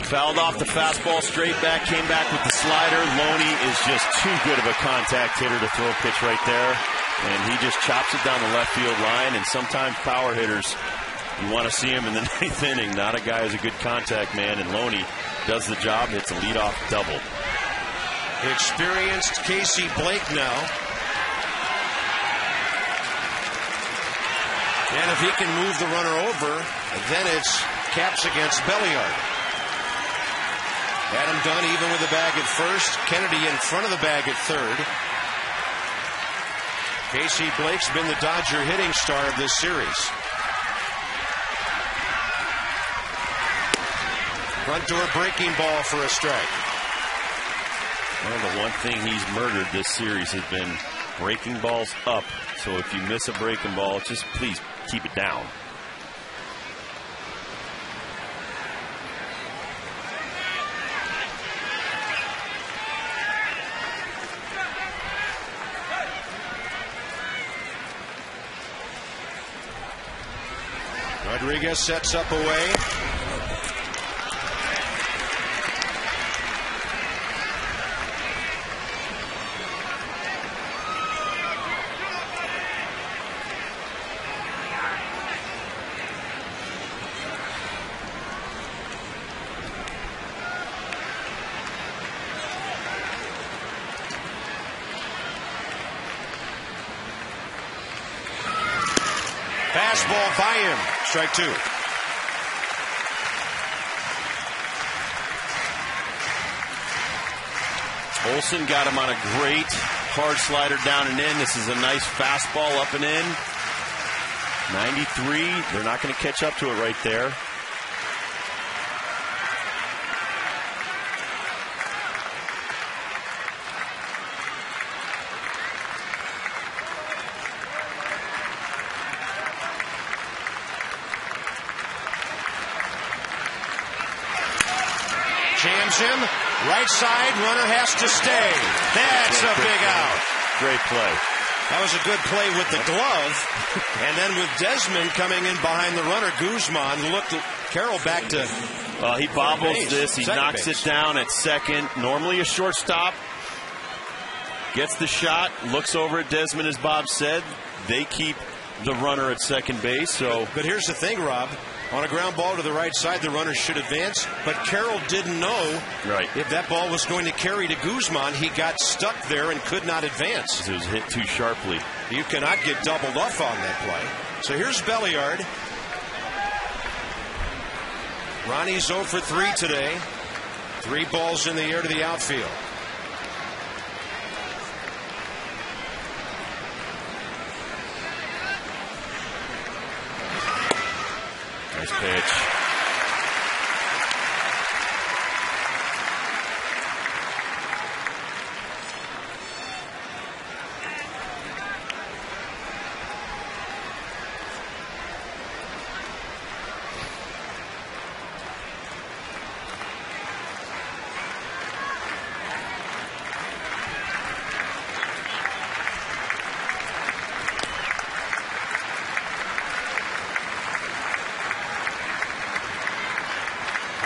Fouled off the fastball, straight back, came back with the slider. Loney is just too good of a contact hitter to throw a pitch right there. And he just chops it down the left field line. And sometimes power hitters, you want to see him in the ninth inning. Not a guy who's a good contact man. And Loney does the job, hits a leadoff double. Experienced Casey Blake now. And if he can move the runner over, then it's Capps against Belliard. Adam Dunn even with the bag at first. Kennedy in front of the bag at third. Casey Blake's been the Dodger hitting star of this series. Front door breaking ball for a strike. Well, the one thing he's murdered this series has been breaking balls up. So if you miss a breaking ball, just please keep it down. Rodriguez sets up away. Fastball by him. Strike 2. Olsen got him on a great hard slider down and in. This is a nice fastball up and in. 93. They're not going to catch up to it right there. Jams him, right side, runner has to stay. That's a big out. Great play. That was a good play with the glove. And then with Desmond coming in behind the runner, Guzman looked at Carroll back to... He bobbles this. He knocks base. it down at second. Normally a shortstop. Gets the shot, looks over at Desmond, as Bob said. They keep the runner at second base. So, but here's the thing, Rob. On a ground ball to the right side, the runner should advance. But Carroll didn't know if that ball was going to carry to Guzman. He got stuck there and could not advance. It was hit too sharply. You cannot get doubled off on that play. So here's Belliard. Ronnie's 0 for 3 today. 3 balls in the air to the outfield. Nice pitch.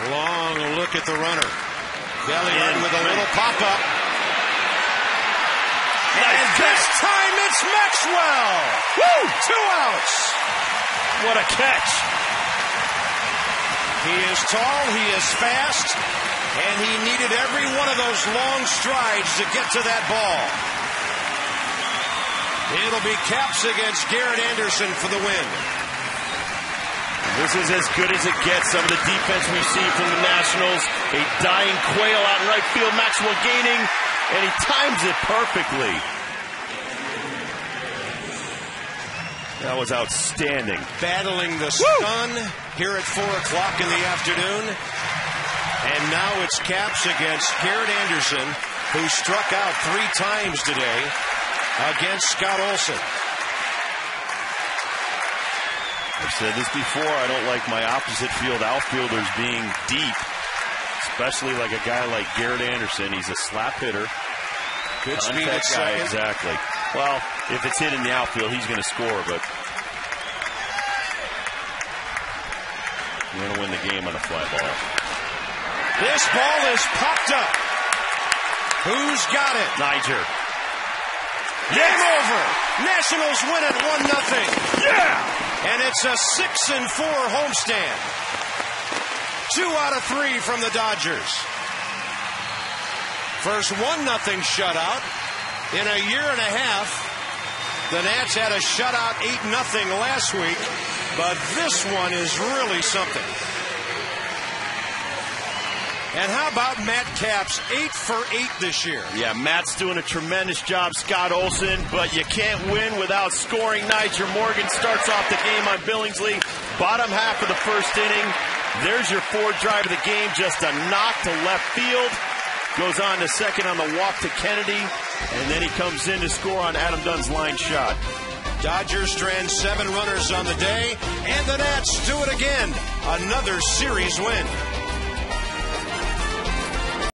Long look at the runner. Belliard with a little pop-up. And this time it's Maxwell. Woo! 2 outs. What a catch. He is tall, he is fast, and he needed every one of those long strides to get to that ball. It'll be Caps against Garrett Anderson for the win. This is as good as it gets. Some of the defense we've seen from the Nationals. A dying Quail out in right field. Maxwell gaining, and he times it perfectly. That was outstanding. Battling the sun here at 4 o'clock in the afternoon. And now it's Caps against Garrett Anderson, who struck out 3 times today against Scott Olsen. I've said this before, I don't like my opposite field outfielders being deep, especially like a guy like Garrett Anderson. He's a slap hitter. Good speed at second. Exactly. Well, if it's hit in the outfield, he's going to score, but you're going to win the game on a fly ball. This ball is popped up. Who's got it? Niger. Game over. Nationals win it 1-0. Yeah! And it's a 6-4 homestand. 2 out of 3 from the Dodgers. First 1-0 shutout in a year and a half. The Nats had a shutout 8-0 last week, but this one is really something. And how about Matt Capps, 8 for 8 this year? Yeah, Matt's doing a tremendous job, Scott Olsen, but you can't win without scoring. Niger Morgan starts off the game on Billingsley. Bottom half of the first inning. There's your 4th drive of the game, just a knock to left field. Goes on to second on the walk to Kennedy, and then he comes in to score on Adam Dunn's line shot. Dodgers strand 7 runners on the day, and the Nats do it again. Another series win.